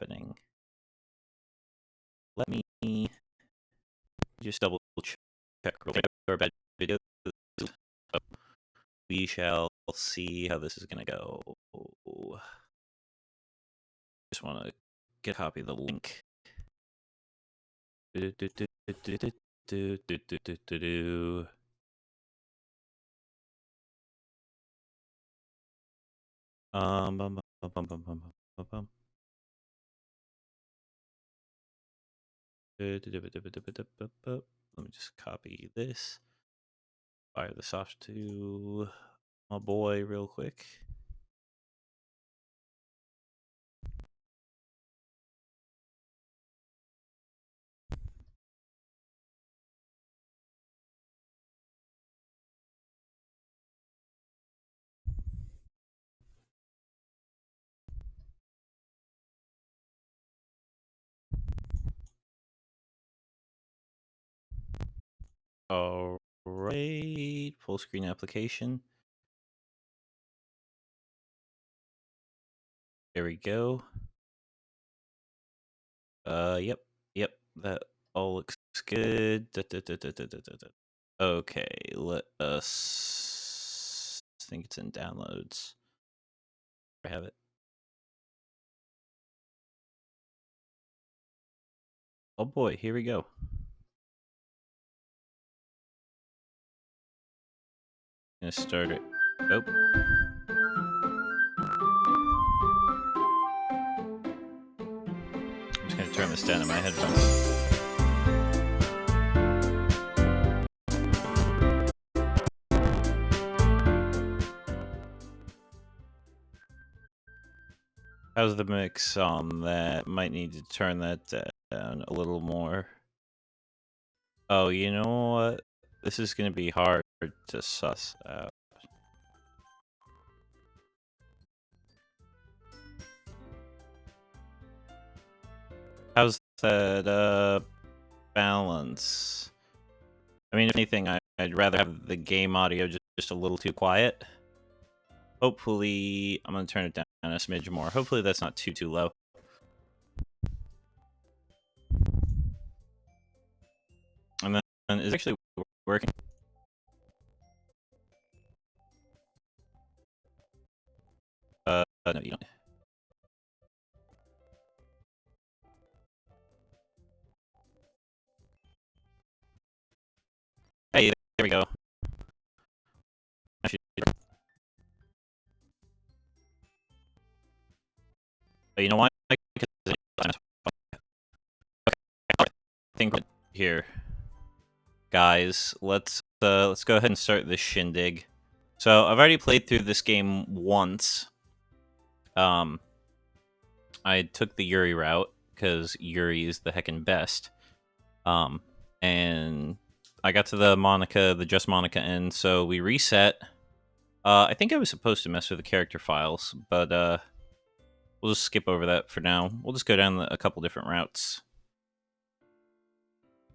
happening. Let me just double check real quick. Or bad videos. So we shall see how this is gonna go. Just want to get a copy of the link. Bum, bum, bum, bum, bum, bum, bum, bum. Let me just copy this. Fire this off to my boy real quick. All right, full screen application. There we go. Yep, that all looks good. Okay, let us I think it's in downloads. I have it. Oh boy, here we go. Gonna start it. Oh. I'm just gonna turn this down in my headphones. How's the mix on that? Might need to turn that down a little more. Oh, you know what? This is gonna be hard to suss out. How's that balance? I mean, if anything, I'd rather have the game audio just a little too quiet. Hopefully, I'm gonna turn it down a smidge more. Hopefully that's not too low. And then it's actually working. No, you don't. Hey, there we go. But you know why? Because I think here, guys, let's go ahead and start this shindig. So I've already played through this game once. I took the Yuri route because Yuri is the heckin' best. And I got to the Just Monica end, so we reset. I think I was supposed to mess with the character files, but we'll just skip over that for now. We'll just go down a couple different routes.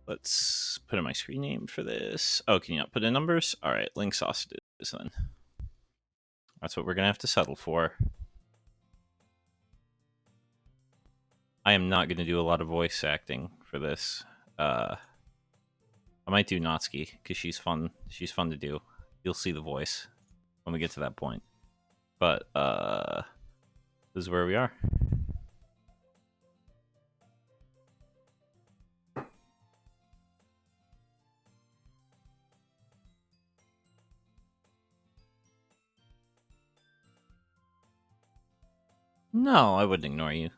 Let's put in my screen name for this. Oh, can you not put in numbers? All right, link sausages then. That's what we're gonna have to settle for. I am not gonna do a lot of voice acting for this. I might do Natsuki because she's fun. She's fun to do. You'll see the voice when we get to that point. But this is where we are. No, I wouldn't ignore you.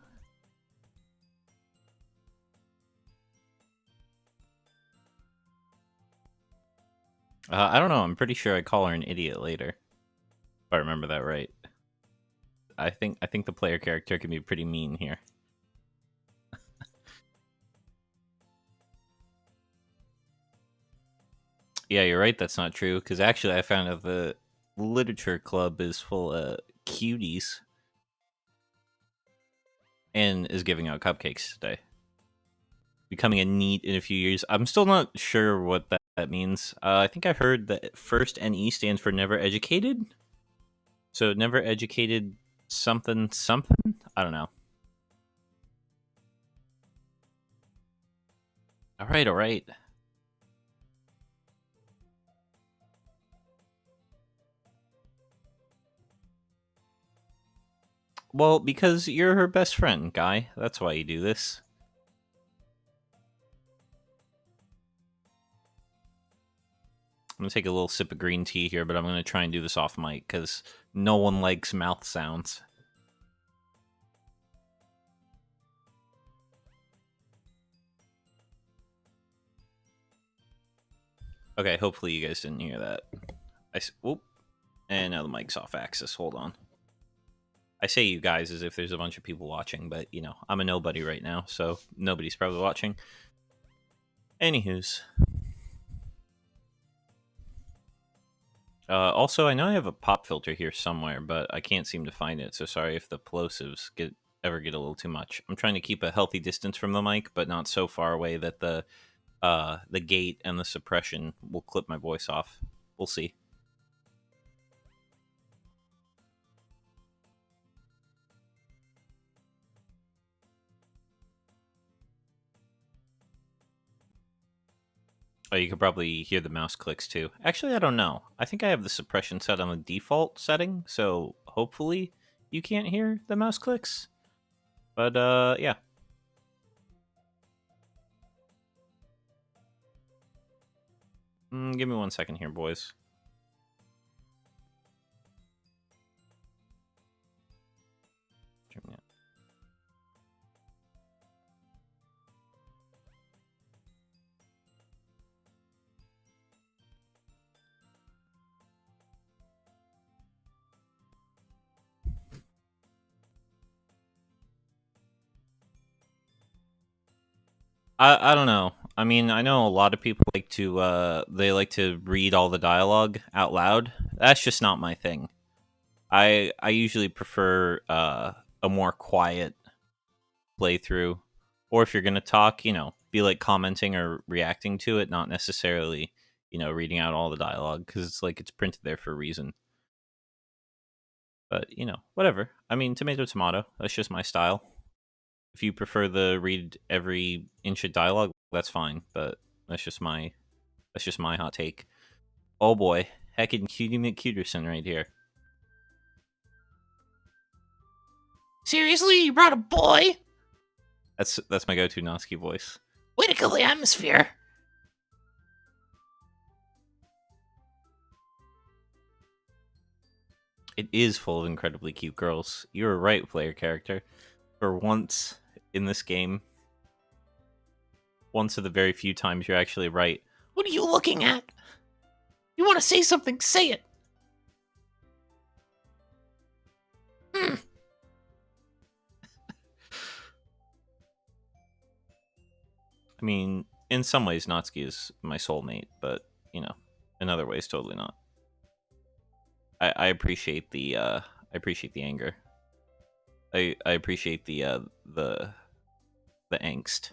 I don't know. I'm pretty sure I call her an idiot later. If I remember that right. I think the player character can be pretty mean here. Yeah, you're right. That's not true. Because actually, I found out the literature club is full of cuties and is giving out cupcakes today. Becoming a NEET in a few years. I'm still not sure what that means. I think I heard that first NE stands for never educated. So never educated something. I don't know. All right. Well, because you're her best friend, Guy. That's why you do this. I'm gonna take a little sip of green tea here, but I'm gonna try and do this off mic because no one likes mouth sounds. Okay, hopefully you guys didn't hear that. Whoop, and now the mic's off axis. Hold on. I say you guys as if there's a bunch of people watching, but you know, I'm a nobody right now, so nobody's probably watching. Anywho's. Also, I know I have a pop filter here somewhere, but I can't seem to find it, so sorry if the plosives ever get a little too much. I'm trying to keep a healthy distance from the mic, but not so far away that the gate and the suppression will clip my voice off. We'll see. Oh, you could probably hear the mouse clicks too. Actually, I don't know. I think I have the suppression set on the default setting, so hopefully you can't hear the mouse clicks. But yeah. Give me 1 second here, boys. I don't know. I mean, I know a lot of people like to they like to read all the dialogue out loud. That's just not my thing. I usually prefer a more quiet playthrough, or if you're gonna talk, you know, be like commenting or reacting to it, not necessarily, you know, reading out all the dialogue because it's like it's printed there for a reason. But you know, whatever. I mean, tomato tomato. That's just my style. If you prefer the read every inch of dialogue, that's fine. But that's just my hot take. Oh boy, heckin' Cutie McCuterson right here. Seriously, you brought a boy? That's my go-to Noski voice. Way to kill the atmosphere. It is full of incredibly cute girls. You were right, player character. For once in this game, once of the very few times you're actually right. What are you looking at? You want to say something, say it. I mean, in some ways, Natsuki is my soulmate, but you know, in other ways, totally not. I appreciate the anger. I appreciate the angst.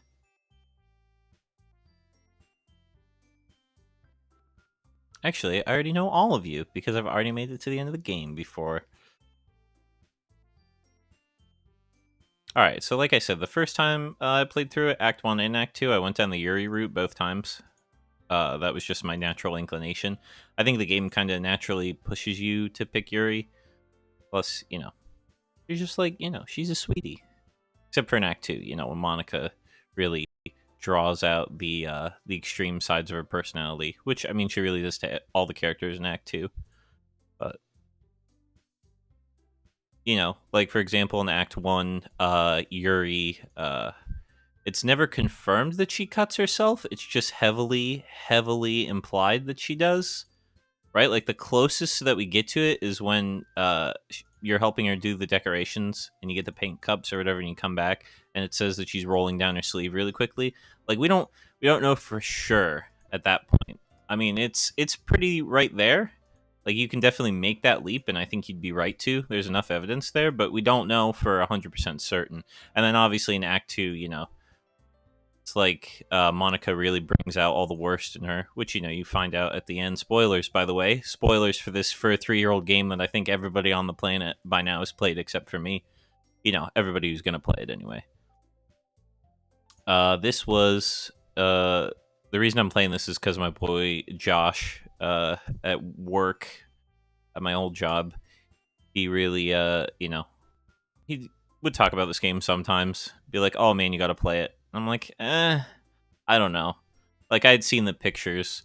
Actually, I already know all of you because I've already made it to the end of the game before. Alright, so like I said, the first time I played through it, Act 1 and Act 2, I went down the Yuri route both times. That was just my natural inclination. I think the game kind of naturally pushes you to pick Yuri. Plus, you know, you're just like, you know, she's a sweetie. Except for in Act 2, you know, when Monica really draws out the extreme sides of her personality, which, I mean, she really does to all the characters in Act 2. But you know, like for example in Act 1, Yuri, it's never confirmed that she cuts herself. It's just heavily implied that she does. Right? Like the closest that we get to it is when you're helping her do the decorations and you get the paint cups or whatever and you come back and it says that she's rolling down her sleeve really quickly. Like we don't know for sure at that point. I mean, it's pretty right there. Like you can definitely make that leap, and I think you'd be right to. There's enough evidence there, but we don't know for 100% certain. And then obviously in Act 2, you know, it's like Monica really brings out all the worst in her, which, you know, you find out at the end. Spoilers, by the way. Spoilers for this for a 3-year-old game that I think everybody on the planet by now has played except for me. You know, everybody who's going to play it anyway. This was the reason I'm playing this is because my boy Josh, at work, at my old job, he really, he would talk about this game sometimes. Be like, "Oh man, you got to play it." I'm like, I don't know. Like I had seen the pictures,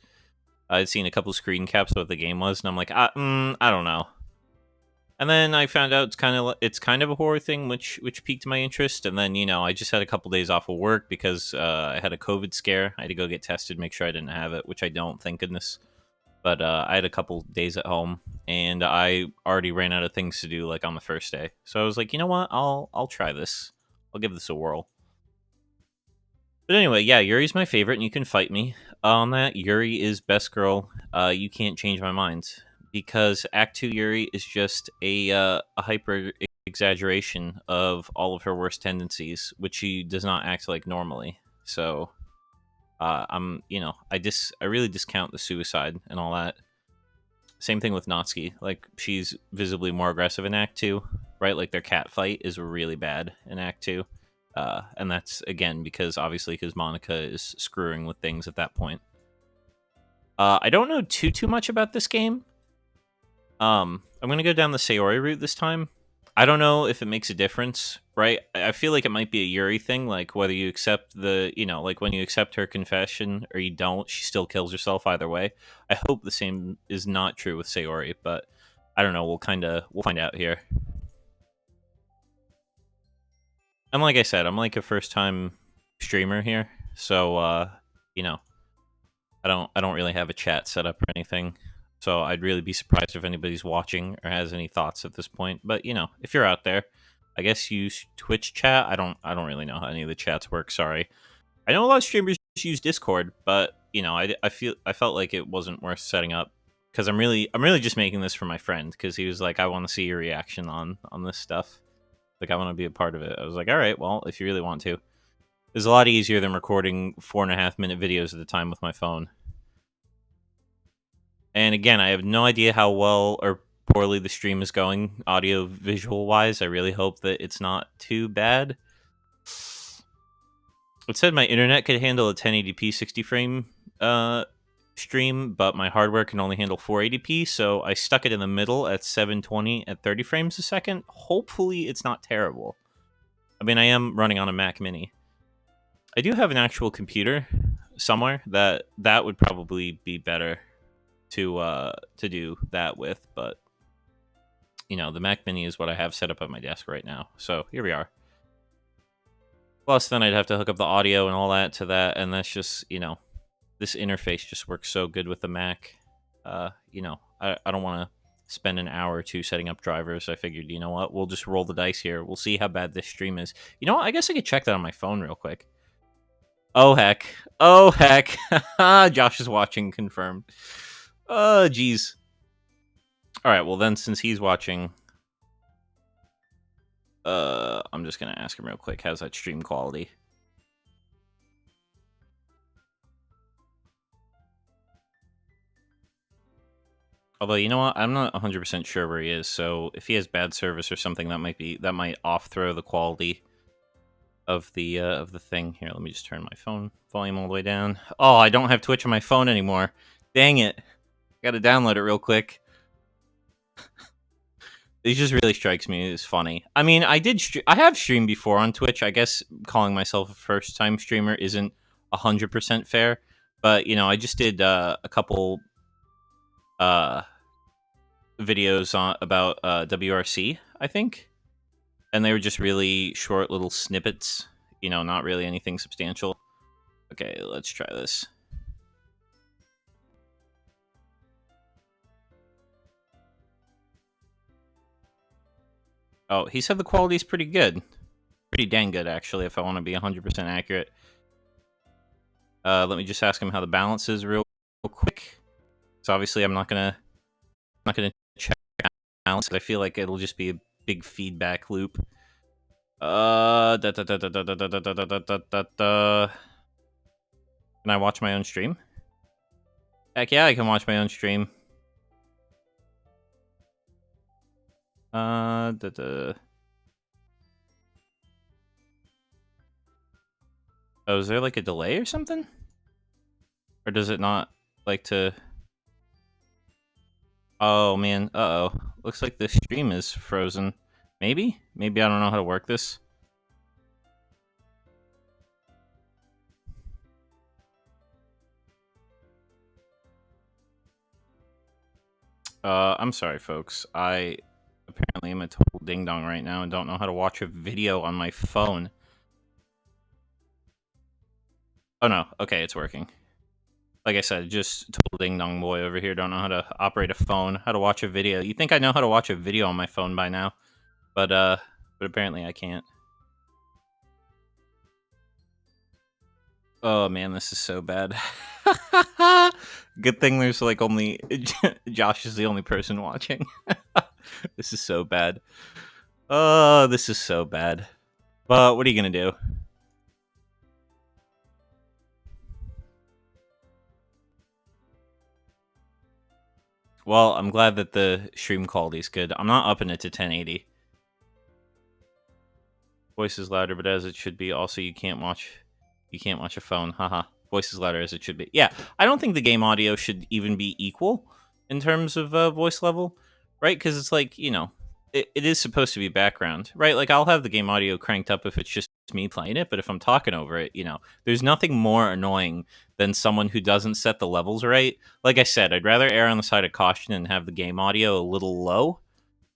I'd seen a couple screen caps of what the game was, and I'm like, I don't know. And then I found out it's kind of a horror thing, which piqued my interest. And then I just had a couple days off of work because I had a COVID scare. I had to go get tested, make sure I didn't have it, which I don't, thank goodness. But I had a couple days at home, and I already ran out of things to do like on the first day. So I was like, you know what? I'll try this. I'll give this a whirl. But anyway, yeah, Yuri's my favorite, and you can fight me on that. Yuri is best girl. You can't change my mind because Act Two Yuri is just a hyper exaggeration of all of her worst tendencies, which she does not act like normally. So, I really discount the suicide and all that. Same thing with Natsuki. Like she's visibly more aggressive in Act Two, right? Like their cat fight is really bad in Act Two. And that's again because Monica is screwing with things at that point. I don't know too much about this game. I'm gonna go down the Sayori route this time. I don't know if it makes a difference, right? I feel like it might be a Yuri thing, like whether you accept like when you accept her confession or you don't, she still kills herself either way. I hope the same is not true with Sayori, but I don't know. We'll find out here. And like I said, I'm like a first time streamer here, so you know, I don't really have a chat set up or anything. So I'd really be surprised if anybody's watching or has any thoughts at this point. But if you're out there, I guess use Twitch chat. I don't really know how any of the chats work. Sorry. I know a lot of streamers use Discord, but I felt like it wasn't worth setting up because I'm really just making this for my friend because he was like, I want to see your reaction on this stuff. Like I want to be a part of it. I was like, all right, well, if you really want to. It's a lot easier than recording 4.5-minute videos at a time with my phone. And again, I have no idea how well or poorly the stream is going, audio visual wise. I really hope that it's not too bad. It said my internet could handle a 1080p 60 frame stream, but my hardware can only handle 480p, so I stuck it in the middle at 720 at 30 frames a second. Hopefully it's not terrible. I mean, I am running on a Mac Mini. I do have an actual computer somewhere that would probably be better to do that with, but the Mac Mini is what I have set up at my desk right now. So here we are. Plus, then I'd have to hook up the audio and all that to that, and that's just this interface just works so good with the Mac. I don't want to spend an hour or two setting up drivers. I figured, you know what, we'll just roll the dice here. We'll see how bad this stream is. You know what? I guess I could check that on my phone real quick. Oh heck! Oh heck! Josh is watching. Confirmed. Oh geez. All right. Well, then, since he's watching, I'm just gonna ask him real quick. How's that stream quality? Although, you know what? I'm not 100% sure where he is, so if he has bad service or something, that might off-throw the quality of the thing. Here, let me just turn my phone volume all the way down. Oh, I don't have Twitch on my phone anymore. Dang it. Gotta download it real quick. It just really strikes me as funny. I mean, I have streamed before on Twitch. I guess calling myself a first-time streamer isn't 100% fair, but, I just did a couple videos about WRC, I think, and they were just really short little snippets, not really anything substantial. Okay, let's try this. Oh, he said the quality's pretty good. Pretty dang good, actually, if I want to be 100% accurate. Let me just ask him how the balance is real quick. So obviously I'm not gonna check balance, because I feel like it'll just be a big feedback loop. Can I watch my own stream? Heck yeah, I can watch my own stream. Oh, is there like a delay or something? Or does it not like to... Oh, man. Uh-oh. Looks like the stream is frozen. Maybe? Maybe I don't know how to work this. I'm sorry, folks. I apparently am a total ding-dong right now and don't know how to watch a video on my phone. Oh, no. Okay, it's working. Like I said, just total ding-dong boy over here. Don't know how to operate a phone, how to watch a video. You think I know how to watch a video on my phone by now, but apparently I can't. Oh, man, this is so bad. Good thing there's, like, only... Josh is the only person watching. This is so bad. Oh, this is so bad. But what are you gonna do? Well, I'm glad that the stream quality is good. I'm not upping it to 1080. Voice is louder, but as it should be. Also, you can't watch a phone. Haha. Voice is louder as it should be. Yeah, I don't think the game audio should even be equal in terms of voice level, right? Because it's like, you know, it is supposed to be background, right? Like, I'll have the game audio cranked up if it's just me playing it, but if I'm talking over it, you know, there's nothing more annoying than someone who doesn't set the levels right. Like I said, I'd rather err on the side of caution and have the game audio a little low.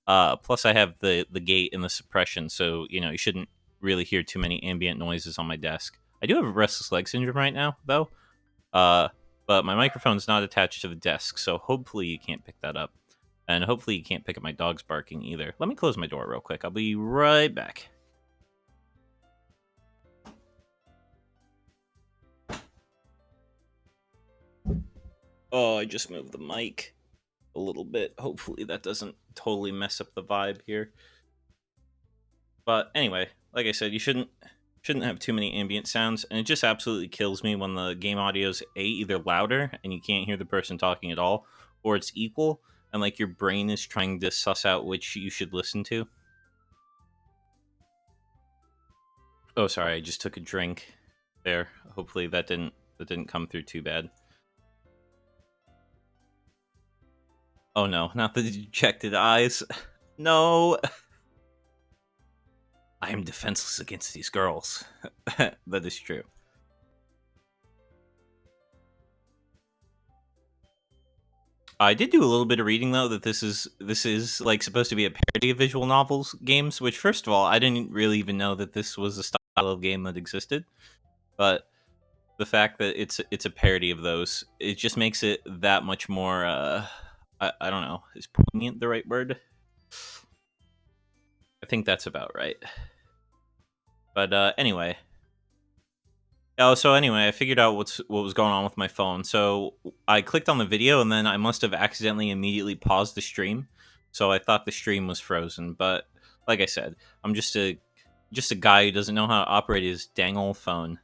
Plus, I have the gate and the suppression, so you know you shouldn't really hear too many ambient noises on my desk. I do have a restless leg syndrome right now, though, but my microphone's not attached to the desk, so hopefully you can't pick that up, and hopefully you can't pick up my dog's barking either. Let me close my door real quick. I'll be right back. Oh, I just moved the mic a little bit. Hopefully that doesn't totally mess up the vibe here. But anyway, like I said, you shouldn't have too many ambient sounds, and it just absolutely kills me when the game audio's either louder and you can't hear the person talking at all, or it's equal and like your brain is trying to suss out which you should listen to. Oh, sorry, I just took a drink there. Hopefully that didn't come through too bad. Oh no, not the dejected eyes. No. I am defenseless against these girls. That is true. I did do a little bit of reading though that this is like supposed to be a parody of visual novels games, which first of all, I didn't really even know that this was a style of game that existed. But the fact that it's a parody of those, it just makes it that much more I don't know, is poignant the right word? I think that's about right. But anyway. Oh, so anyway, I figured out what was going on with my phone. So I clicked on the video, and then I must have accidentally immediately paused the stream. So I thought the stream was frozen. But like I said, I'm just a guy who doesn't know how to operate his dang old phone.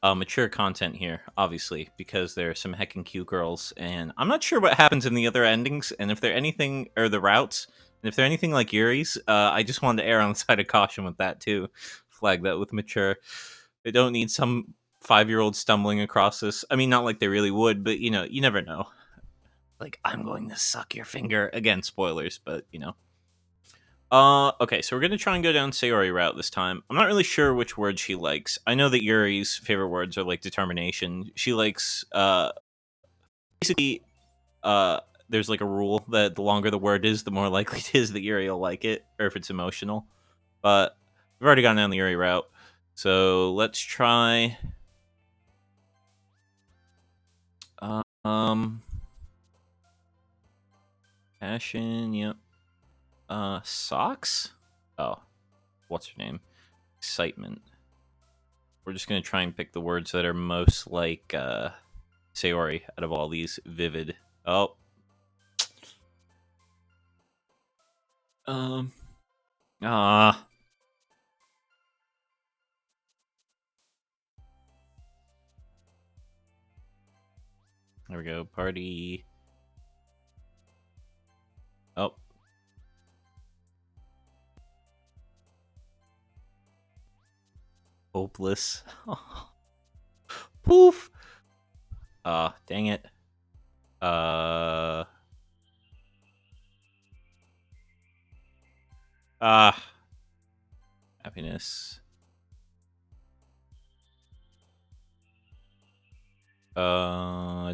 Mature content here, obviously, because there are some heckin' cute girls, and I'm not sure what happens in the other endings, and if they're anything, or the routes, and if they're anything like Yuri's, I just wanted to err on the side of caution with that too. Flag that with mature. They don't need some 5-year-old stumbling across this. I mean, not like they really would, but you know, you never know. Like, I'm going to suck your finger. Again, spoilers, but you know. Okay, so we're gonna try and go down Sayori route this time. I'm not really sure which word she likes. I know that Yuri's favorite words are like determination. She likes basically there's like a rule that the longer the word is, the more likely it is that Yuri will like it, or if it's emotional. But we've already gone down the Yuri route. So let's try passion, yep. Socks? Oh, what's her name? Excitement. We're just gonna try and pick the words that are most like Sayori out of all these. Vivid. Oh. Ah. There we go. Party. Oh. Hopeless. Poof. Dang it. Uh. Ah. Happiness. Oh,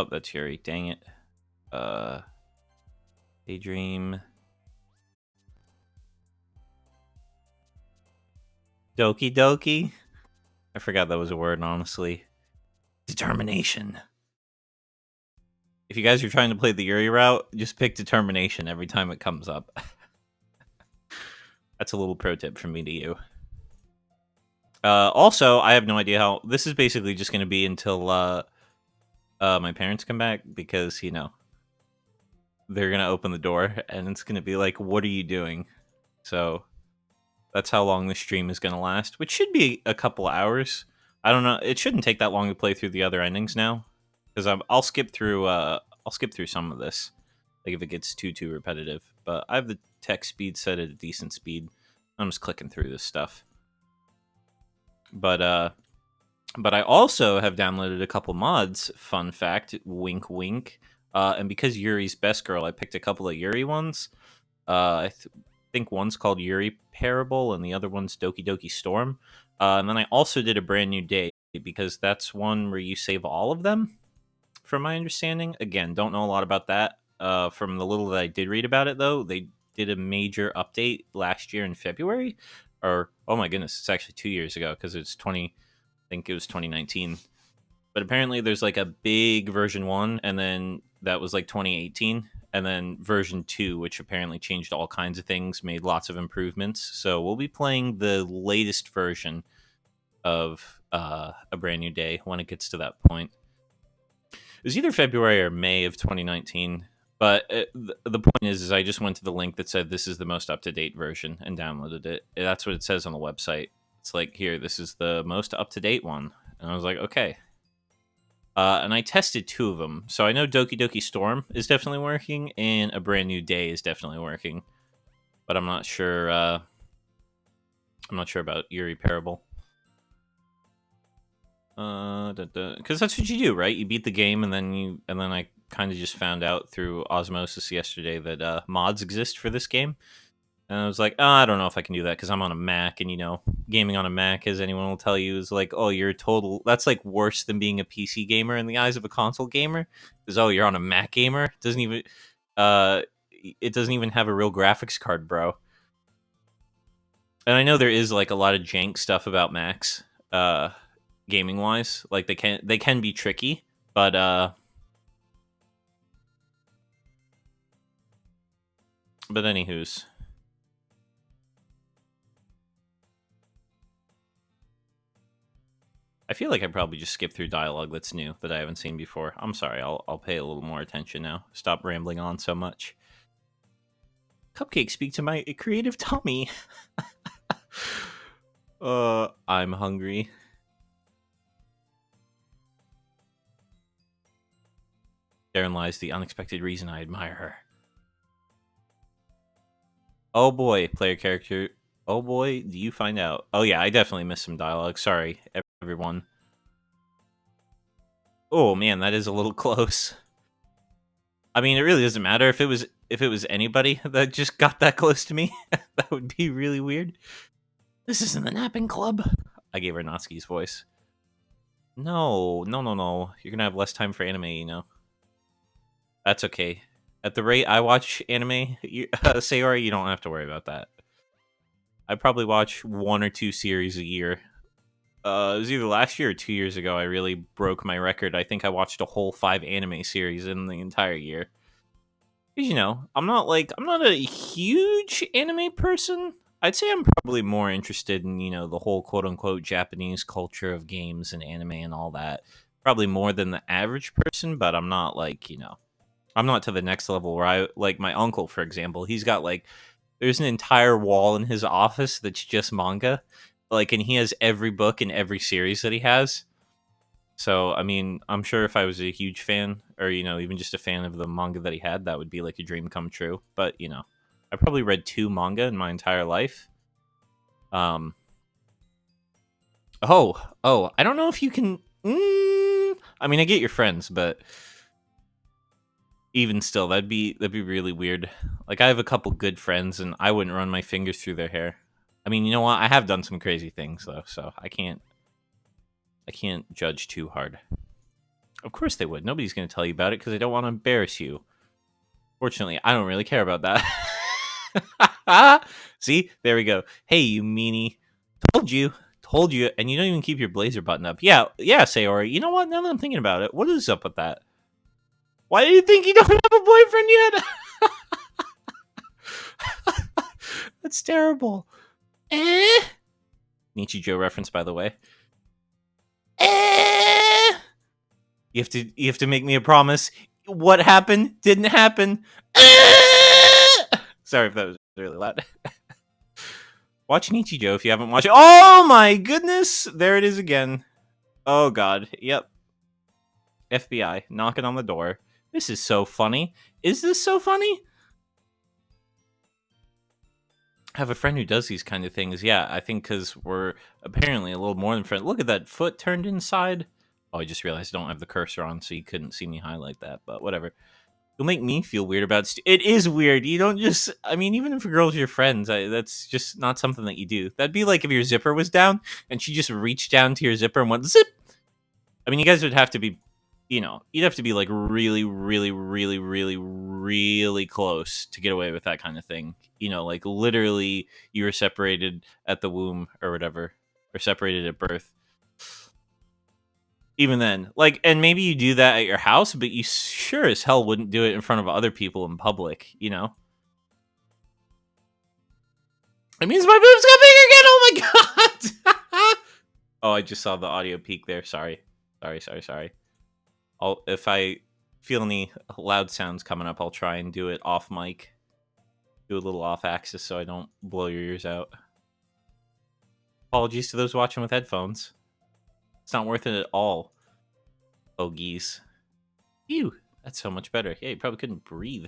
that's Yuri. Dang it. Daydream. Doki Doki. I forgot that was a word, honestly. Determination. If you guys are trying to play the Yuri route, just pick determination every time it comes up. That's a little pro tip from me to you. Also, I have no idea how... This is basically just going to be until my parents come back, because, you know, they're going to open the door, and it's going to be like, what are you doing? So, that's how long the stream is going to last, which should be a couple hours. I don't know. It shouldn't take that long to play through the other endings now, because I'll skip through some of this, like if it gets too repetitive. But I have the text speed set at a decent speed. I'm just clicking through this stuff. But I also have downloaded a couple mods. Fun fact, wink wink. And because Yuri's best girl, I picked a couple of Yuri ones. I think one's called Yuri Parable, and the other one's Doki Doki Storm. And then I also did a brand new day, because that's one where you save all of them, from my understanding. Again, don't know a lot about that. From the little that I did read about it, though, they did a major update last year in February. Or, oh my goodness, it's actually 2 years ago, because it's I think it was 2019. But apparently there's like a big version 1, and then that was like 2018. And then version 2, which apparently changed all kinds of things, made lots of improvements. So we'll be playing the latest version of A Brand New Day when it gets to that point. It was either February or May of 2019. But the point is I just went to the link that said this is the most up-to-date version and downloaded it. That's what it says on the website. It's like, here, this is the most up-to-date one. And I was like, okay. And I tested 2 of them. So I know Doki Doki Storm is definitely working, and A Brand New Day is definitely working. But I'm not sure about Yuri Parable. Because that's what you do, right? You beat the game, and then I kind of just found out through osmosis yesterday that mods exist for this game. And I was like, oh, I don't know if I can do that, because I'm on a Mac, and, you know, gaming on a Mac, as anyone will tell you, is like, oh, you're that's like worse than being a PC gamer in the eyes of a console gamer, because, oh, you're on a Mac gamer. It doesn't even have a real graphics card, bro. And I know there is like a lot of jank stuff about Macs, gaming wise. Like they can be tricky, but anywho's. I feel like I probably just skipped through dialogue that's new that I haven't seen before. I'm sorry. I'll pay a little more attention now. Stop rambling on so much. Cupcake, speak to my creative tummy. I'm hungry. Therein lies the unexpected reason I admire her. Oh boy, player character. Oh boy, do you find out? Oh yeah, I definitely missed some dialogue. Sorry, everyone. Oh man, that is a little close. I mean, it really doesn't matter if it was anybody that just got that close to me. That would be really weird. This isn't the napping club. I gave her Natsuki's voice. No. You're gonna have less time for anime, you know. That's okay. At the rate I watch anime, Sayori, you don't have to worry about that. I probably watch 1 or 2 series a year. It was either last year or 2 years ago. I really broke my record. I think I watched a whole 5 anime series in the entire year. Because, you know, I'm not a huge anime person. I'd say I'm probably more interested in, you know, the whole quote-unquote Japanese culture of games and anime and all that. Probably more than the average person, but I'm not like, you know, I'm not to the next level where I, like my uncle, for example, he's got like, there's an entire wall in his office that's just manga. Like, and he has every book in every series that he has. So, I mean, I'm sure if I was a huge fan, or, you know, even just a fan of the manga that he had, that would be like a dream come true. But, you know, I probably read 2 manga in my entire life. Oh, I don't know if you can. I mean, I get your friends, but even still, that'd be really weird. Like, I have a couple good friends, and I wouldn't run my fingers through their hair. I mean, you know what? I have done some crazy things though, so I can't judge too hard. Of course they would. Nobody's going to tell you about it because they don't want to embarrass you. Fortunately, I don't really care about that. See, there we go. Hey, you meanie. Told you, and you don't even keep your blazer button up. Yeah, Sayori. You know what? Now that I'm thinking about it, what is up with that? Why do you think you don't have a boyfriend yet? That's terrible. Nichijou reference, by the way. You have to make me a promise. What happened didn't happen. Sorry if that was really loud. Watch Nichijou if you haven't watched it. Oh my goodness! There it is again. Oh god. Yep. FBI knocking on the door. This is so funny. Is this so funny? I have a friend who does these kind of things. Yeah, I think because we're apparently a little more than friends. Look at that foot turned inside. Oh, I just realized I don't have the cursor on, so you couldn't see me highlight that, but whatever. You'll make me feel weird about it. Is weird. You don't just... I mean, even if a girl's your friends, that's just not something that you do. That'd be like if your zipper was down, and she just reached down to your zipper and went, zip! I mean, you guys would have to be... You know, you'd have to be like really, really, really, really, really close to get away with that kind of thing. You know, like literally you were separated at the womb or whatever, or separated at birth. Even then, like, and maybe you do that at your house, but you sure as hell wouldn't do it in front of other people in public, you know? It means my boobs got big again! Oh my god! Oh, I just saw the audio peak there. Sorry. If I feel any loud sounds coming up, I'll try and do it off mic. Do a little off axis so I don't blow your ears out. Apologies to those watching with headphones. It's not worth it at all. Oh, geez. Phew, that's so much better. Yeah, you probably couldn't breathe.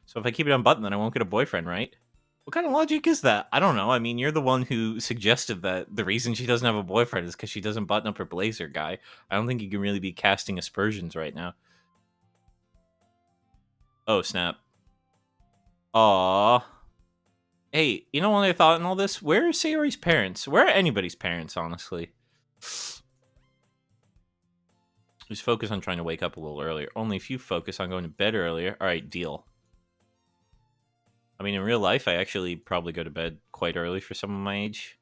So if I keep it unbuttoned, then I won't get a boyfriend, right? What kind of logic is that? I don't know. I mean, you're the one who suggested that the reason she doesn't have a boyfriend is because she doesn't button up her blazer, guy. I don't think you can really be casting aspersions right now. Oh, snap. Aww. Hey, you know what I thought in all this? Where are Sayori's parents? Where are anybody's parents, honestly? Just focus on trying to wake up a little earlier. Only if you focus on going to bed earlier. Alright, deal. I mean, in real life, I actually probably go to bed quite early for someone my age.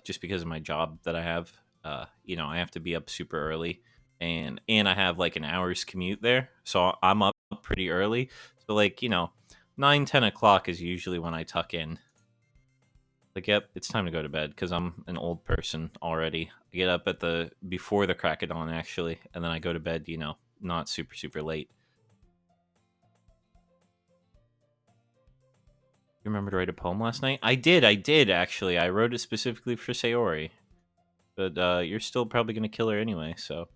Just because of my job that I have. You know, I have to be up super early. And I have like an hour's commute there. So I'm up pretty early. So like, you know, 9, 10 o'clock is usually when I tuck in. Like, yep, it's time to go to bed because I'm an old person already. I get up at before the crack of dawn, actually. And then I go to bed, you know, not super, super late. You remember to write a poem last night? I did, actually. I wrote it specifically for Sayori. But you're still probably going to kill her anyway, so...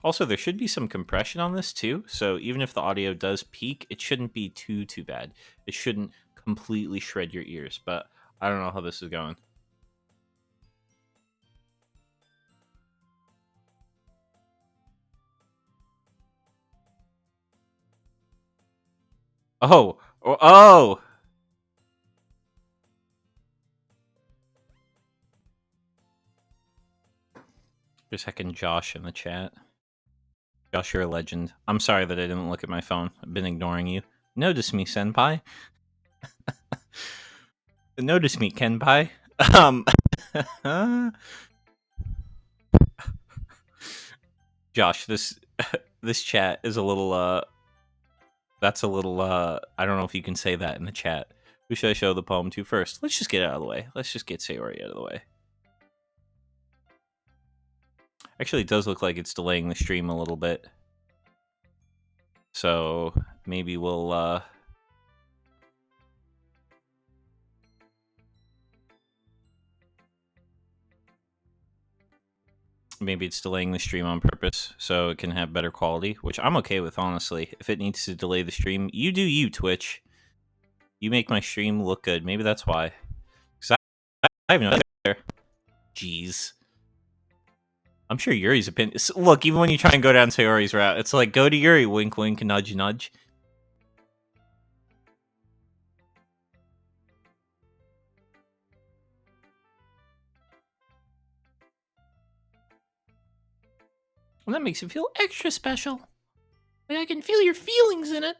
Also, there should be some compression on this, too. So even if the audio does peak, it shouldn't be too bad. It shouldn't completely shred your ears. But I don't know how this is going. Oh! There's heckin' Josh in the chat. Josh, you're a legend. I'm sorry that I didn't look at my phone. I've been ignoring you. Notice me, senpai. Notice me, Kenpai. Josh, this chat is a little, that's a little, I don't know if you can say that in the chat. Who should I show the poem to first? Let's just get it out of the way. Let's just get Sayori out of the way. Actually, it does look like it's delaying the stream a little bit. So, maybe we'll, maybe it's delaying the stream on purpose so it can have better quality, which I'm okay with, honestly. If it needs to delay the stream, you do you, Twitch. You make my stream look good. Maybe that's why. Because I have no idea. Jeez. I'm sure Yuri's opinion. Look, even when you try and go down Sayori's route, it's like, go to Yuri, wink, wink, nudge, nudge. And that makes it feel extra special. Like I can feel your feelings in it.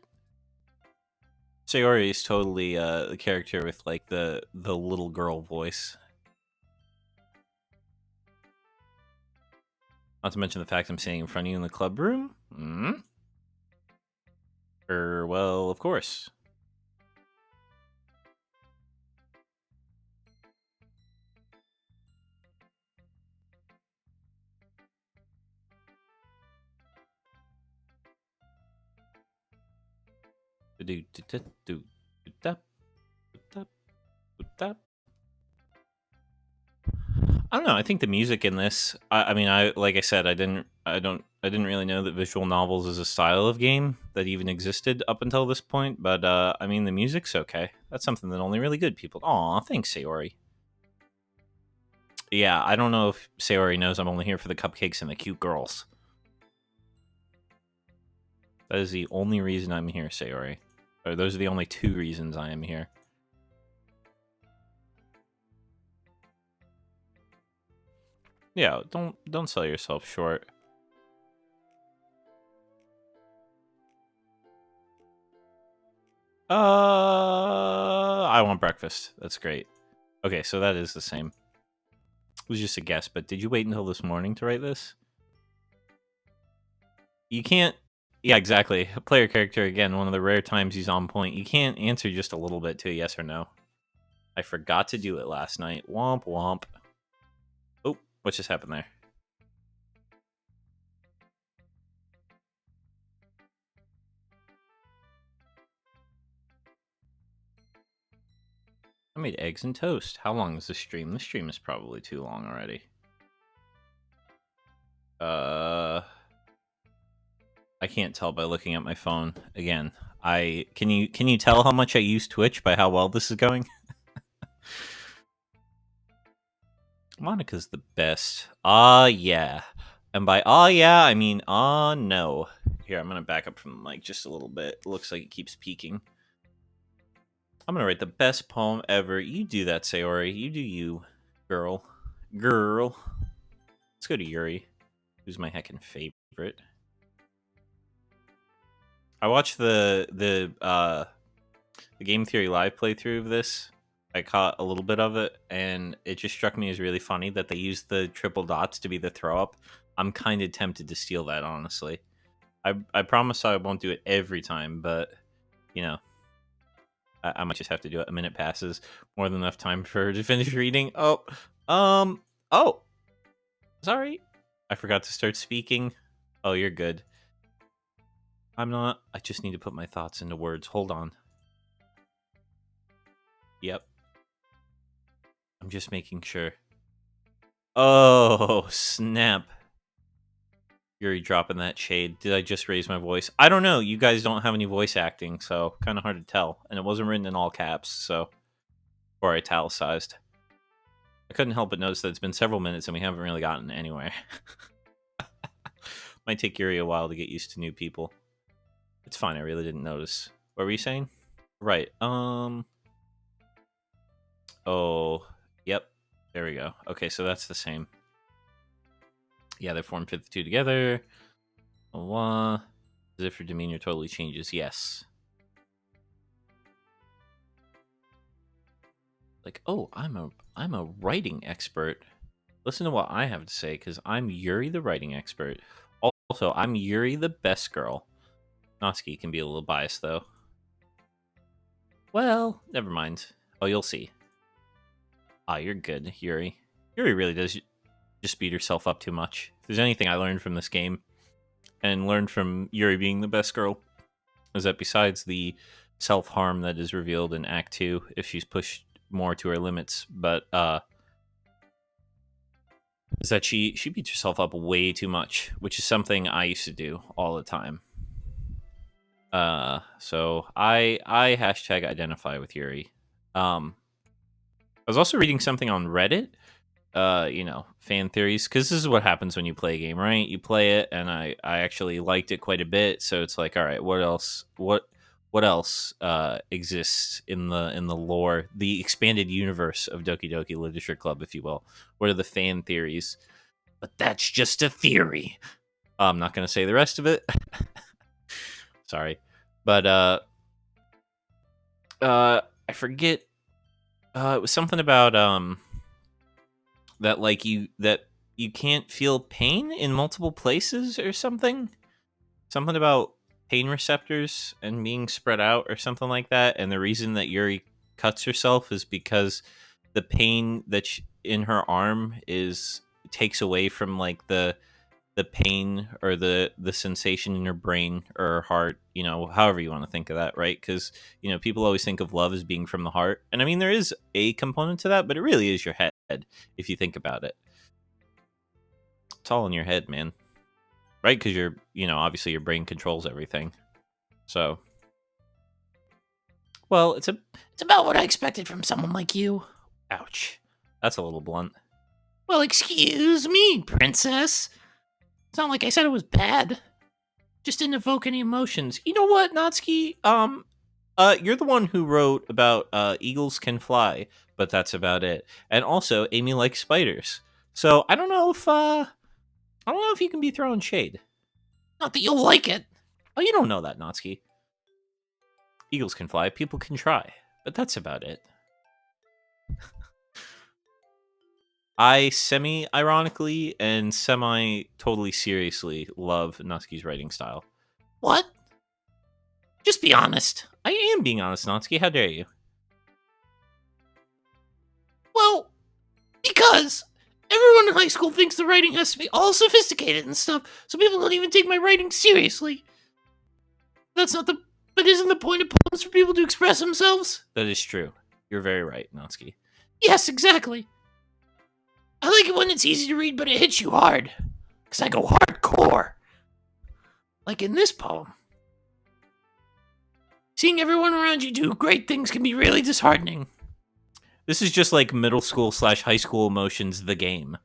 Sayori is totally the character with like the little girl voice. Not to mention the fact I'm sitting in front of you in the club room. Well, of course. I don't know. I think the music in this. I mean, like I said, I didn't really know that visual novels is a style of game that even existed up until this point. But I mean, the music's okay. That's something that only really good people. Aw, thanks, Sayori. Yeah, I don't know if Sayori knows I'm only here for the cupcakes and the cute girls. That is the only reason I'm here, Sayori. Or those are the only two reasons I am here. Yeah, don't sell yourself short. I want breakfast. That's great. Okay, so that is the same. It was just a guess, but did you wait until this morning to write this? You can't. Yeah, exactly. A player character, again, one of the rare times he's on point. You can't answer just a little bit to a yes or no. I forgot to do it last night. Womp womp. Oh, what just happened there? I made eggs and toast. How long is this stream? This stream is probably too long already. I can't tell by looking at my phone. Again, can you tell how much I use Twitch by how well this is going? Monica's the best. Yeah. And by yeah, I mean no. Here, I'm gonna back up from the mic just a little bit. It looks like it keeps peaking. I'm gonna write the best poem ever. You do that, Sayori. You do you, girl. Girl. Let's go to Yuri, who's my heckin' favorite. I watched the Game Theory live playthrough of this. I caught a little bit of it, and it just struck me as really funny that they used the triple dots to be the throw up. I'm kind of tempted to steal that, honestly. I promise I won't do it every time, but you know, I might just have to do it. A minute passes, more than enough time for her to finish reading. Oh, sorry, I forgot to start speaking. Oh, you're good. I'm not. I just need to put my thoughts into words. Hold on. Yep. I'm just making sure. Oh, snap. Yuri dropping that shade. Did I just raise my voice? I don't know. You guys don't have any voice acting, so kind of hard to tell. And it wasn't written in all caps, so. Or italicized. I couldn't help but notice that it's been several minutes and we haven't really gotten anywhere. Might take Yuri a while to get used to new people. It's fine, I really didn't notice. What were you saying? Right, Oh, yep. There we go. Okay, so that's the same. Yeah, they form 52 together. As if your demeanor totally changes. Yes. Like, oh, I'm a writing expert. Listen to what I have to say, because I'm Yuri the writing expert. Also, I'm Yuri the best girl. Natsuki can be a little biased, though. Well, never mind. Oh, you'll see. Ah, you're good, Yuri. Yuri really does just beat herself up too much. If there's anything I learned from this game, and learned from Yuri being the best girl, is that besides the self-harm that is revealed in Act 2, if she's pushed more to her limits, but is that she beats herself up way too much, which is something I used to do all the time. So I hashtag identify with Yuri. I was also reading something on Reddit. Fan theories, because this is what happens when you play a game, right? You play it, and I actually liked it quite a bit. So it's like, all right, what else? What else exists in the lore, the expanded universe of Doki Doki Literature Club, if you will? What are the fan theories? But that's just a theory. I'm not going to say the rest of it. Sorry, but I forget. It was something about that you can't feel pain in multiple places or something. Something about pain receptors and being spread out or something like that. And the reason that Yuri cuts herself is because the pain that's in her arm is takes away from like the pain or the sensation in her brain or her heart, however you want to think of that, right? Because people always think of love as being from the heart, and I mean there is a component to that, but it really is your head if you think about it. It's all in your head, man, right? Because obviously your brain controls everything. So, well, it's about what I expected from someone like you. Ouch, that's a little blunt. Well, excuse me, princess. It's not like I said it was bad. Just didn't evoke any emotions. You know what, Natsuki? You're the one who wrote about eagles can fly, but that's about it. And also, Amy likes spiders. So I don't know if you can be throwing shade. Not that you'll like it. Oh, you don't know that, Natsuki. Eagles can fly, people can try, but that's about it. I semi-ironically and semi-totally seriously love Natsuki's writing style. What? Just be honest. I am being honest, Natsuki. How dare you? Well, because everyone in high school thinks the writing has to be all sophisticated and stuff, so people don't even take my writing seriously. But isn't the point of poems for people to express themselves? That is true. You're very right, Natsuki. Yes, exactly. I like it when it's easy to read, but it hits you hard. Because I go hardcore. Like in this poem. Seeing everyone around you do great things can be really disheartening. This is just like middle school / high school emotions, the game.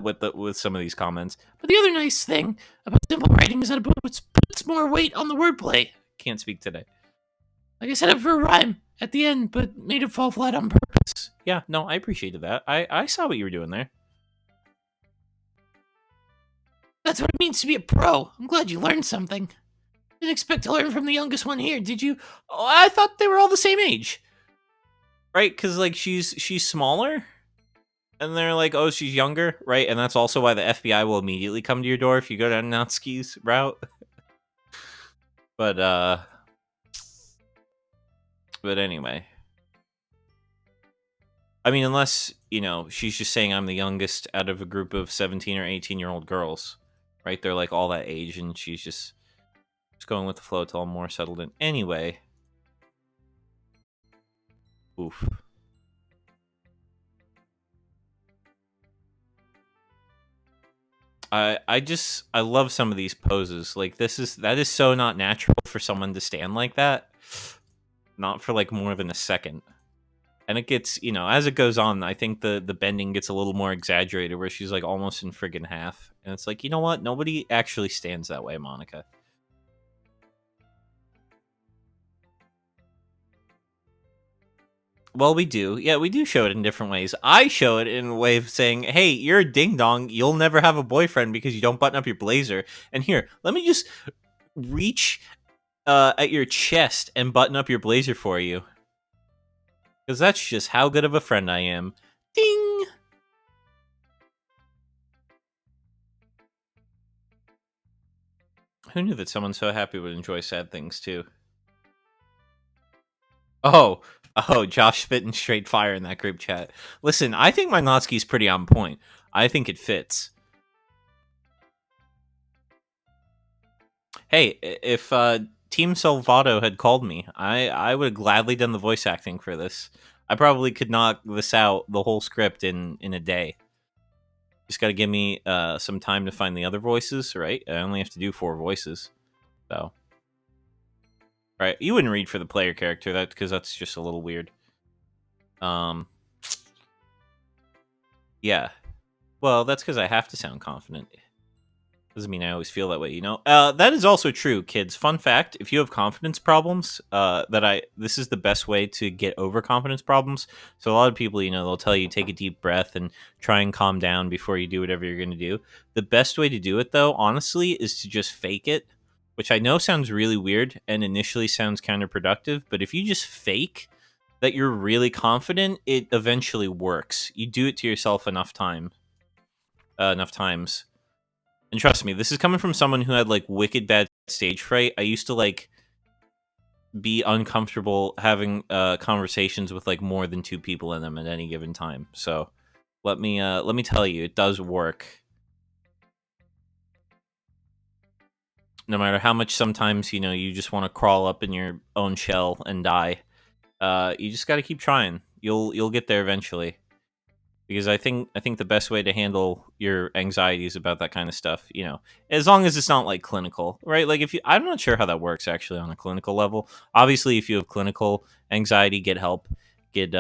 With some of these comments. But the other nice thing about simple writing is that it puts more weight on the wordplay. Can't speak today. Like I set up for a rhyme at the end, but made it fall flat on purpose. Yeah, no, I appreciated that. I saw what you were doing there. That's what it means to be a pro. I'm glad you learned something. Didn't expect to learn from the youngest one here, did you? Oh, I thought they were all the same age. Right? Because, like, she's smaller. And they're like, oh, she's younger, right? And that's also why the FBI will immediately come to your door if you go down Natsuki's route. But anyway. I mean, unless, she's just saying I'm the youngest out of a group of 17 or 18-year-old girls, right? They're like all that age, and she's just going with the flow till I'm more settled in. Anyway. Oof. I love some of these poses. Like that is so not natural for someone to stand like that. Not for like more than a second. And it gets, as it goes on, I think the bending gets a little more exaggerated where she's like almost in friggin' half. And it's like, you know what? Nobody actually stands that way, Monica. Well, we do. Yeah, we do show it in different ways. I show it in a way of saying, hey, you're a ding-dong. You'll never have a boyfriend because you don't button up your blazer. And here, let me just reach at your chest and button up your blazer for you. Because that's just how good of a friend I am. Ding! Who knew that someone so happy would enjoy sad things, too? Oh, Josh spitting straight fire in that group chat. Listen, I think my Natsuki's pretty on point. I think it fits. Hey, if Team Salvato had called me, I would have gladly done the voice acting for this. I probably could knock this out, the whole script, in a day. Just got to give me some time to find the other voices, right? I only have to do 4 voices. So, right, you wouldn't read for the player character, because that's just a little weird. Yeah. Well, that's because I have to sound confident. Doesn't mean I always feel that way, you know. That is also true, kids. Fun fact: if you have confidence problems, this is the best way to get over confidence problems. So a lot of people, they'll tell you take a deep breath and try and calm down before you do whatever you're going to do. The best way to do it, though, honestly, is to just fake it, which I know sounds really weird and initially sounds counterproductive. But if you just fake that you're really confident, it eventually works. You do it to yourself enough times. And trust me, this is coming from someone who had like wicked bad stage fright. I used to like be uncomfortable having conversations with like more than 2 people in them at any given time. So let me tell you, it does work. No matter how much sometimes you just want to crawl up in your own shell and die, you just got to keep trying. You'll get there eventually. Because I think the best way to handle your anxieties about that kind of stuff, as long as it's not like clinical, right? Like I'm not sure how that works actually on a clinical level. Obviously, if you have clinical anxiety, get help, get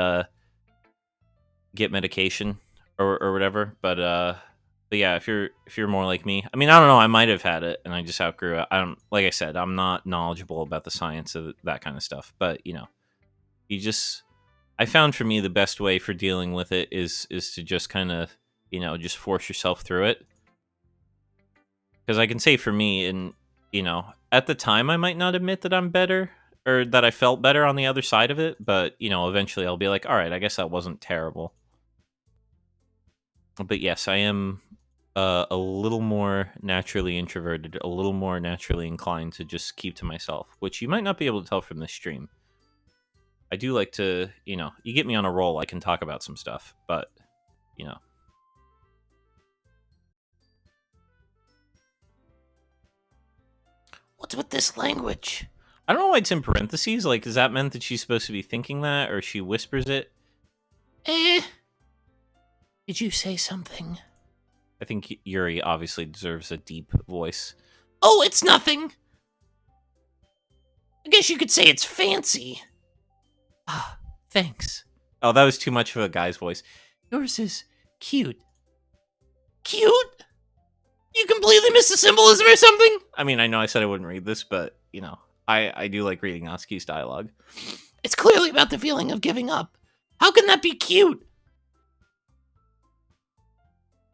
medication or whatever. But yeah, if you're more like me, I mean, I don't know, I might have had it and I just outgrew it. Like I said, I'm not knowledgeable about the science of that kind of stuff, but you just. I found for me the best way for dealing with it is to just kind of, just force yourself through it. Because I can say for me, and, at the time I might not admit that I'm better or that I felt better on the other side of it. But, eventually I'll be like, all right, I guess that wasn't terrible. But yes, I am a little more naturally introverted, a little more naturally inclined to just keep to myself, which you might not be able to tell from this stream. I do like to, you get me on a roll, I can talk about some stuff, but, What's with this language? I don't know why it's in parentheses. Like, does that mean that she's supposed to be thinking that, or she whispers it? Did you say something? I think Yuri obviously deserves a deep voice. Oh, it's nothing. I guess you could say it's fancy. Ah, thanks. Oh, that was too much of a guy's voice. Yours is cute. Cute? You completely missed the symbolism or something? I mean, I know I said I wouldn't read this, but, I do like reading Natsuki's dialogue. It's clearly about the feeling of giving up. How can that be cute?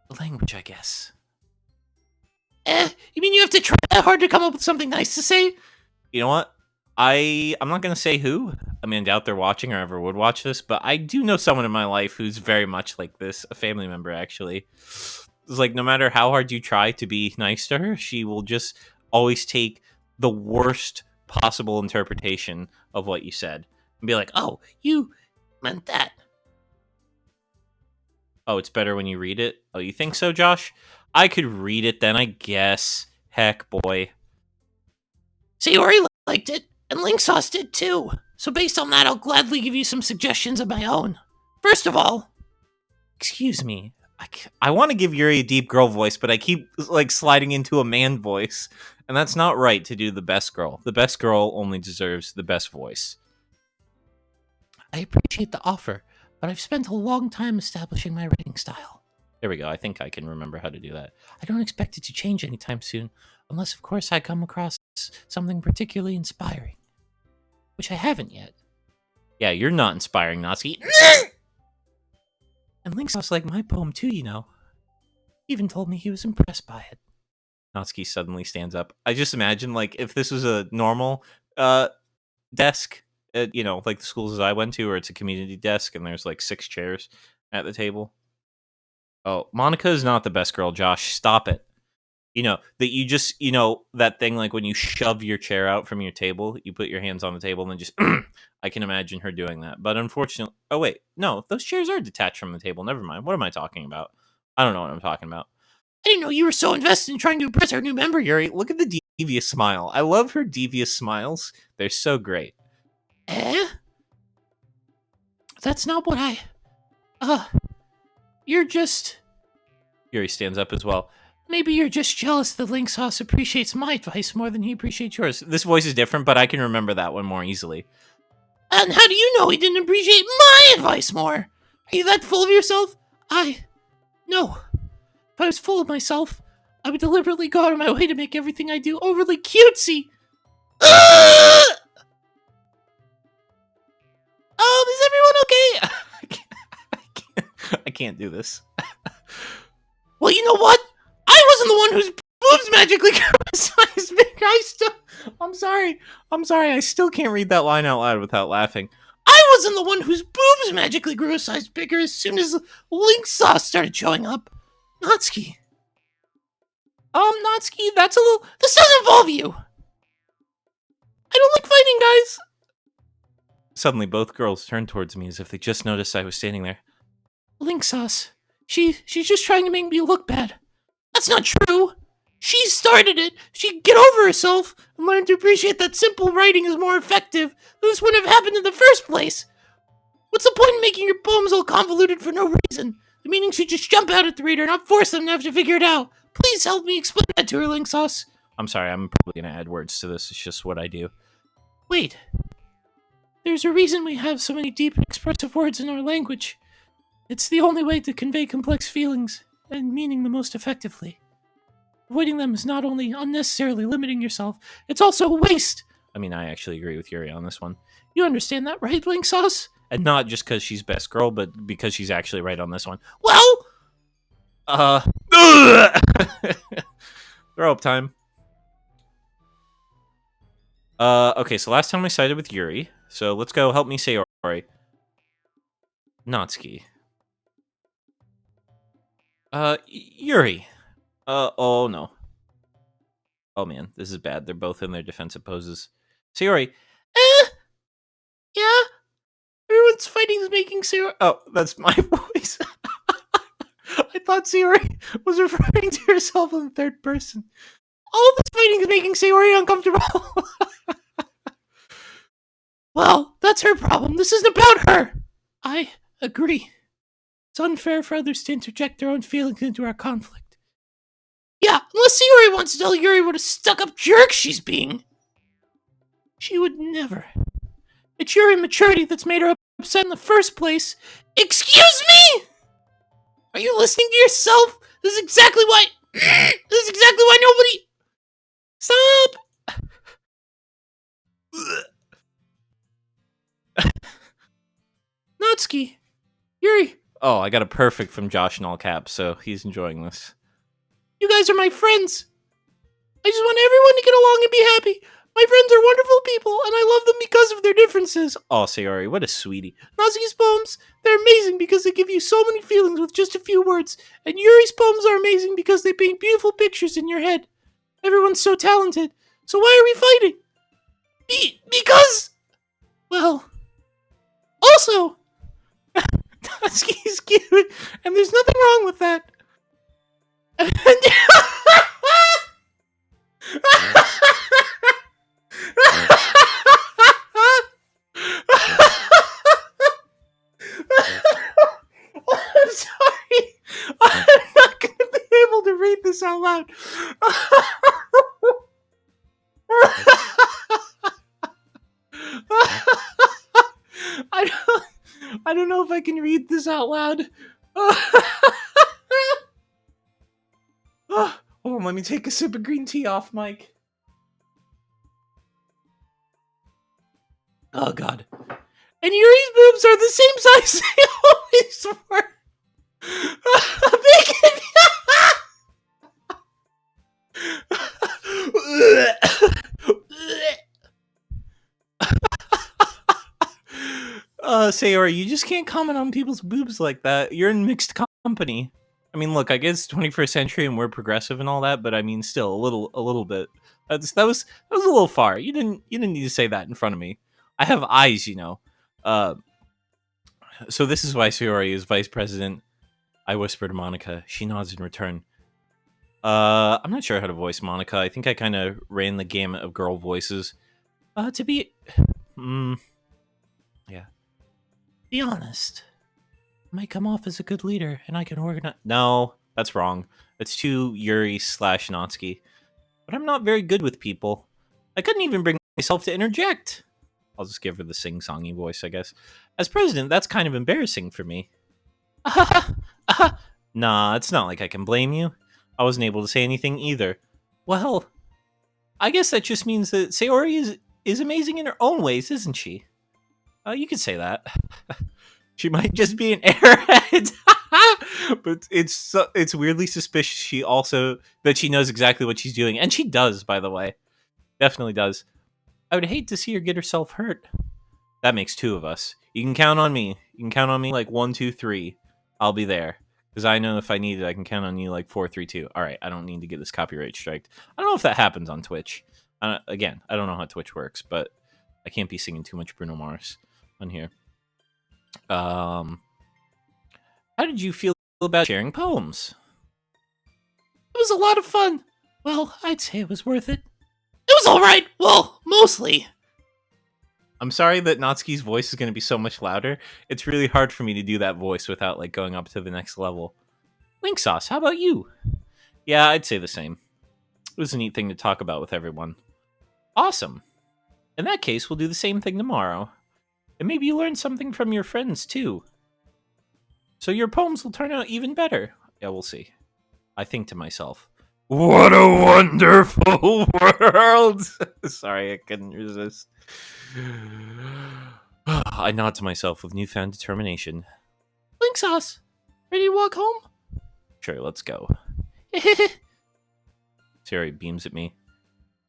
The language, I guess. You mean you have to try that hard to come up with something nice to say? You know what? I'm not going to say who. I mean, I doubt they're watching or ever would watch this, but I do know someone in my life who's very much like this. A family member, actually. It's like, no matter how hard you try to be nice to her, she will just always take the worst possible interpretation of what you said and be like, oh, you meant that. Oh, it's better when you read it? Oh, you think so, Josh? I could read it then, I guess. Heck, boy. Yuri liked it, and Linksauce did too. So based on that, I'll gladly give you some suggestions of my own. First of all, excuse me. I want to give Yuri a deep girl voice, but I keep like sliding into a man voice, and that's not right to do the best girl. The best girl only deserves the best voice. I appreciate the offer, but I've spent a long time establishing my writing style. There we go. I think I can remember how to do that. I don't expect it to change anytime soon, unless, of course, I come across something particularly inspiring, which I haven't yet. Yeah, you're not inspiring, Natsuki. And Linksauce liked my poem too, He even told me he was impressed by it. Natsuki suddenly stands up. I just imagine, like, if this was a normal desk at, like the schools I went to, or it's a community desk and there's like 6 chairs at the table. Oh, Monica is not the best girl, Josh. Stop it. That you just, that thing like when you shove your chair out from your table, you put your hands on the table and then just, I can imagine her doing that. But unfortunately, oh wait, no, those chairs are detached from the table. Never mind. What am I talking about? I don't know what I'm talking about. I didn't know you were so invested in trying to impress our new member, Yuri. Look at the devious smile. I love her devious smiles. They're so great. That's not what you're just... Yuri stands up as well. Maybe you're just jealous that Link Sauce appreciates my advice more than he appreciates yours. This voice is different, but I can remember that one more easily. And how do you know he didn't appreciate my advice more? Are you that full of yourself? No. If I was full of myself, I would deliberately go out of my way to make everything I do overly cutesy. Is everyone okay? I can't do this. Well, you know what? I wasn't the one whose boobs magically grew a size bigger. I'm sorry. I still can't read that line out loud without laughing. I wasn't the one whose boobs magically grew a size bigger as soon as Link Sauce started showing up. Natsuki. Natsuki, that's a little... This doesn't involve you. I don't like fighting, guys. Suddenly, both girls turned towards me as if they just noticed I was standing there. Link Sauce. She's just trying to make me look bad. That's not true. She started it. She'd get over herself and learn to appreciate that simple writing is more effective. This wouldn't have happened in the first place. What's the point in making your poems all convoluted for no reason? The meaning should just jump out at the reader, not force them to have to figure it out. Please help me explain that to her, Link Sauce. I'm sorry, I'm probably going to add words to this. It's just what I do. Wait. There's a reason we have so many deep and expressive words in our language. It's the only way to convey complex feelings and meaning the most effectively. Avoiding them is not only unnecessarily limiting yourself, it's also a waste. I mean, I actually agree with Yuri on this one. You understand that, right, Link Sauce? And not just because she's best girl, but because she's actually right on this one. Well... Throw up time. Okay, so last time we sided with Yuri. So let's go help me say Ori. Natsuki. Yuri. Oh no. Oh man, this is bad. They're both in their defensive poses. Sayori. Yeah? Everyone's fighting is making Sayori... Oh, that's my voice. I thought Sayori was referring to herself in the third person. All this fighting is making Sayori uncomfortable. Well, that's her problem. This isn't about her. I agree. It's unfair for others to interject their own feelings into our conflict. Yeah, unless Yuri wants to tell Yuri what a stuck-up jerk she's being. She would never. It's your immaturity that's made her upset in the first place. Excuse me? Are you listening to yourself? This is exactly why... This is exactly why nobody... Stop! Natsuki. Yuri. Oh, I got a perfect from Josh in all caps, so he's enjoying this. You guys are my friends. I just want everyone to get along and be happy. My friends are wonderful people, and I love them because of their differences. Oh, Sayori, what a sweetie. Natsuki's poems, they're amazing because they give you so many feelings with just a few words. And Yuri's poems are amazing because they paint beautiful pictures in your head. Everyone's so talented. So why are we fighting? Because... Well... Also... Natsuki's cute, and there's nothing wrong with that. I'm sorry. I'm not going to be able to read this out loud. I don't know if I can read this out loud. Hold on, let me take a sip of green tea off, Mike. Oh, God. And Yuri's boobs are the same size they always were. Sayori, you just can't comment on people's boobs like that. You're in mixed company. I mean, look, I guess 21st century and we're progressive and all that, but I mean, still a little bit. That was a little far. You didn't need to say that in front of me. I have eyes, you know. So this is why Sayori is vice president. I whisper to Monica. She nods in return. I'm not sure how to voice Monica. I think I kind of ran the gamut of girl voices. To be... yeah. Be honest. I might come off as a good leader, and I can organize... No, that's wrong. That's too Yuri / Natsuki. But I'm not very good with people. I couldn't even bring myself to interject. I'll just give her the sing-songy voice, I guess. As president, that's kind of embarrassing for me. Nah, it's not like I can blame you. I wasn't able to say anything either. Well, I guess that just means that Sayori is amazing in her own ways, isn't she? You could say that. She might just be an airhead. But it's weirdly suspicious that she knows exactly what she's doing. And she does, by the way. Definitely does. I would hate to see her get herself hurt. That makes two of us. You can count on me. You can count on me like 1, 2, 3. I'll be there. Because I know if I need it, I can count on you like 4, 3, 2. All right, I don't need to get this copyright striked. I don't know if that happens on Twitch. Again, I don't know how Twitch works, but I can't be singing too much Bruno Mars on here. How did you feel about sharing poems? It was a lot of fun. Well, I'd say it was worth it. It was alright. Well, mostly. I'm sorry that Natsuki's voice is going to be so much louder. It's really hard for me to do that voice without like going up to the next level. Link Sauce, how about you? Yeah, I'd say the same. It was a neat thing to talk about with everyone. Awesome. In that case, we'll do the same thing tomorrow. And maybe you learn something from your friends, too. So your poems will turn out even better. Yeah, we'll see. I think to myself, what a wonderful world! Sorry, I couldn't resist. I nod to myself with newfound determination. Link Sauce, ready to walk home? Sure, let's go. Sayori beams at me.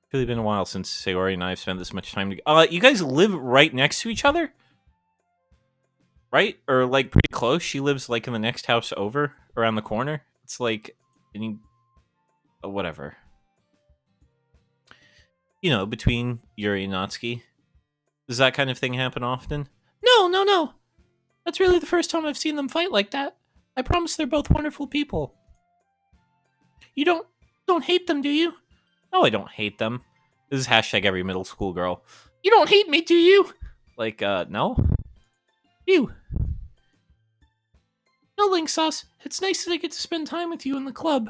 It's really been a while since Sayori and I have spent this much time together. You guys live right next to each other? Right? Or, like, pretty close? She lives, like, in the next house over, around the corner? It's like, whatever. You know, between Yuri and Natsuki. Does that kind of thing happen often? No. That's really the first time I've seen them fight like that. I promise they're both wonderful people. You don't hate them, do you? No, I don't hate them. This is hashtag every middle school girl. You don't hate me, do you? Like, no? You. No, Link Sauce. It's nice that I get to spend time with you in the club.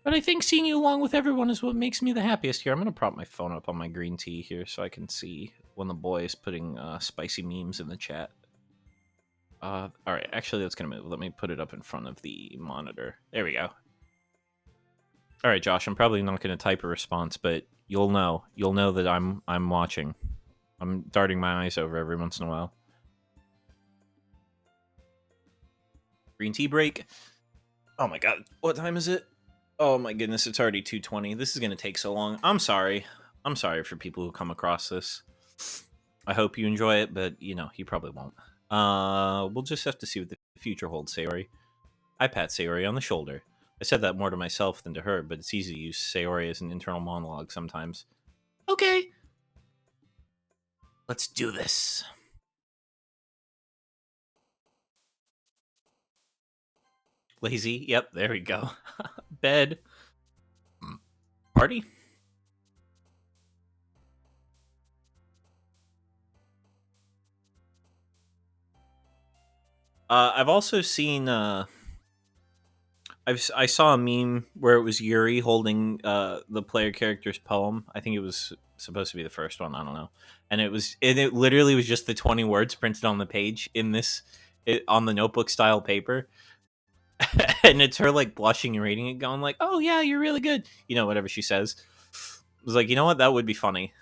But I think seeing you along with everyone is what makes me the happiest. Here, I'm going to prop my phone up on my green tea here so I can see when the boy is putting spicy memes in the chat. Alright, actually, that's going to move. Let me put it up in front of the monitor. There we go. Alright, Josh, I'm probably not going to type a response, but you'll know. You'll know that I'm watching. I'm darting my eyes over every once in a while. Green tea break. Oh my god, what time is it? Oh my goodness, it's already 2:20. This is going to take so long. I'm sorry. I'm sorry for people who come across this. I hope you enjoy it, but, you know, you probably won't. We'll just have to see what the future holds, Sayori. I pat Sayori on the shoulder. I said that more to myself than to her, but it's easy to use Sayori as an internal monologue sometimes. Okay. Let's do this. Lazy. Yep, there we go. Bed. Party. I've also seen. I saw a meme where it was Yuri holding the player character's poem. I think it was supposed to be the first one. I don't know. And it literally was just the 20 words printed on the page on the notebook style paper. And it's her like blushing and reading it, going like, "Oh yeah, you're really good." You know, whatever she says. I was like, you know what? That would be funny.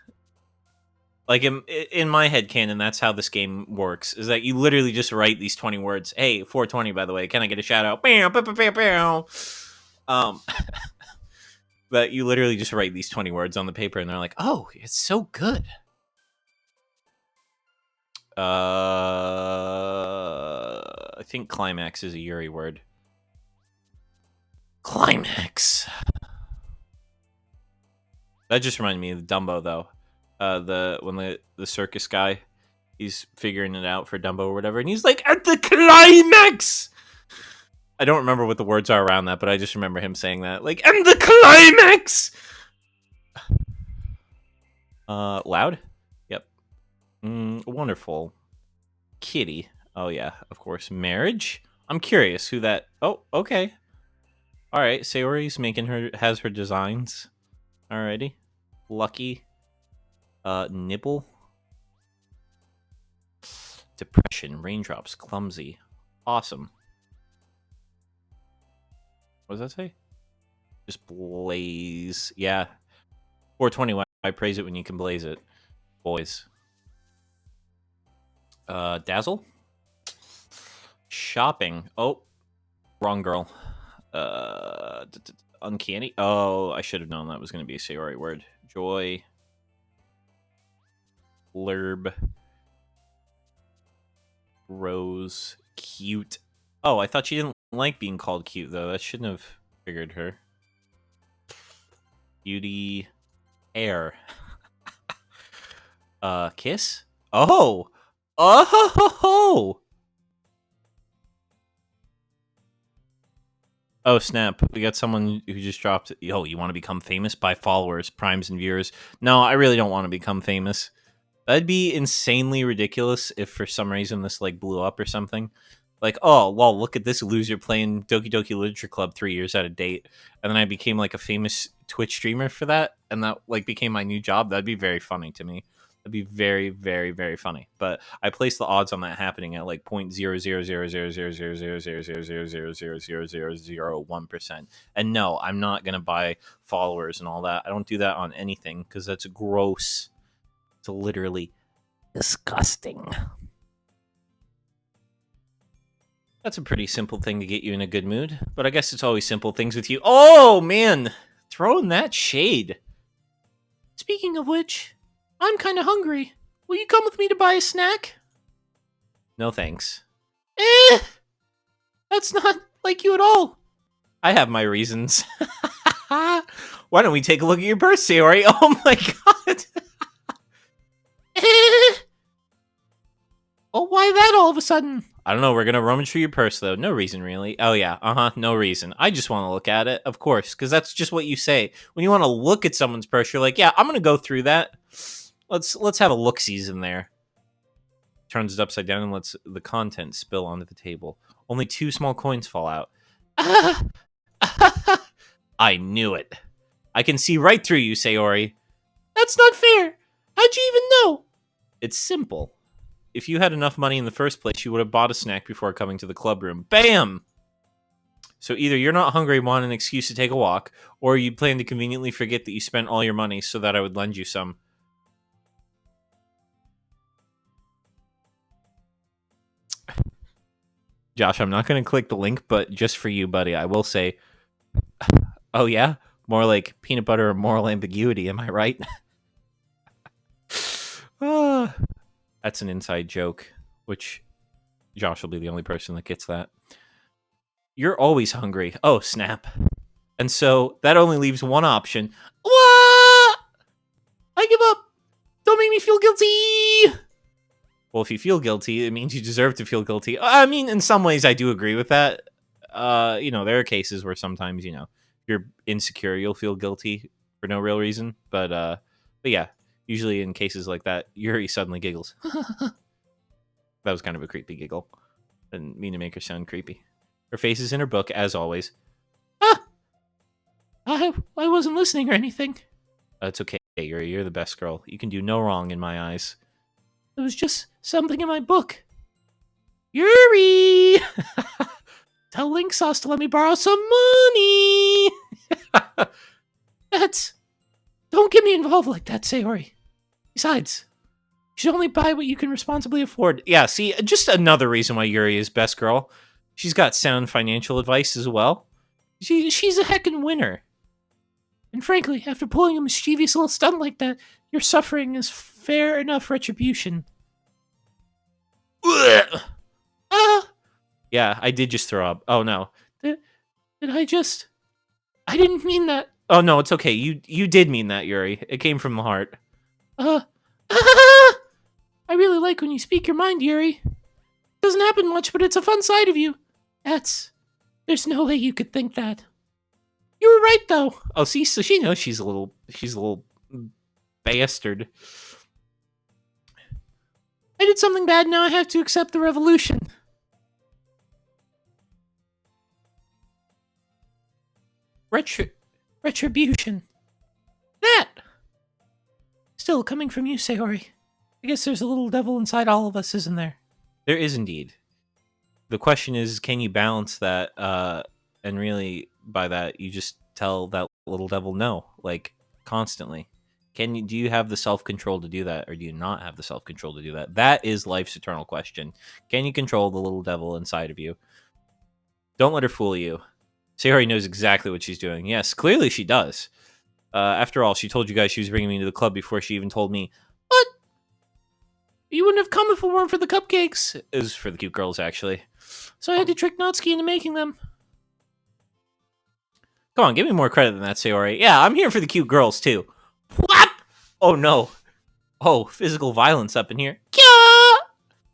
Like in my head canon, that's how this game works. Is that you literally just write these 20 words. Hey, 420, by the way. Can I get a shout out? Bam, bam, bam, bam. But you literally just write these 20 words on the paper, and they're like, "Oh, it's so good." I think climax is a Yuri word. Climax. That just reminded me of Dumbo, though. When the circus guy, he's figuring it out for Dumbo or whatever, and he's like, "At the climax!" I don't remember what the words are around that, but I just remember him saying that. Like, "And the climax!" Loud? Yep. Wonderful. Kitty. Oh, yeah, of course. Marriage? I'm curious who that... Oh, okay. All right, Sayori's has her designs. Alrighty. Lucky. Nibble. Depression. Raindrops. Clumsy. Awesome. What does that say? Just blaze. Yeah. 420. I praise it when you can blaze it. Boys. Dazzle. Shopping. Oh. Wrong girl. Uncanny. Oh, I should have known that was going to be a Sayori word. Joy. Blurb. Rose. Cute. Oh, I thought she didn't like being called cute, though. That shouldn't have figured her. Beauty. Hair. Kiss? Oh! Oh! Oh, snap. We got someone who just dropped, yo, you want to become famous by followers, primes, and viewers? No, I really don't want to become famous. That'd be insanely ridiculous if for some reason this, like, blew up or something. Like, oh, well, look at this loser playing Doki Doki Literature Club 3 years out of date. And then I became, like, a famous Twitch streamer for that. And that, like, became my new job. That'd be very funny to me. That'd be very, very, very funny. But I placed the odds on that happening at, like, 0.00000000000000001%. And no, I'm not going to buy followers and all that. I don't do that on anything because that's gross. It's literally disgusting. That's a pretty simple thing to get you in a good mood, but I guess it's always simple things with you. Oh, man! Throwing that shade. Speaking of which, I'm kind of hungry. Will you come with me to buy a snack? No thanks. That's not like you at all. I have my reasons. Why don't we take a look at your purse, Sayori? Oh my god! Oh, why that all of a sudden? I don't know, we're gonna rummage through your purse, though. No reason, really. Oh, yeah, no reason. I just want to look at it, of course, because that's just what you say. When you want to look at someone's purse, you're like, yeah, I'm gonna go through that. Let's have a look-sees in there. Turns it upside down and lets the content spill onto the table. Only 2 small coins fall out. I knew it. I can see right through you, Sayori. That's not fair. How'd you even know? It's simple. If you had enough money in the first place, you would have bought a snack before coming to the club room. Bam! So either you're not hungry and want an excuse to take a walk, or you plan to conveniently forget that you spent all your money so that I would lend you some. Josh, I'm not going to click the link, but just for you, buddy, I will say, oh yeah? More like peanut butter or moral ambiguity, am I right? That's an inside joke, which Josh will be the only person that gets that. You're always hungry. Oh, snap. And so that only leaves one option. What? I give up. Don't make me feel guilty. Well, if you feel guilty, it means you deserve to feel guilty. I mean, in some ways, I do agree with that. There are cases where sometimes, if you're insecure, you'll feel guilty for no real reason. But yeah, usually in cases like that, Yuri suddenly giggles. That was kind of a creepy giggle. Didn't mean to make her sound creepy. Her face is in her book, as always. I wasn't listening or anything. It's okay, Yuri. You're the best girl. You can do no wrong in my eyes. It was just something in my book. Yuri! Tell Link Sauce to let me borrow some money! Don't get me involved like that, Sayori. Besides, you should only buy what you can responsibly afford. Yeah, see, just another reason why Yuri is best girl. She's got sound financial advice as well. She's a heckin' winner. And frankly, after pulling a mischievous little stunt like that, your suffering is fair enough retribution. Yeah, I did just throw up. Oh, no. Did I just... I didn't mean that. Oh, no, it's okay. You did mean that, Yuri. It came from the heart. I really like when you speak your mind, Yuri. Doesn't happen much, but it's a fun side of you. There's no way you could think that. You were right, though. Oh, see, so she knows she's a little bastard. I did something bad, now I have to accept the revolution. Retribution. That! Still, coming from you, Sayori, I guess there's a little devil inside all of us, isn't there? There is indeed. The question is, can you balance that? And really, by that, you just tell that little devil no, like constantly. Do you have the self-control to do that, or do you not have the self-control to do that? That is life's eternal question. Can you control the little devil inside of you? Don't let her fool you. Sayori knows exactly what she's doing. Yes, clearly she does. After all, she told you guys she was bringing me to the club before she even told me. But you wouldn't have come if it weren't for the cupcakes. It was for the cute girls, actually. So I had to trick Natsuki into making them. Come on, give me more credit than that, Sayori. Yeah, I'm here for the cute girls, too. What? Oh, no. Oh, physical violence up in here. Kya!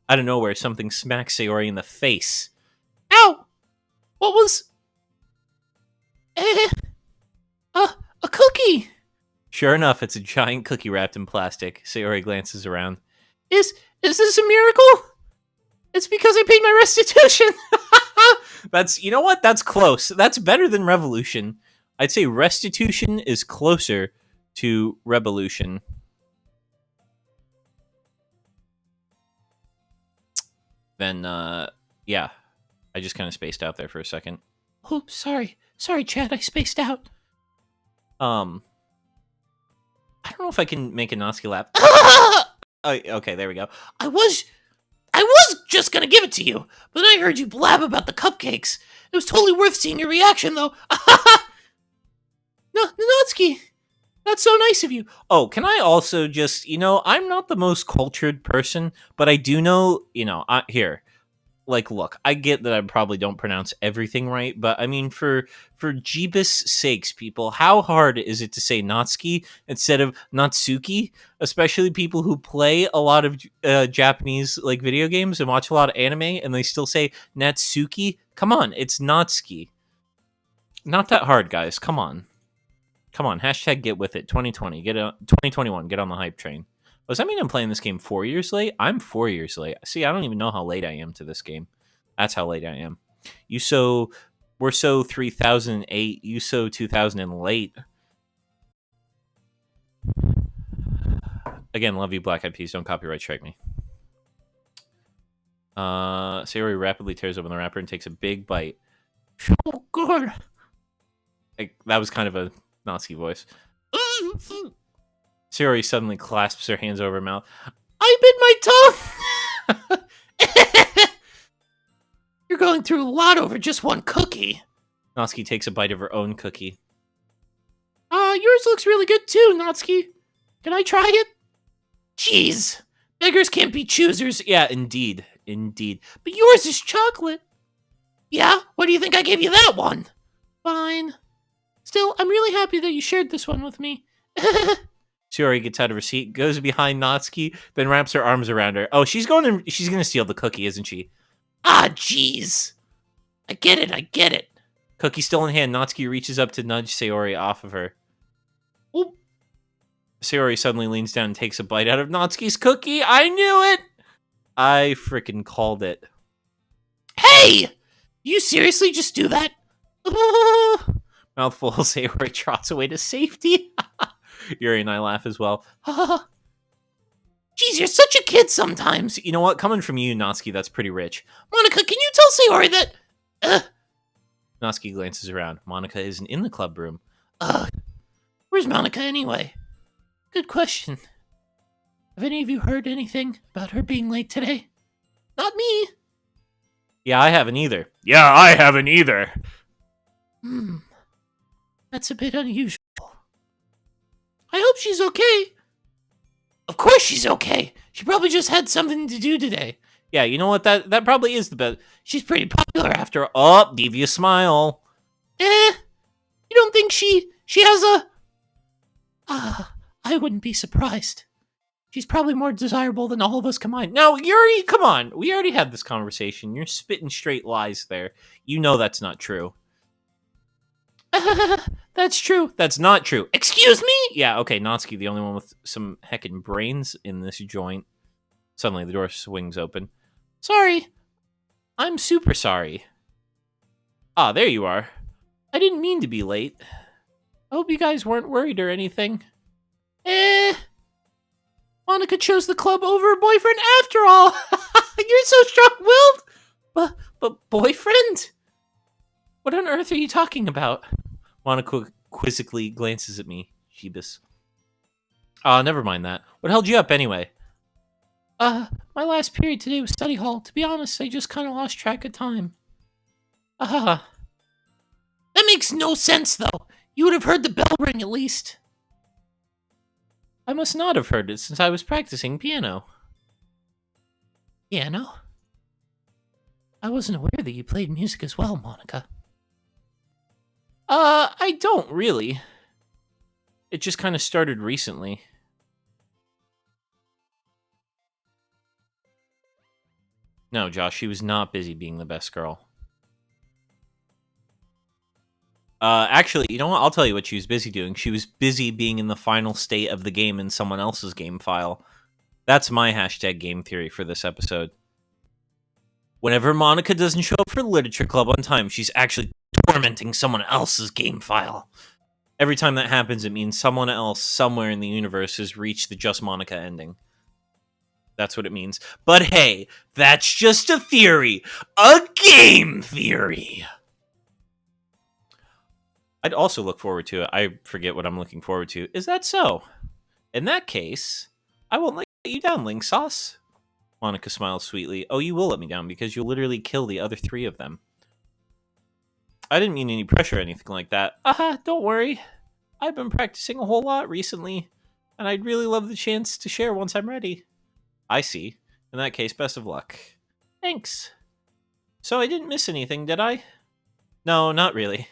Out of nowhere, something smacks Sayori in the face. Ow! What was... a cookie! Sure enough, it's a giant cookie wrapped in plastic. Sayori glances around. Is this a miracle? It's because I paid my restitution. You know what? That's close. That's better than revolution. I'd say restitution is closer to revolution. Then, yeah. I just kind of spaced out there for a second. Oops, sorry. Sorry, Chad, I spaced out. I don't know if I can make a Natsuki laugh. Okay, there we go. I was just gonna give it to you, but then I heard you blab about the cupcakes. It was totally worth seeing your reaction, though. No, Natsuki, that's so nice of you. Oh, can I also just, I'm not the most cultured person, but I do know, here. Like, look, I get that I probably don't pronounce everything right, but I mean, for Jeebus sakes, people, how hard is it to say Natsuki instead of Natsuki? Especially people who play a lot of Japanese like video games and watch a lot of anime, and they still say Natsuki. Come on, it's Natsuki. Not that hard, guys. Come on. Hashtag get with it. 2020. 2021. Get on the hype train. Does that mean I'm playing this game 4 years late? I'm 4 years late. See, I don't even know how late I am to this game. That's how late I am. We're so 3008. You so 2000 and late. Again, love you, Black Eyed Peas. Don't copyright strike me. Sayori rapidly tears open the wrapper and takes a big bite. Oh, God. That was kind of a Natsuki voice. Sayori suddenly clasps her hands over her mouth. I bit my tongue! You're going through a lot over just one cookie. Natsuki takes a bite of her own cookie. Yours looks really good too, Natsuki. Can I try it? Jeez, beggars can't be choosers. Yeah, indeed. But yours is chocolate. Yeah? Why do you think I gave you that one? Fine. Still, I'm really happy that you shared this one with me. Sayori gets out of her seat, goes behind Natsuki, then wraps her arms around her. Oh, she's gonna steal the cookie, isn't she? Ah, jeez. I get it. Cookie still in hand, Natsuki reaches up to nudge Sayori off of her. Oh. Sayori suddenly leans down and takes a bite out of Natsuki's cookie. I knew it! I freaking called it. Hey! You seriously just do that? Mouthful, Sayori trots away to safety. Yuri and I laugh as well. Jeez, you're such a kid sometimes. You know what? Coming from you, Natsuki, that's pretty rich. Monica, can you tell Sayori that... Natsuki glances around. Monica isn't in the club room. Where's Monica anyway? Good question. Have any of you heard anything about her being late today? Not me. Yeah, I haven't either. That's a bit unusual. I hope she's okay. Of course she's okay. She probably just had something to do today. Yeah, you know what? That probably is the best. She's pretty popular after all. Oh, devious smile. You don't think she has a... I wouldn't be surprised. She's probably more desirable than all of us combined. Now, Yuri, come on. We already had this conversation. You're spitting straight lies there. You know that's not true. That's true. That's not true. Excuse me? Yeah, okay, Natsuki, the only one with some heckin' brains in this joint. Suddenly, the door swings open. Sorry. I'm super sorry. Ah, there you are. I didn't mean to be late. I hope you guys weren't worried or anything. Monica chose the club over her boyfriend after all. You're so strong-willed. But boyfriend? What on earth are you talking about? Monica quizzically glances at me, sheebish. Never mind that. What held you up anyway? My last period today was study hall. To be honest, I just kind of lost track of time. That makes no sense, though. You would have heard the bell ring at least. I must not have heard it since I was practicing piano. Piano? I wasn't aware that you played music as well, Monica. I don't really. It just kind of started recently. No, Josh, she was not busy being the best girl. Actually, you know what? I'll tell you what she was busy doing. She was busy being in the final state of the game in someone else's game file. That's my hashtag game theory for this episode. Whenever Monica doesn't show up for Literature Club on time, she's actually tormenting someone else's game file. Every time that happens, it means someone else somewhere in the universe has reached the Just Monica ending. That's what it means. But hey, that's just a theory. A game theory! I'd also look forward to it. I forget what I'm looking forward to. Is that so? In that case, I won't let you down, Link Sauce. Monica smiles sweetly. Oh, you will let me down because you'll literally kill the other 3 of them. I didn't mean any pressure or anything like that. Don't worry. I've been practicing a whole lot recently, and I'd really love the chance to share once I'm ready. I see. In that case, best of luck. Thanks. So I didn't miss anything, did I? No, not really.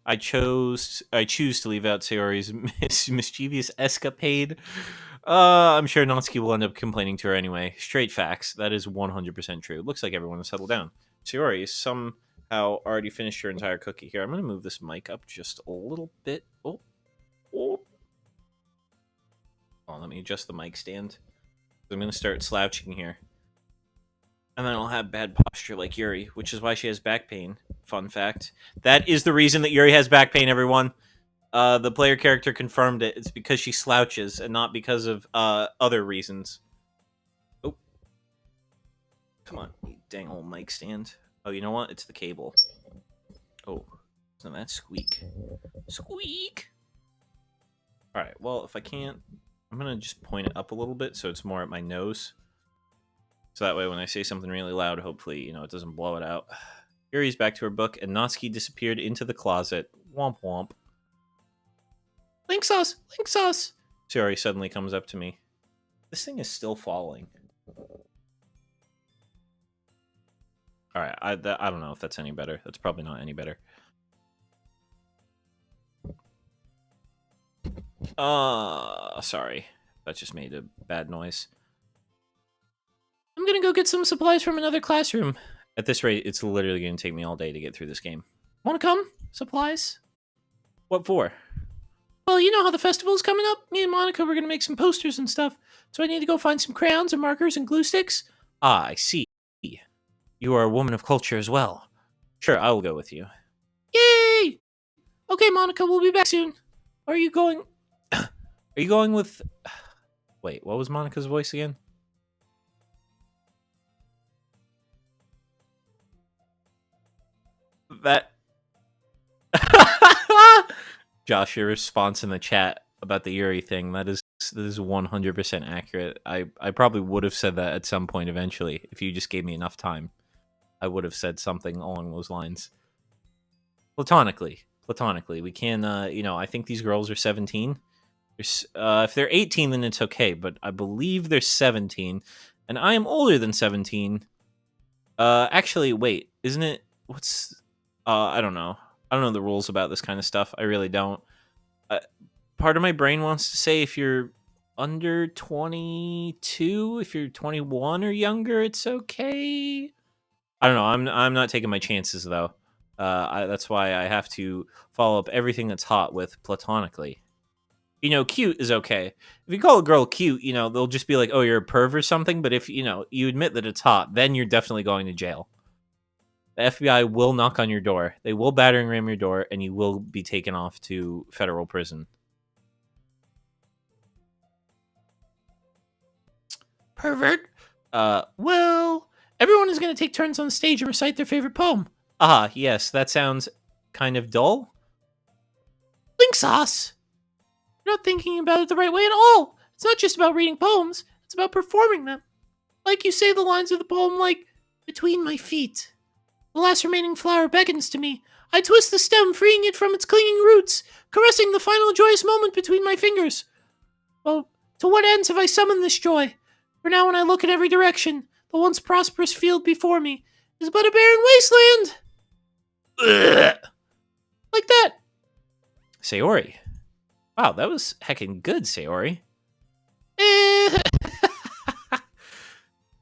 I choose to leave out Sayori's mischievous escapade. I'm sure Natsuki will end up complaining to her anyway. Straight facts. That is 100% true. Looks like everyone has settled down. Sayori somehow already finished her entire cookie. Here, I'm going to move this mic up just a little bit. Oh, let me adjust the mic stand. I'm going to start slouching here. And then I'll have bad posture like Yuri, which is why she has back pain. Fun fact. That is the reason that Yuri has back pain, everyone. The player character confirmed it. It's because she slouches and not because of other reasons. Oh. Come on, you dang old mic stand. Oh, you know what? It's the cable. Oh. Isn't that squeak? Squeak! Alright, well, if I can't... I'm going to just point it up a little bit so it's more at my nose. So that way when I say something really loud, hopefully, it doesn't blow it out. Yuri's back to her book, and Natsuki disappeared into the closet. Womp womp. Link Sauce! Link Sauce! Sayori suddenly comes up to me. This thing is still falling. Alright, I don't know if that's any better. That's probably not any better. Sorry. That just made a bad noise. I'm gonna go get some supplies from another classroom. At this rate, it's literally gonna take me all day to get through this game. Wanna come? Supplies? What for? Well, you know how the festival's coming up? Me and Monica were gonna make some posters and stuff, so I need to go find some crayons and markers and glue sticks. Ah, I see. You are a woman of culture as well. Sure, I will go with you. Yay! Okay, Monica, we'll be back soon. Are you going... Are you going with... Wait, what was Monica's voice again? That... Josh, your response in the chat about the Yuri thing, that is 100% accurate. I probably would have said that at some point eventually, if you just gave me enough time. I would have said something along those lines. Platonically. We can, I think these girls are 17. If they're 18, then it's okay, but I believe they're 17, and I am older than 17. Actually, wait, isn't it, I don't know. I don't know the rules about this kind of stuff. I really don't. Part of my brain wants to say if you're under 22, if you're 21 or younger, it's okay. I don't know. I'm not taking my chances, though. That's why I have to follow up everything that's hot with platonically. Cute is okay. If you call a girl cute, they'll just be like, oh, you're a perv or something. But if, you admit that it's hot, then you're definitely going to jail. The FBI will knock on your door. They will battering ram your door, and you will be taken off to federal prison. Pervert. Well, everyone is going to take turns on the stage and recite their favorite poem. Ah, yes, that sounds kind of dull. Link sauce. You're not thinking about it the right way at all. It's not just about reading poems, it's about performing them. Like you say the lines of the poem like, between my feet. The last remaining flower beckons to me. I twist the stem, freeing it from its clinging roots, caressing the final joyous moment between my fingers. Oh, to what ends have I summoned this joy? For now when I look in every direction, the once prosperous field before me is but a barren wasteland. Ugh. Like that. Sayori. Wow, that was heckin' good, Sayori.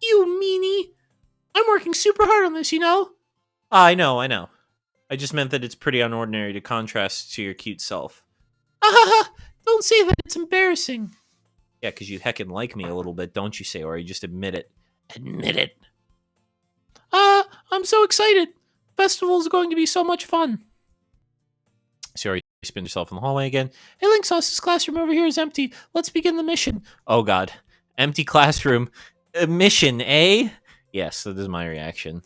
You meanie. I'm working super hard on this, you know? I know. I just meant that it's pretty unordinary to contrast to your cute self. Don't say that, it's embarrassing. Yeah, because you heckin' like me a little bit, don't you, Sayori? Just admit it. Admit it. I'm so excited. Festival's going to be so much fun. Sayori, you spin yourself in the hallway again. Hey, Link Sauce's classroom over here is empty. Let's begin the mission. Oh, God. Empty classroom. Mission, eh? Yes, that is my reaction.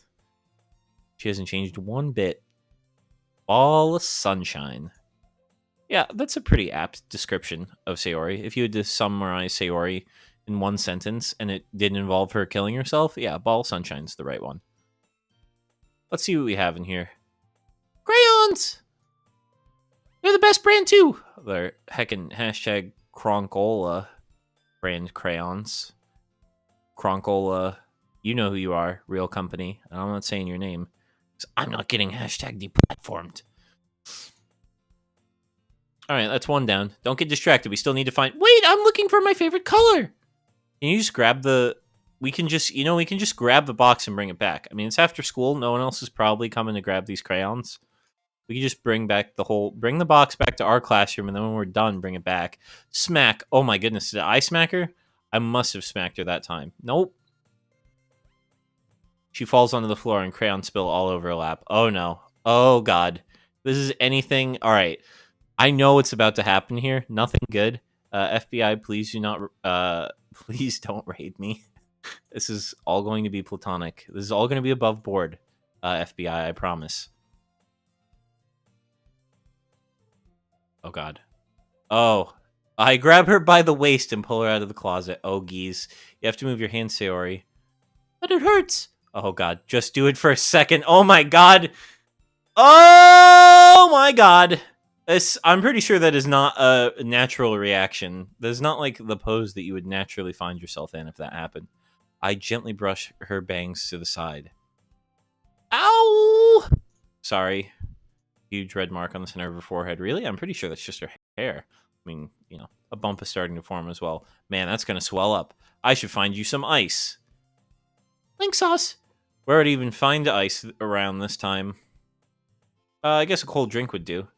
She hasn't changed one bit. Ball of sunshine. Yeah, that's a pretty apt description of Sayori. If you had to summarize Sayori in one sentence and it didn't involve her killing herself, yeah, ball of sunshine's the right one. Let's see what we have in here. Crayons! They're the best brand, too. They're heckin' hashtag Cronkola brand crayons. Cronkola, you know who you are, real company. And I'm not saying your name. I'm not getting hashtag deplatformed. All right, that's one down. Don't get distracted. We still need to find... Wait, I'm looking for my favorite color. Can you just grab the... We can just grab the box and bring it back. I mean, it's after school. No one else is probably coming to grab these crayons. We can just bring the box back to our classroom, and then when we're done, bring it back. Smack. Oh my goodness, did I smack her? I must have smacked her that time. Nope. She falls onto the floor and crayons spill all over her lap. Oh no. Oh God. This is anything. All right. I know what's about to happen here. Nothing good. FBI, please do not. Please don't raid me. This is all going to be platonic. This is all going to be above board. FBI, I promise. Oh God. Oh. I grab her by the waist and pull her out of the closet. Oh geez. You have to move your hand, Sayori. But it hurts. Oh God. Just do it for a second. Oh my God. Oh my God. I'm pretty sure that is not a natural reaction. That is not like the pose that you would naturally find yourself in if that happened. I gently brush her bangs to the side. Ow! Sorry. Huge red mark on the center of her forehead. Really? I'm pretty sure that's just her hair. I mean, you know, a bump is starting to form as well. Man, that's going to swell up. I should find you some ice. Link sauce. Where would I even find ice around this time? I guess a cold drink would do.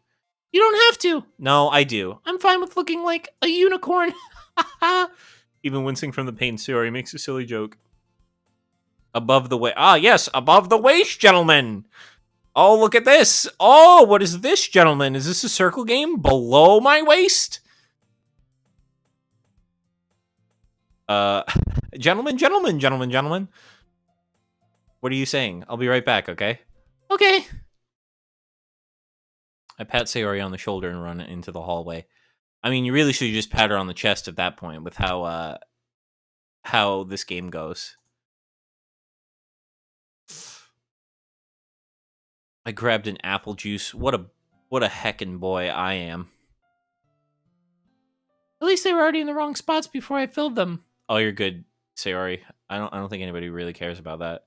You don't have to. No, I do. I'm fine with looking like a unicorn. Even wincing from the pain, Sayori makes a silly joke. Above the waist. Ah, yes, above the waist, gentlemen. Oh, look at this. Oh, what is this, gentlemen? Is this a circle game? Below my waist? Gentlemen. What are you saying? I'll be right back, okay? Okay. I pat Sayori on the shoulder and run into the hallway. I mean, you really should just pat her on the chest at that point with how this game goes. I grabbed an apple juice. What a heckin' boy I am. At least they were already in the wrong spots before I filled them. Oh, you're good, Sayori. I don't think anybody really cares about that.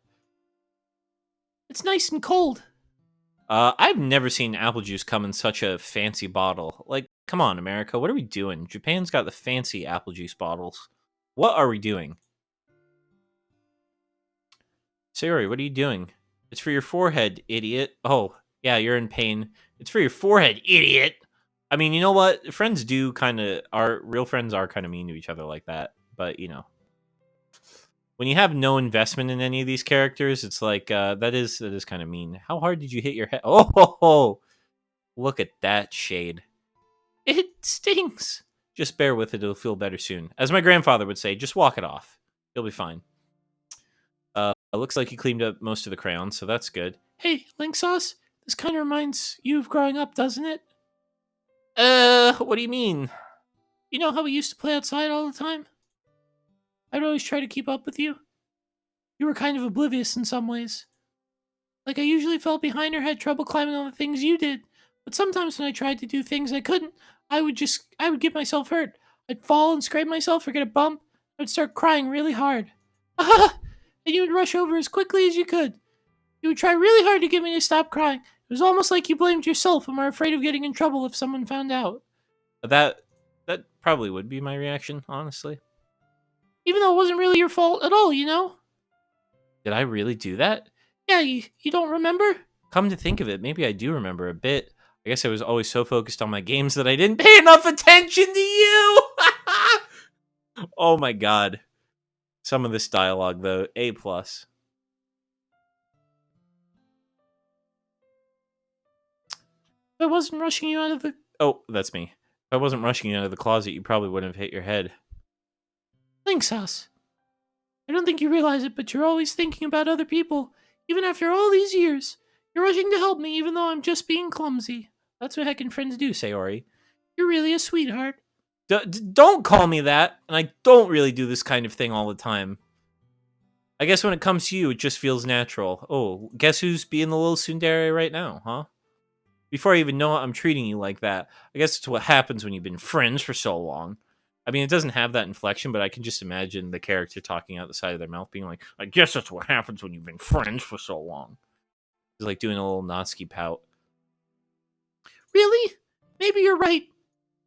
It's nice and cold. I've never seen apple juice come in such a fancy bottle. Like, come on, America, what are we doing? Japan's got the fancy apple juice bottles. What are we doing? Sayori, what are you doing? It's for your forehead, idiot. Oh, yeah, you're in pain. It's for your forehead, idiot. I mean, you know what? Friends do kind of... Our real friends are kind of mean to each other like that. But, you know. When you have no investment in any of these characters, it's like that is kind of mean. How hard did you hit your head? Oh, look at that shade. It stings. Just bear with it; it'll feel better soon. As my grandfather would say, just walk it off. You'll be fine. It looks like you cleaned up most of the crayons, so that's good. Hey, Link Sauce, this kind of reminds you of growing up, doesn't it? What do you mean? You know how we used to play outside all the time? I'd always try to keep up with you. You were kind of oblivious in some ways. Like I usually fell behind or had trouble climbing on the things you did. But sometimes when I tried to do things I couldn't, I would get myself hurt. I'd fall and scrape myself or get a bump. I'd start crying really hard. And you would rush over as quickly as you could. You would try really hard to get me to stop crying. It was almost like you blamed yourself and were afraid of getting in trouble if someone found out. That probably would be my reaction, honestly. Even though it wasn't really your fault at all, you know? Did I really do that? Yeah, you don't remember? Come to think of it, maybe I do remember a bit. I guess I was always so focused on my games that I didn't pay enough attention to you! Oh my god. Some of this dialogue, though, A+. If I wasn't rushing you out of the... Oh, that's me. If I wasn't rushing you out of the closet, you probably wouldn't have hit your head. Thanks, Sauce. I don't think you realize it, but you're always thinking about other people, even after all these years. You're rushing to help me, even though I'm just being clumsy. That's what heckin' friends do, Sayori. You're really a sweetheart. Don't call me that, and I don't really do this kind of thing all the time. I guess when it comes to you, it just feels natural. Oh, guess who's being the little tsundere right now, huh? Before I even know it, I'm treating you like that. I guess it's what happens when you've been friends for so long. I mean, it doesn't have that inflection, but I can just imagine the character talking out the side of their mouth, being like, I guess that's what happens when you've been friends for so long. It's like doing a little Natsuki pout. Really? Maybe you're right.